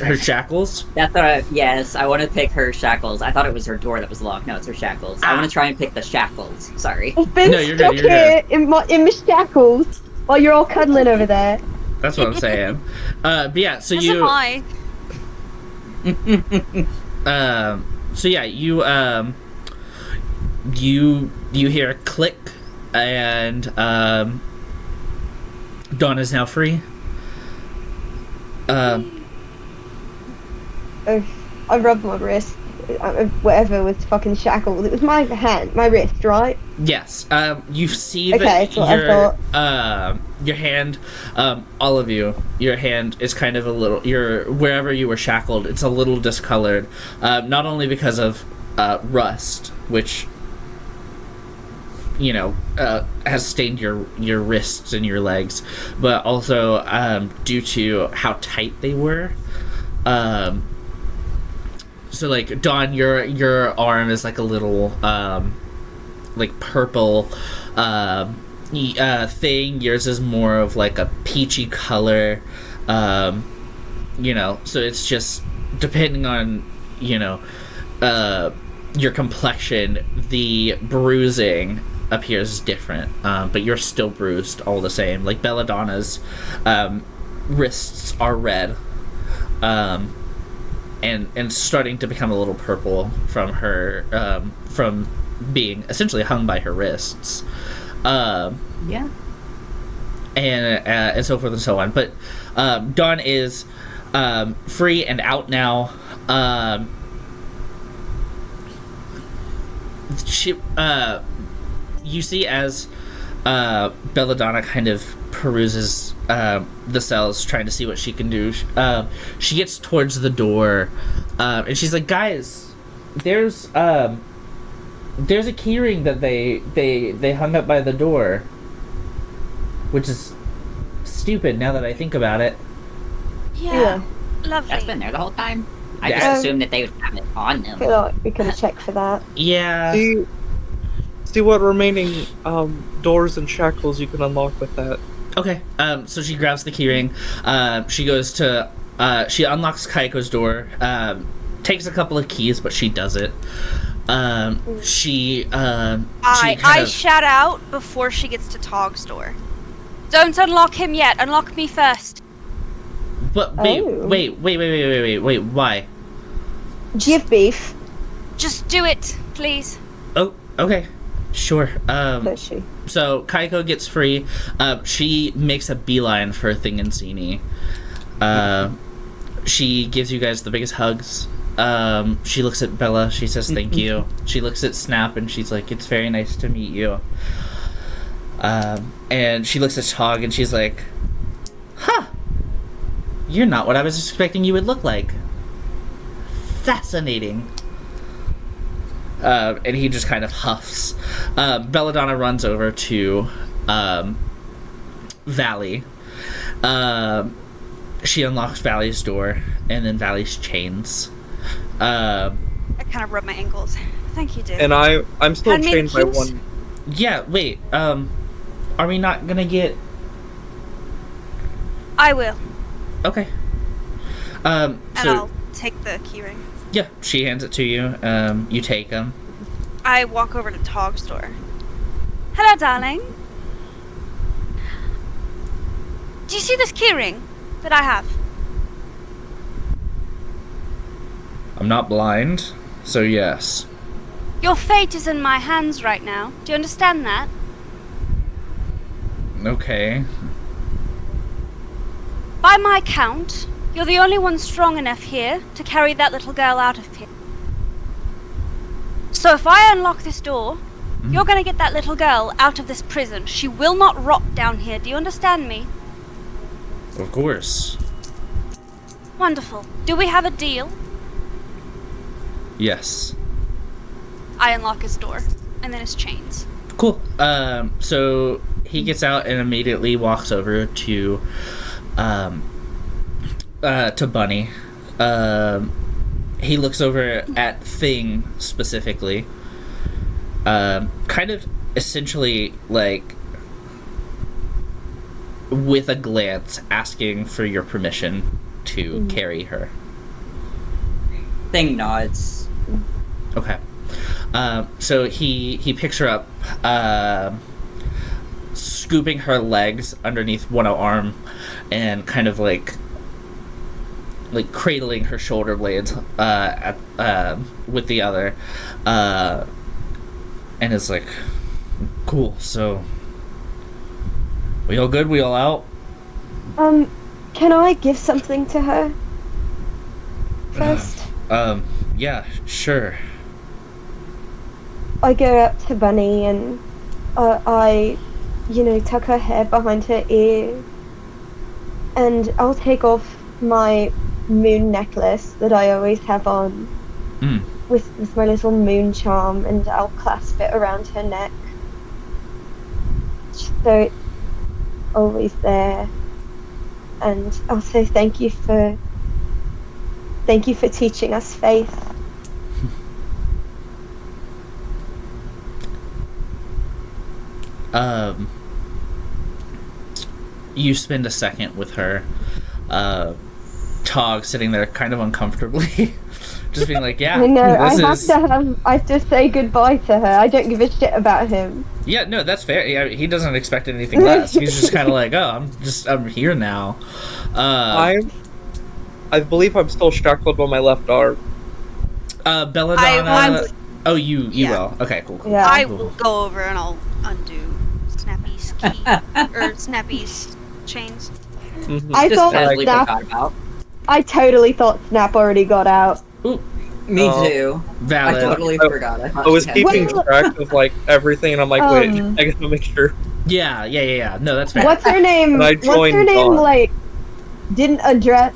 her shackles? That's what yes, I want to pick her shackles. I thought it was her door that was locked. No, it's her shackles. I want to try and pick the shackles. Sorry. I've been No, you're stuck good, you're here in my shackles while you're all cuddling over there. That's what I'm saying. But yeah, so As you am I. so yeah, you hear a click, and Dawn is now free. I rubbed my wrist, whatever was fucking shackled. It was my hand, my wrist, right? Yes. You see Okay, that that's what I your hand, all of you, your hand is kind of a little. Wherever you were shackled, it's a little discolored. Not only because of rust, which has stained your wrists and your legs, but also due to how tight they were. So like Dawn, your arm is like a little like purple thing. Yours is more of like a peachy color. So it's just depending on your complexion, the bruising appears different, but you're still bruised all the same. Like Belladonna's wrists are red, and starting to become a little purple from her from being essentially hung by her wrists. Yeah. And so forth and so on. But Dawn is free and out now. You see as Belladonna kind of peruses the cells, trying to see what she can do. She gets towards the door, and she's like, "Guys, there's a keyring that they hung up by the door, which is stupid now that I think about it." Yeah. Lovely. That's been there the whole time. I Yeah. just assumed that they would have it on I them. feel like we could check for that. Yeah. See what remaining doors and shackles you can unlock with that. Okay. So she grabs the keyring. She goes to. She unlocks Kaiko's door. Takes a couple of keys, but she does it. She kind I of- shout out before she gets to Tog's door. Don't unlock him yet. Unlock me first. But wait, Oh. wait. Why? Do you have beef? Just do it, please. Oh, okay, sure. Does she? So Kaiko gets free. She makes a beeline for Thingansini. She gives you guys the biggest hugs. She looks at Bella. She says thank you. She looks at Snap and she's like, "It's very nice to meet you." And she looks at Tog and she's like, "Huh. You're not what I was expecting you would look like. Fascinating." And he just kind of huffs. Belladonna runs over to Valley. She unlocks Valley's door, and then Valley's chains. I kind of rub my ankles. Thank you, dear. And I'm still Handmaid chained by keys? one. Yeah, wait, are we not gonna get... I will. Okay. And So, I'll take the keyring. yeah, she hands it to you. You take them. I walk over to Tog's door. Hello, darling. Do you see this keyring that I have? I'm not blind, so yes. Your fate is in my hands right now. Do you understand that? Okay. By my count, you're the only one strong enough here to carry that little girl out of here. So if I unlock this door, you're gonna get that little girl out of this prison. She will not rot down here. Do you understand me? Of course. Wonderful. Do we have a deal? Yes. I unlock his door, and then his chains. Cool. So he gets out and immediately walks over to Bunny. He looks over at Thing specifically. Kind of essentially like with a glance asking for your permission to carry her. Thing nods. Okay. So he picks her up, scooping her legs underneath one arm, and kind of like cradling her shoulder blades with the other, and it's like, cool. So we all good? We all out? Can I give something to her first? Yeah, sure. I go up to Bunny and I, tuck her hair behind her ear, and I'll take off my moon necklace that I always have on with my little moon charm, and I'll clasp it around her neck, so it's always there. And I'll say thank you for teaching us faith. You spend a second with her, Tog sitting there kind of uncomfortably, just being like, yeah, I know, I this is... have to say goodbye to her. I don't give a shit about him. Yeah, no, that's fair. Yeah, he doesn't expect anything less. He's just kind of like, oh, I'm here now. I believe I'm still shackled on my left arm. Belladonna. Oh, you will. Okay, cool. Yeah. I cool. will go over and I'll undo Snappy's key or Snappy's chains. Mhm. I Just thought casually Snap. forgot about. I totally thought Snap already got out. Ooh, Me Oh. too. valid. I totally forgot. I was keeping Well- track of like everything, and I'm like, wait, Um, I gotta make sure. Yeah. No, that's fair. What's her name? And I What's her joined name? Dawn. Like, didn't address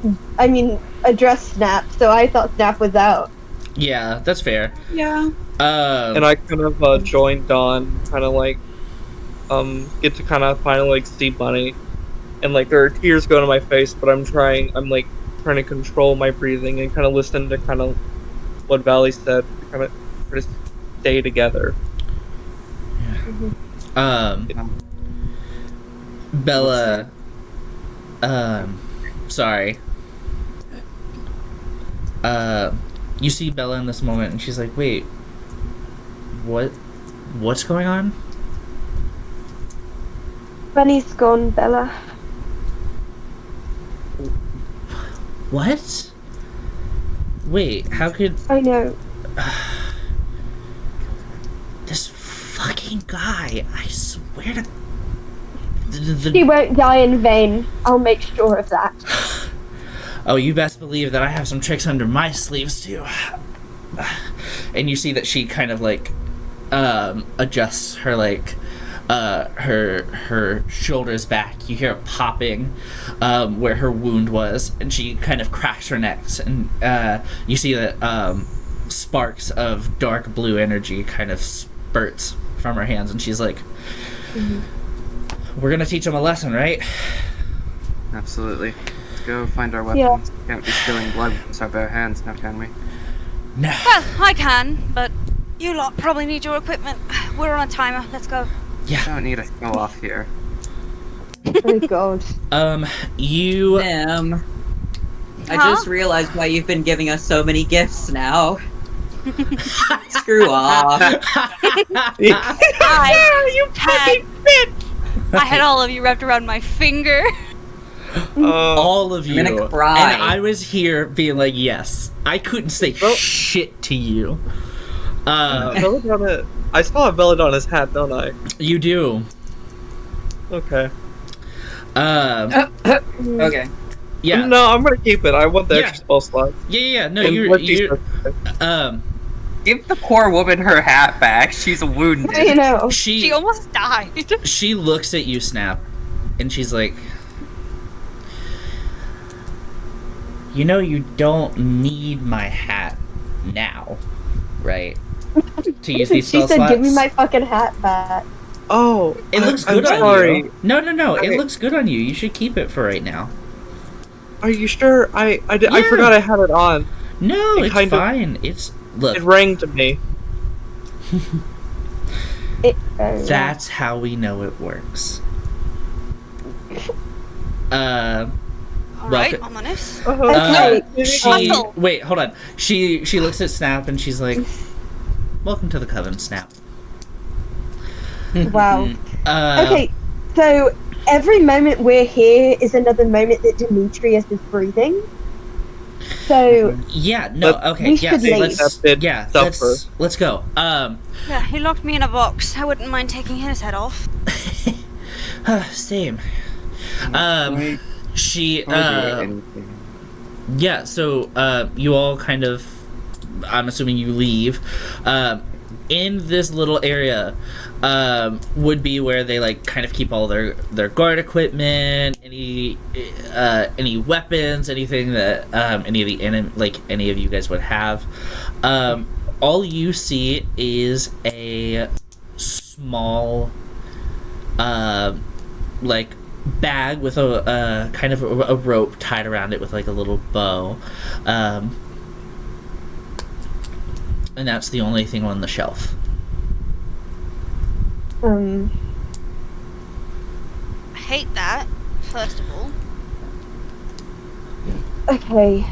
Snap. So I thought Snap was out. Yeah, that's fair. Yeah. And I kind of joined Dawn, kind of like, get to kind of finally like see Bunny, and like there are tears going to my face, but I'm like trying to control my breathing and kind of listen to kind of what Valley said, to kind of try to stay together. Bella, sorry. You see Bella in this moment, and she's like, wait, what's going on? Bunny's gone, Bella. What? Wait, how could I know. this fucking guy, I swear to She won't die in vain. I'll make sure of that. Oh, you best believe that I have some tricks under my sleeves too. And you see that she kind of like adjusts her like her shoulders back. You hear it popping where her wound was, and she kind of cracks her neck, and you see that sparks of dark blue energy kind of spurts from her hands, and she's like, we're gonna teach him a lesson, right? Absolutely. Let's go find our weapons. Can't be spilling blood with our bare hands now, can we? No. Well, I can, but you lot probably need your equipment. We're on a timer. Let's go. Yeah. Don't need to go off here. Oh god. You I Huh? just realized why you've been giving us so many gifts now. Screw off. I had all of you wrapped around my finger. all of you, I'm gonna cry. and I was here being like, yes, I couldn't say shit to you. Belladonna, I still have Belladonna's hat, don't I? You do. Okay. Okay. Yeah. No, I'm gonna keep it. I want the Yeah. extra spell slots. Yeah. No, And you're. what she Give the poor woman her hat back. She's wounded. You know. She almost died. She looks at you, Snap, and she's like, you know, you don't need my hat now, right? To use these She spell said, slots. "Give me my fucking hat back." Oh, It looks I'm good on sorry. you. No. Okay. It looks good on you. You should keep it for right now. Are you sure? I Yeah. forgot I had it on. No, It it's kind of- fine. It's look. It rang to me. That's how we know it works. Alright, Welcome- ominous. Okay. She Hustle. wait, hold on. She looks at Snap and she's like, "Welcome to the coven, Snap." Wow. Uh, Okay, so every moment we're here is another moment that Demetrius is breathing. So Yeah. No. But Okay. we Yeah. should leave. Let's go. Yeah, he locked me in a box. I wouldn't mind taking his head off. Same. Can She. we do anything? Yeah. So you all kind of. I'm assuming you leave. In this little area would be where they like kind of keep all their guard equipment, any weapons, anything that any of the any of you guys would have. All you see is a small like bag with a kind of a rope tied around it with like a little bow. And that's the only thing on the shelf. I hate that, first of all. okay.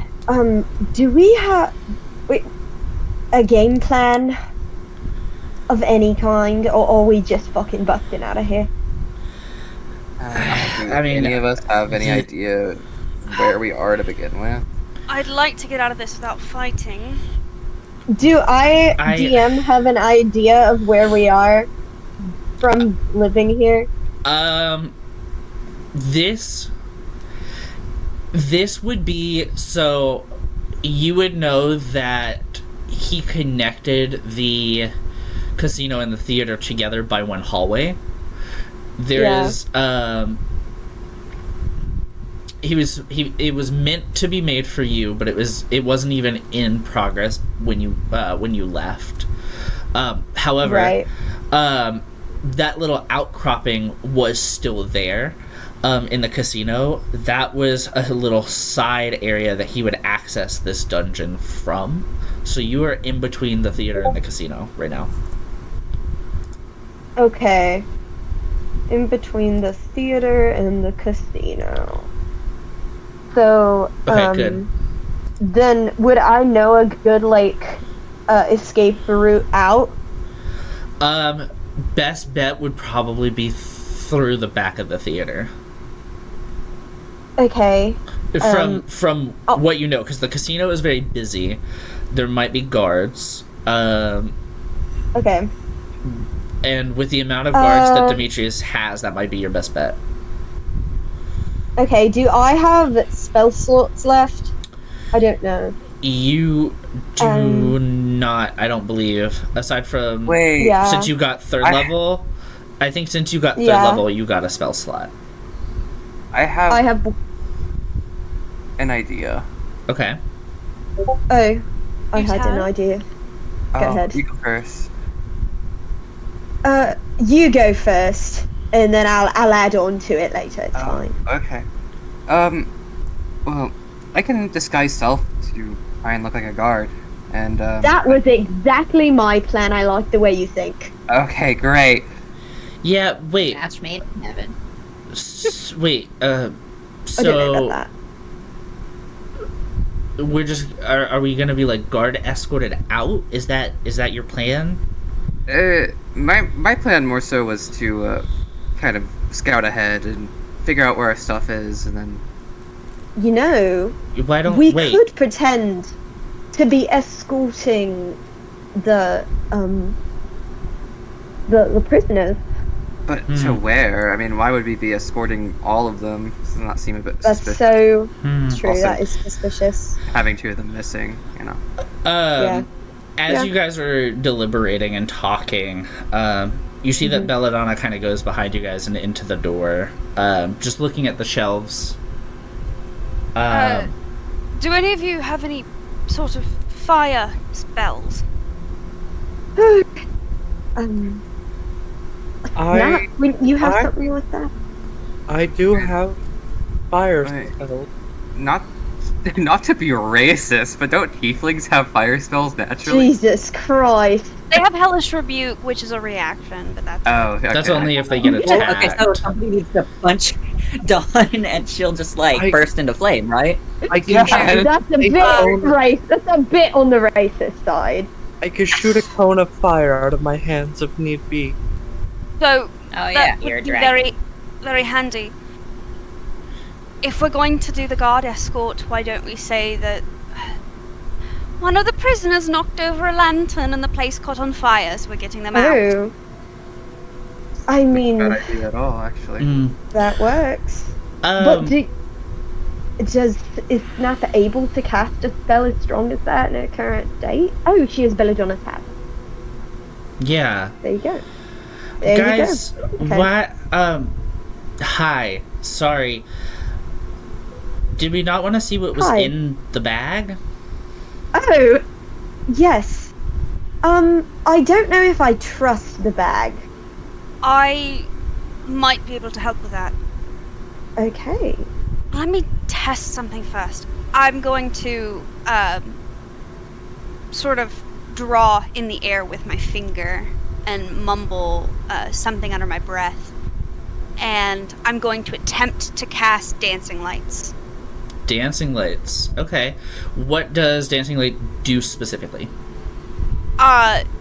Do we have a game plan? of any kind, or are we just fucking busting out of here? Do I mean, any of us have any idea where we are to begin with? I'd like to get out of this without fighting. Do I, DM, have an idea of where we are from living here? This would be, so you would know that he connected the casino and the theater together by one hallway. There's it was meant to be made for you, but it wasn't even in progress when you left. However, Right. That little outcropping was still there in the casino. That was a little side area that he would access this dungeon from. So you are in between the theater and the casino right now. Okay. In between the theater and the casino. So, Okay, good. then would I know a good, escape route out? Best bet would probably be through the back of the theater. Okay. From what you know, because the casino is very busy. There might be guards. Okay. And with the amount of guards that Demetrius has, that might be your best bet. Okay, do I have spell slots left? I don't know. You do not, I don't believe. Aside from... Wait. Yeah. Since you got third level... I think since you got third level, you got a spell slot. I have an idea. Okay. I You had an have? idea. Go ahead. You go first. You go first, and then I'll add on to it later. It's fine. Okay. Well, I can disguise self to try and look like a guard, and That was exactly my plan. I like the way you think. Okay, great. Yeah, wait. Match made in heaven. Wait, I don't know so... about We're just... Are we gonna be, guard escorted out? Is that your plan? My plan more so was to kind of scout ahead and figure out where our stuff is, and then. that. You know, Why don't... we Wait. could pretend to be escorting the prisoners. But to where? I mean, why would we be escorting all of them? Does not seem a bit That's suspicious. so true. Also- That is suspicious. Having two of them missing, you know. Yeah. As you guys are deliberating and talking, you see that Belladonna kind of goes behind you guys and into the door, just looking at the shelves. Do any of you have any sort of fire spells? Nat, when you have I- something like that? I do have fire Right. spells. Not to be racist, but don't tieflings have fire spells naturally? Jesus Christ. They have Hellish Rebuke, which is a reaction, but that's... Oh, okay. That's only if they get Well, attacked. okay, so somebody needs to punch Dawn and she'll just burst into flame, right? I can Yeah. shoot That's a bit That's a bit on the racist side. I can shoot a cone of fire out of my hands if need be. So, Oh that you're a would be dragon. very, very handy. If we're going to do the guard escort, why don't we say that one of the prisoners knocked over a lantern and the place caught on fire, so we're getting them out. Oh. I mean, Bad idea at all, actually. that works. But is Napa able to cast a spell as strong as that in her current state? Oh, she has Belladonna's hat. Yeah. There you go. There Guys, you go. Okay. what? Hi. Sorry. Did we not want to see what was Hi. in the bag? Oh, yes. I don't know if I trust the bag. I might be able to help with that. Okay. Let me test something first. I'm going to sort of draw in the air with my finger and mumble something under my breath. And I'm going to attempt to cast Dancing Lights. Dancing lights. Okay. What does dancing light do specifically?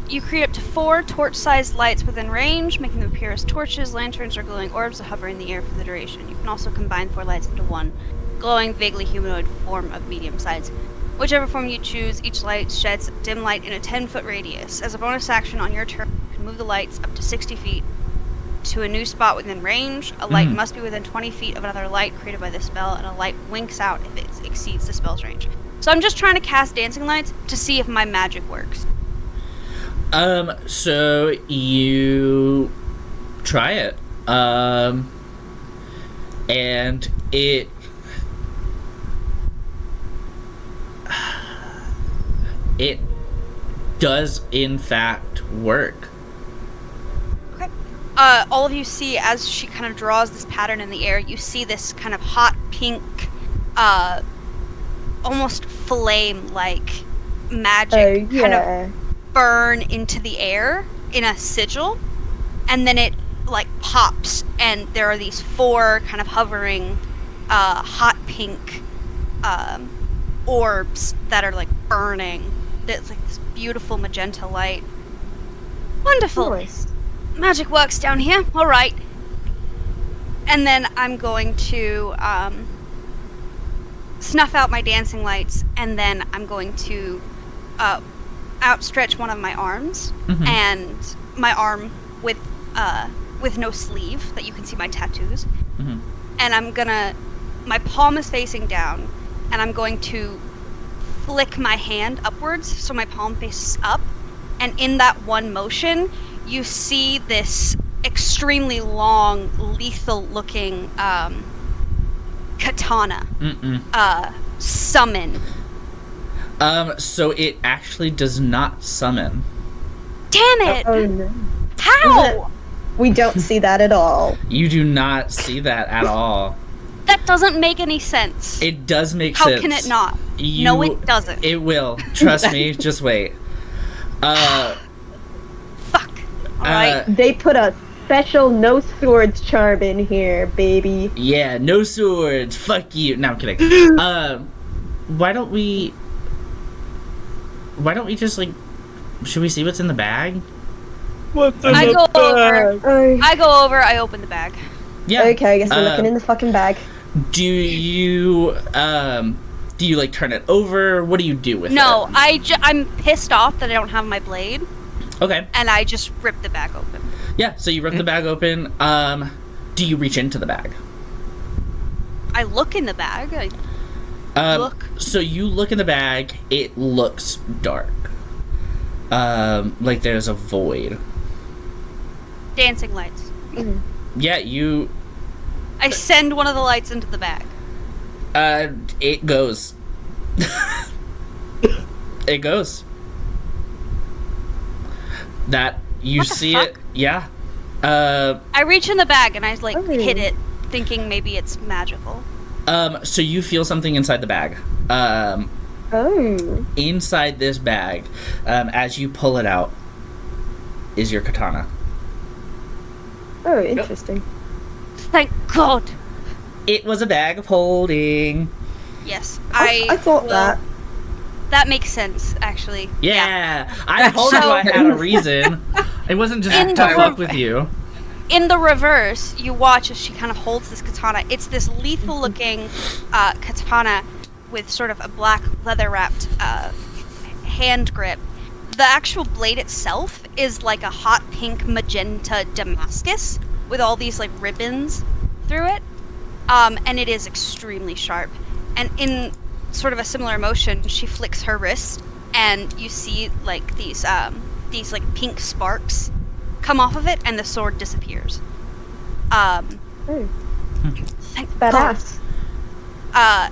You create up to 4 torch-sized lights within range, making them appear as torches, lanterns, or glowing orbs that hover in the air for the duration. You can also combine 4 lights into one glowing, vaguely humanoid form of medium size. Whichever form you choose, each light sheds dim light in a 10-foot radius. As a bonus action on your turn, you can move the lights up to 60 feet to a new spot within range. A light must be within 20 feet of another light created by the spell, and a light winks out if it exceeds the spell's range. So I'm just trying to cast dancing lights to see if my magic works. So you try it. And it does in fact work. Okay. All of you see as she kind of draws this pattern in the air, you see this kind of hot pink, almost flame-like magic kind of burn into the air in a sigil, and then it like pops, and there are these 4 kind of hovering hot pink orbs that are like burning. It's like this beautiful magenta light. Wonderful. Nice. Magic works down here. All right. And then I'm going to snuff out my dancing lights, and then I'm going to outstretch one of my arms, and my arm with no sleeve that you can see my tattoos. And I'm gonna, my palm is facing down, and I'm going to flick my hand upwards so my palm faces up, and in that one motion you see this extremely long, lethal looking katana summon. So it actually does not summon. Damn it! Oh no. How? We don't see that at all. You do not see that at all. That doesn't make any sense. It does make How sense. can it not? No, it doesn't. It will. Trust me. Just wait. Fuck. Alright. They put a special no swords charm in here, baby. Yeah, no swords. Fuck you. No, I'm kidding. Why don't we just like? Should we see what's in the bag? What's in I the go bag? over, I open the bag. Yeah. Okay, I guess we're looking in the fucking bag. Do you like turn it over? What do you do with it? No, I'm pissed off that I don't have my blade, Okay. and I just rip the bag open. Yeah. So you rip the bag open. Do you reach into the bag? I look in the bag. Look. So you look in the bag. It looks dark. Like there's a void. Dancing lights. Yeah, you. I send one of the lights into the bag. It goes. It goes. That you What the see fuck? it. Yeah. I reach in the bag and I like Okay. hit it, thinking maybe it's magical. So you feel something inside the bag. Oh. Inside this bag, as you pull it out, is your katana. Oh, interesting. Thank God. It was a bag of holding. Yes, I thought will- that. That makes sense, actually. Yeah, I told you I had a reason. It wasn't just In to the fuck with you. In the reverse, you watch as she kind of holds this katana. It's this lethal-looking katana with sort of a black leather-wrapped hand grip. The actual blade itself is like a hot pink magenta Damascus with all these like ribbons through it, and it is extremely sharp. And in sort of a similar motion, she flicks her wrist, and you see like these like pink sparks come off of it, and the sword disappears. Oh, Thank God. badass.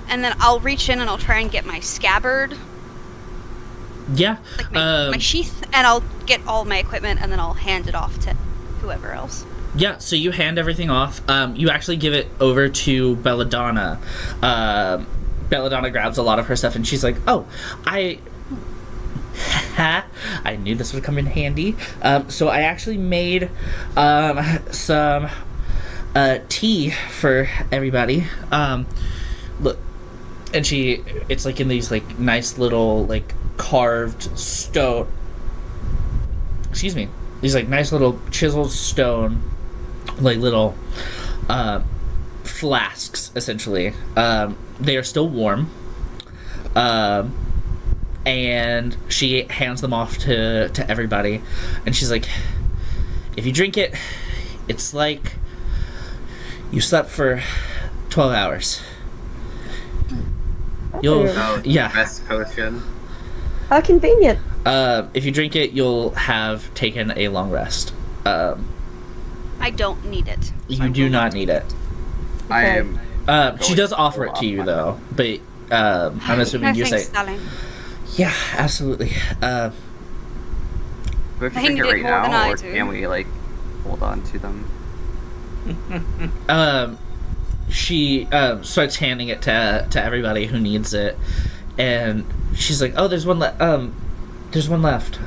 And then I'll reach in and I'll try and get my scabbard, Yeah. like my sheath, and I'll get all my equipment, and then I'll hand it off to whoever else. Yeah, so you hand everything off. You actually give it over to Belladonna. Belladonna grabs a lot of her stuff, and she's like, "Oh, I knew this would come in handy. So I actually made some tea for everybody. Look." And it's like in these like nice little like carved stone excuse me, these like nice little chiseled stone, like little flasks, essentially. They are still warm. And she hands them off to everybody, and she's like, if you drink it, it's like you slept for 12 hours. You'll Best potion. How convenient. if you drink it, you'll have taken a long rest. I don't need it. So You do not need it. I am. She does offer it to you, though, but I'm assuming you thanks, say, darling. yeah, absolutely. Do we have to I drink need it it right more than now, I or do. can we like hold on to them? She starts handing it to everybody who needs it, and she's like, "Oh, there's one left. There's one left.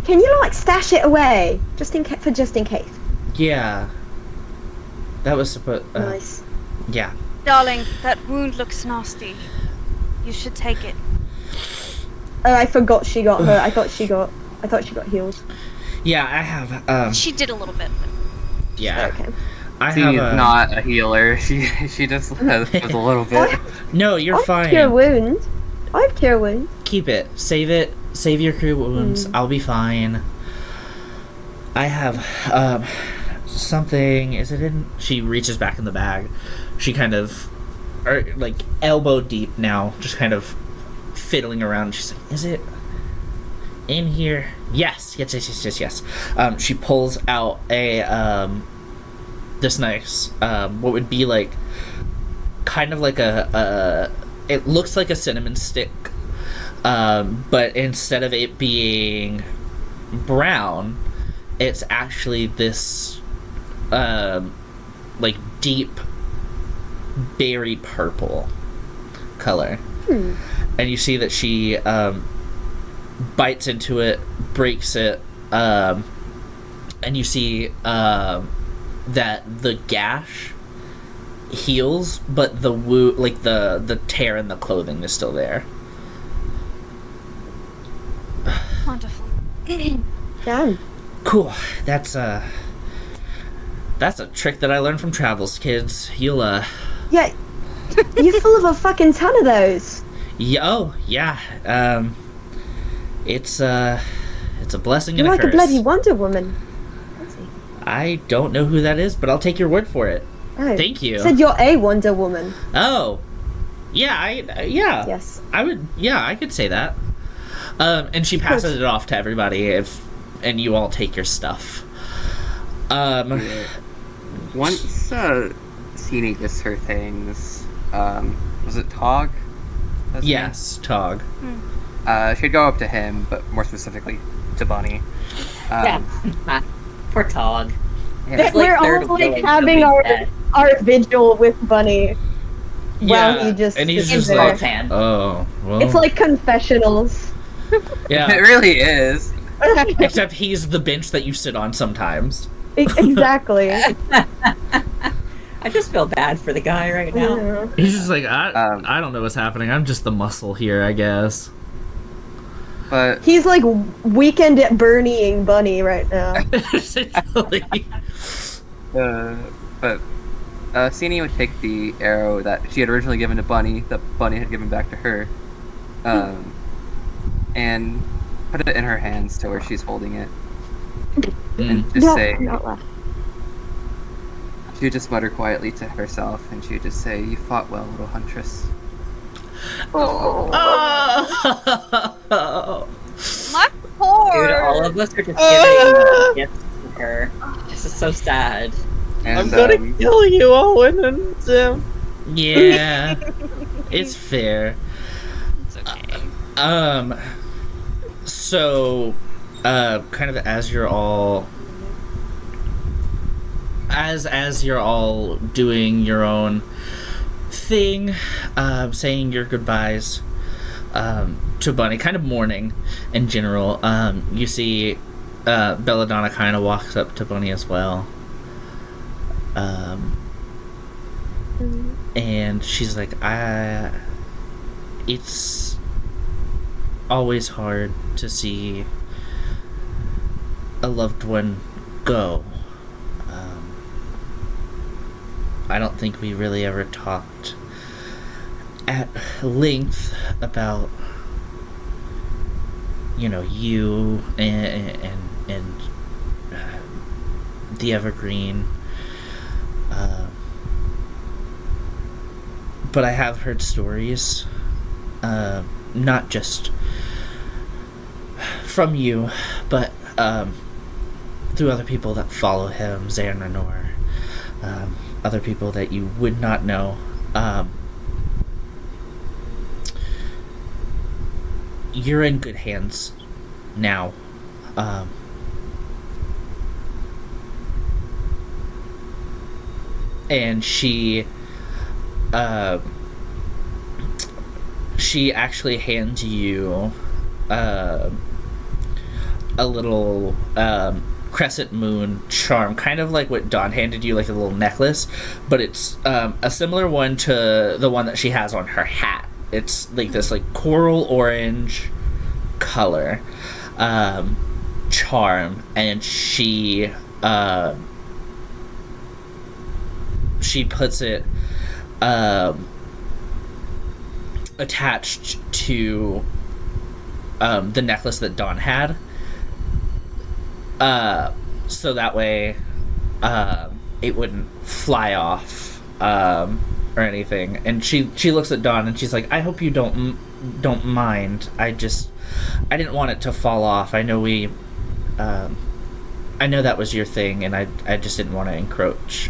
Can you like stash it away just in case? Yeah, that was supposed. Nice. Yeah, Darling, that wound looks nasty. You should take it. Oh, I forgot she got her. I thought she got healed. yeah. I have. She did a little bit. Yeah, Okay. I She's have. not a healer. She just was a little bit. No, you're I have fine. cure wound. I have cure wound. Keep it. Save it. Save your crew wounds. I'll be fine. I have something. Is it in? She reaches back in the bag. She kind of, like elbow deep now, just kind of fiddling around. She's like, "Is it in here?" Yes. She pulls out a this nice what would be like kind of like a it looks like a cinnamon stick. But instead of it being brown, it's actually this, like deep berry purple color. And you see that she bites into it, breaks it, and you see that the gash heals, but the like the tear in the clothing is still there. Wonderful. Damn. Cool. That's a trick that I learned from travels, kids. You'll Yeah. You're full of a fucking ton of those. yeah. It's a blessing You're and a like curse. a bloody Wonder Woman. I don't know who that is, but I'll take your word for it. Oh. Thank you. Said you're a Wonder Woman. Oh. Yeah, yeah. Yes. I would, yeah, I could say that. And she passes it off to everybody and you all take your stuff. Once Sini gets her things, was it Tog? That's his Yes, Tog. name? She'd go up to him, but more specifically to Bunny. Yeah. Poor Tog. Yeah. It's like We're third all like wheeling having something our vigil with Bunny. Yeah, While he just and he's sits just there. like, Hand. oh, well. It's like confessionals. It yeah. really is. Except he's the bench that you sit on sometimes. Exactly. I just feel bad for the guy right now. Yeah. He's just like, I don't know what's happening. I'm just the muscle here, I guess. But He's like weekend at Bernieing Bunny right now. Essentially. but Sini would take the arrow that she had originally given to Bunny, that Bunny had given back to her, and put it in her hands to where she's holding it, and just No, say, not left. she would just mutter quietly to herself, and she would just say, "You fought well, little huntress." Oh. My poor. Dude, all of us are just giving gifts to her. This is so sad. And, I'm gonna kill you, Owen and Tim. Yeah. It's fair. It's okay. So, kind of as you're all doing your own thing, saying your goodbyes to Bunny, kind of mourning in general, you see Belladonna kind of walks up to Bunny as well. And she's like, it's always hard to see a loved one go. I don't think we really ever talked at length about, you know, you and the Evergreen. But I have heard stories, not just from you, but through other people that follow him, Xanranor, other people that you would not know. You're in good hands now. And she actually hands you a little crescent moon charm, kind of like what Dawn handed you, like a little necklace, but it's a similar one to the one that she has on her hat. It's like this like coral orange color charm, and she puts it attached to the necklace that Dawn had, so that way it wouldn't fly off or anything. And she looks at Dawn and she's like, I hope you don't mind. I didn't want it to fall off. I know I know that was your thing, and I just didn't want to encroach.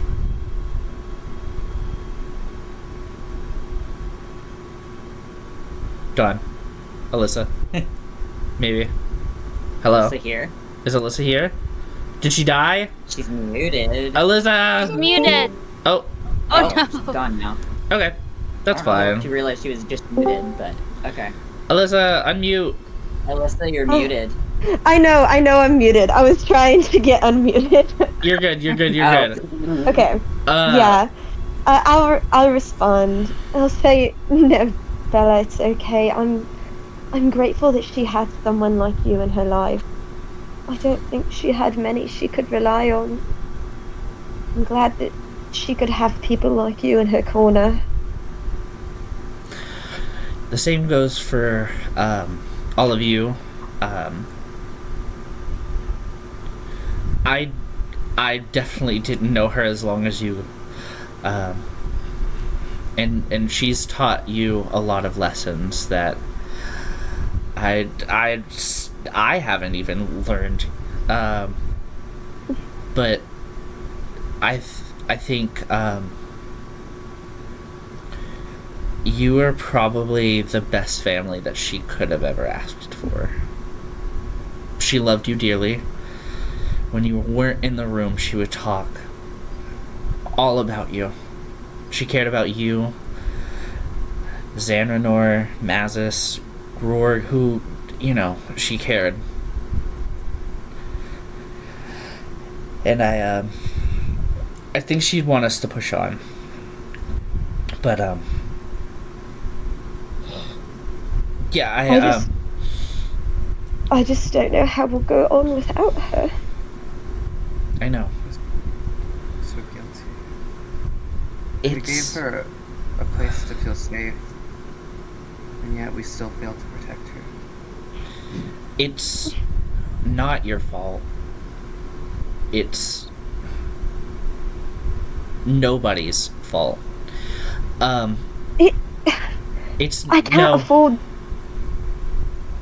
Dawn. Alyssa. Maybe. Hello. Alyssa here. Is Alyssa here? Did she die? She's muted. Alyssa! Muted. Oh, Oh, She's no. gone now. okay. That's I don't know if fine. She realized she was just muted, but okay. Alyssa, unmute. Alyssa, you're muted. I know I'm muted. I was trying to get unmuted. You're good, you're good, you're Oh. good. Okay. Yeah. I'll respond. I'll say, no, Bella, it's okay. I'm grateful that she had someone like you in her life. I don't think she had many she could rely on. I'm glad that she could have people like you in her corner. The same goes for all of you. I definitely didn't know her as long as you, and she's taught you a lot of lessons that I haven't even learned, but I think you are probably the best family that she could have ever asked for. She loved you dearly. When you weren't in the room, she would talk all about you. She cared about you, Xanranor, Mazis, Grorg, who, you know, she cared. And I think she'd want us to push on. But, yeah, I just don't know how we'll go on without her. I know. So guilty. We gave It's her a place to feel safe, and yet we still failed to protect her. it's not your fault. It's nobody's fault. It's I can't no. afford.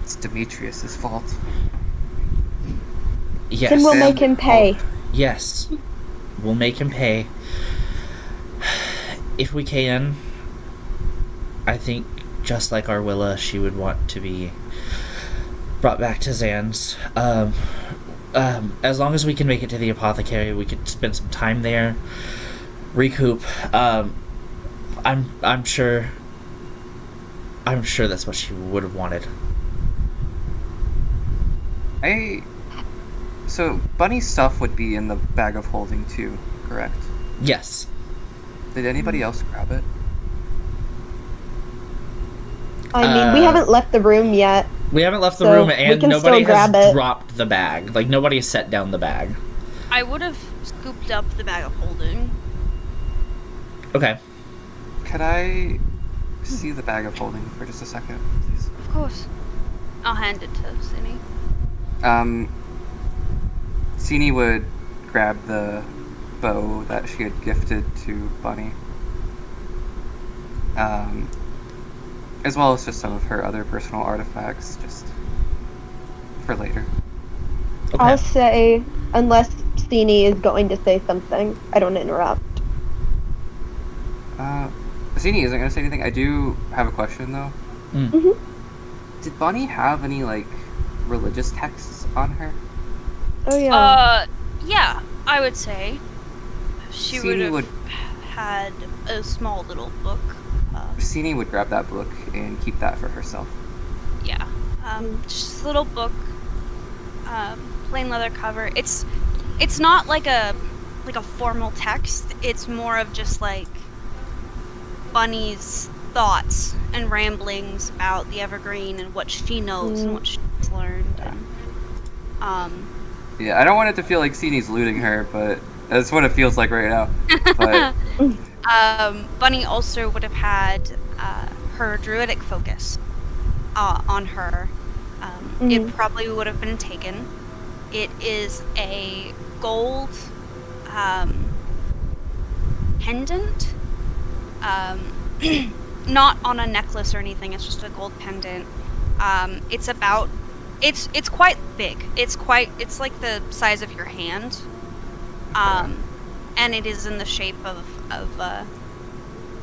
It's Demetrius's fault. Yes. Then we'll Sam- make him pay. Yes. We'll make him pay. If we can. I think, just like Arwilla, she would want to be brought back to Zan's. As long as we can make it to the apothecary, we could spend some time there, recoup. I'm sure that's what she would have wanted. So Bunny's stuff would be in the bag of holding too, correct? Yes. Did anybody else grab it? I mean, we haven't left the room yet. We haven't left the So room, we and can nobody still has grab it. dropped the bag. Like, nobody has set down the bag. I would have scooped up the bag of holding. Okay. Could I see the bag of holding for just a second, please? Of course. I'll hand it to Cindy. Sini would grab the bow that she had gifted to Bunny. As well as just some of her other personal artifacts, just for later. Okay. I'll say, unless Sini is going to say something, I don't interrupt. Sini isn't going to say anything. I do have a question, though. Did Bunny have any, like, religious texts on her? Oh yeah. Yeah, I would say. She Sini would have had a small little book. Sini would grab that book and keep that for herself. Yeah. Just a little book. Plain leather cover. It's not like a formal text. It's more of just like Bunny's thoughts and ramblings about the Evergreen and what she knows and what she's learned. And, Yeah, I don't want it to feel like Sini's looting her, but that's what it feels like right now. But Bunny also would have had her druidic focus on her. It probably would have been taken. It is a gold pendant. Not on a necklace or anything. It's just a gold pendant. It's quite big. It's like the size of your hand. And it is in the shape of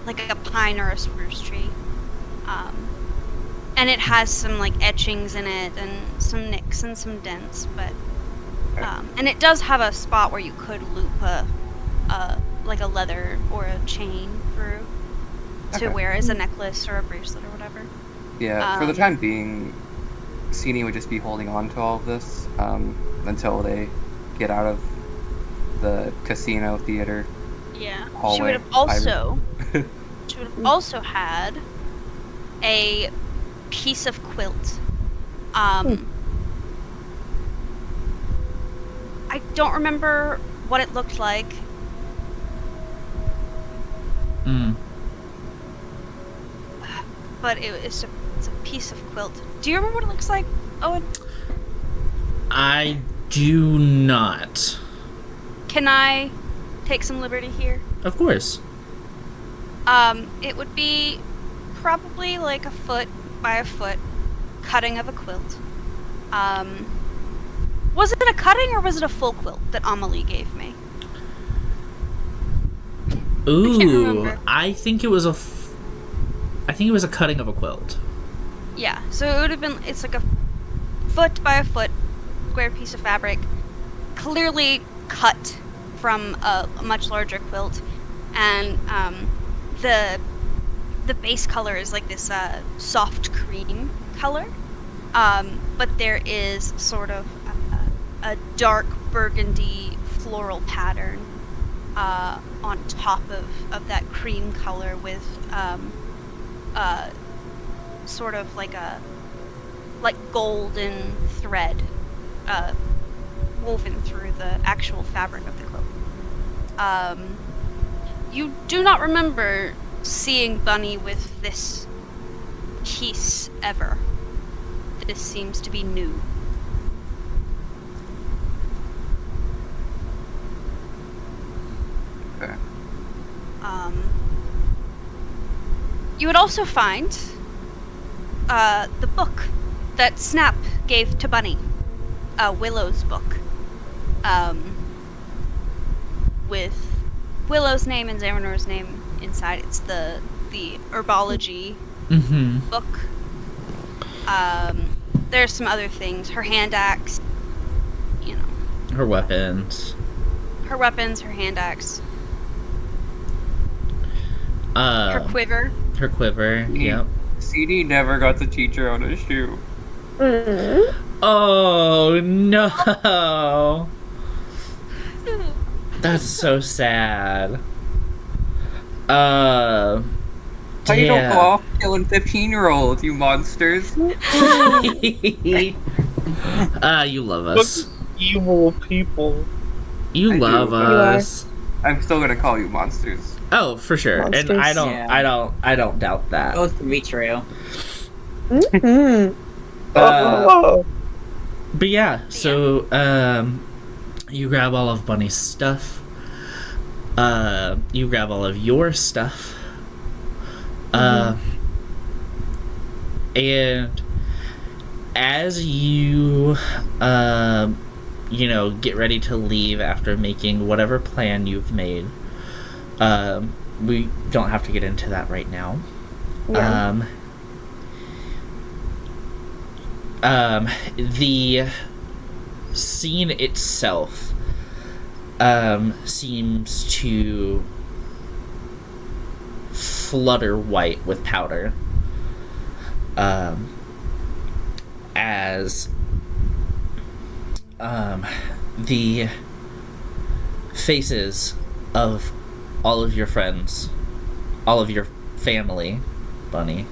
like a pine or a spruce tree. And it has some like etchings in it and some nicks and some dents, but and it does have a spot where you could loop like a leather or a chain through to wear as a necklace or a bracelet or whatever. Yeah, for the time being, Sini would just be holding on to all of this until they get out of the casino theater. Yeah. Hallway. She would have also had a piece of quilt. I don't remember what it looked like. But it's a piece of quilt. Do you remember what it looks like, Owen? I do not. Can I take some liberty here? Of course. It would be probably like a foot by a foot cutting of a quilt. Was it a cutting or was it a full quilt that Amelie gave me? Ooh, I think it was a cutting of a quilt. Yeah, so it would have been, it's like a foot by a foot square piece of fabric, clearly cut from a much larger quilt, and the base color is like this soft cream color, but there is sort of a dark burgundy floral pattern on top of that cream color with sort of like golden thread woven through the actual fabric of the quilt. You do not remember seeing Bunny with this piece ever. This seems to be new. Okay. You would also find the book that Snap gave to Bunny, Willow's book, with Willow's name and Xamanor's name inside. It's the herbology book. There's some other things. Her hand axe, you know. Her weapons. Her weapons, her hand axe. Her quiver. Her quiver, yep. CD never got to teach her how to shoot. Oh, no. That's so sad. Why you don't go Damn. off killing 15-year-olds, you monsters? You love us. Evil people. You I do. love You are. us. I'm still gonna call you monsters. Oh, for sure. And Monsters. I don't Yeah. I don't doubt that. Both can be true. Mhm. Oh. But yeah, so you grab all of Bunny's stuff. You grab all of your stuff. And as you get ready to leave after making whatever plan you've made, we don't have to get into that right now. Yeah. The scene itself seems to flutter white with powder as the faces of all of your friends, all of your family, Bunny,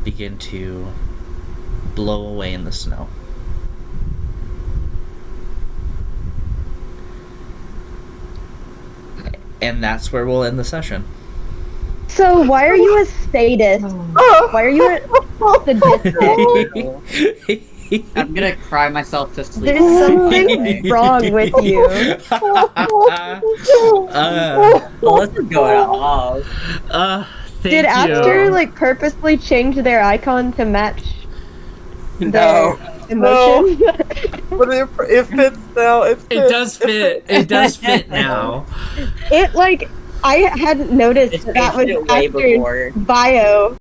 begin to blow away in the snow. And that's where we'll end the session. So why are you a sadist? Why are you a sadistic? I'm gonna cry myself to sleep. There's something wrong with you. Alyssa's going off. Thank Did you. Aster like purposely change their icon to match No. their emotion? But it fits now. It fits. It does fit. It does fit now. It like I hadn't noticed It's that was pasted it way Aster's before. bio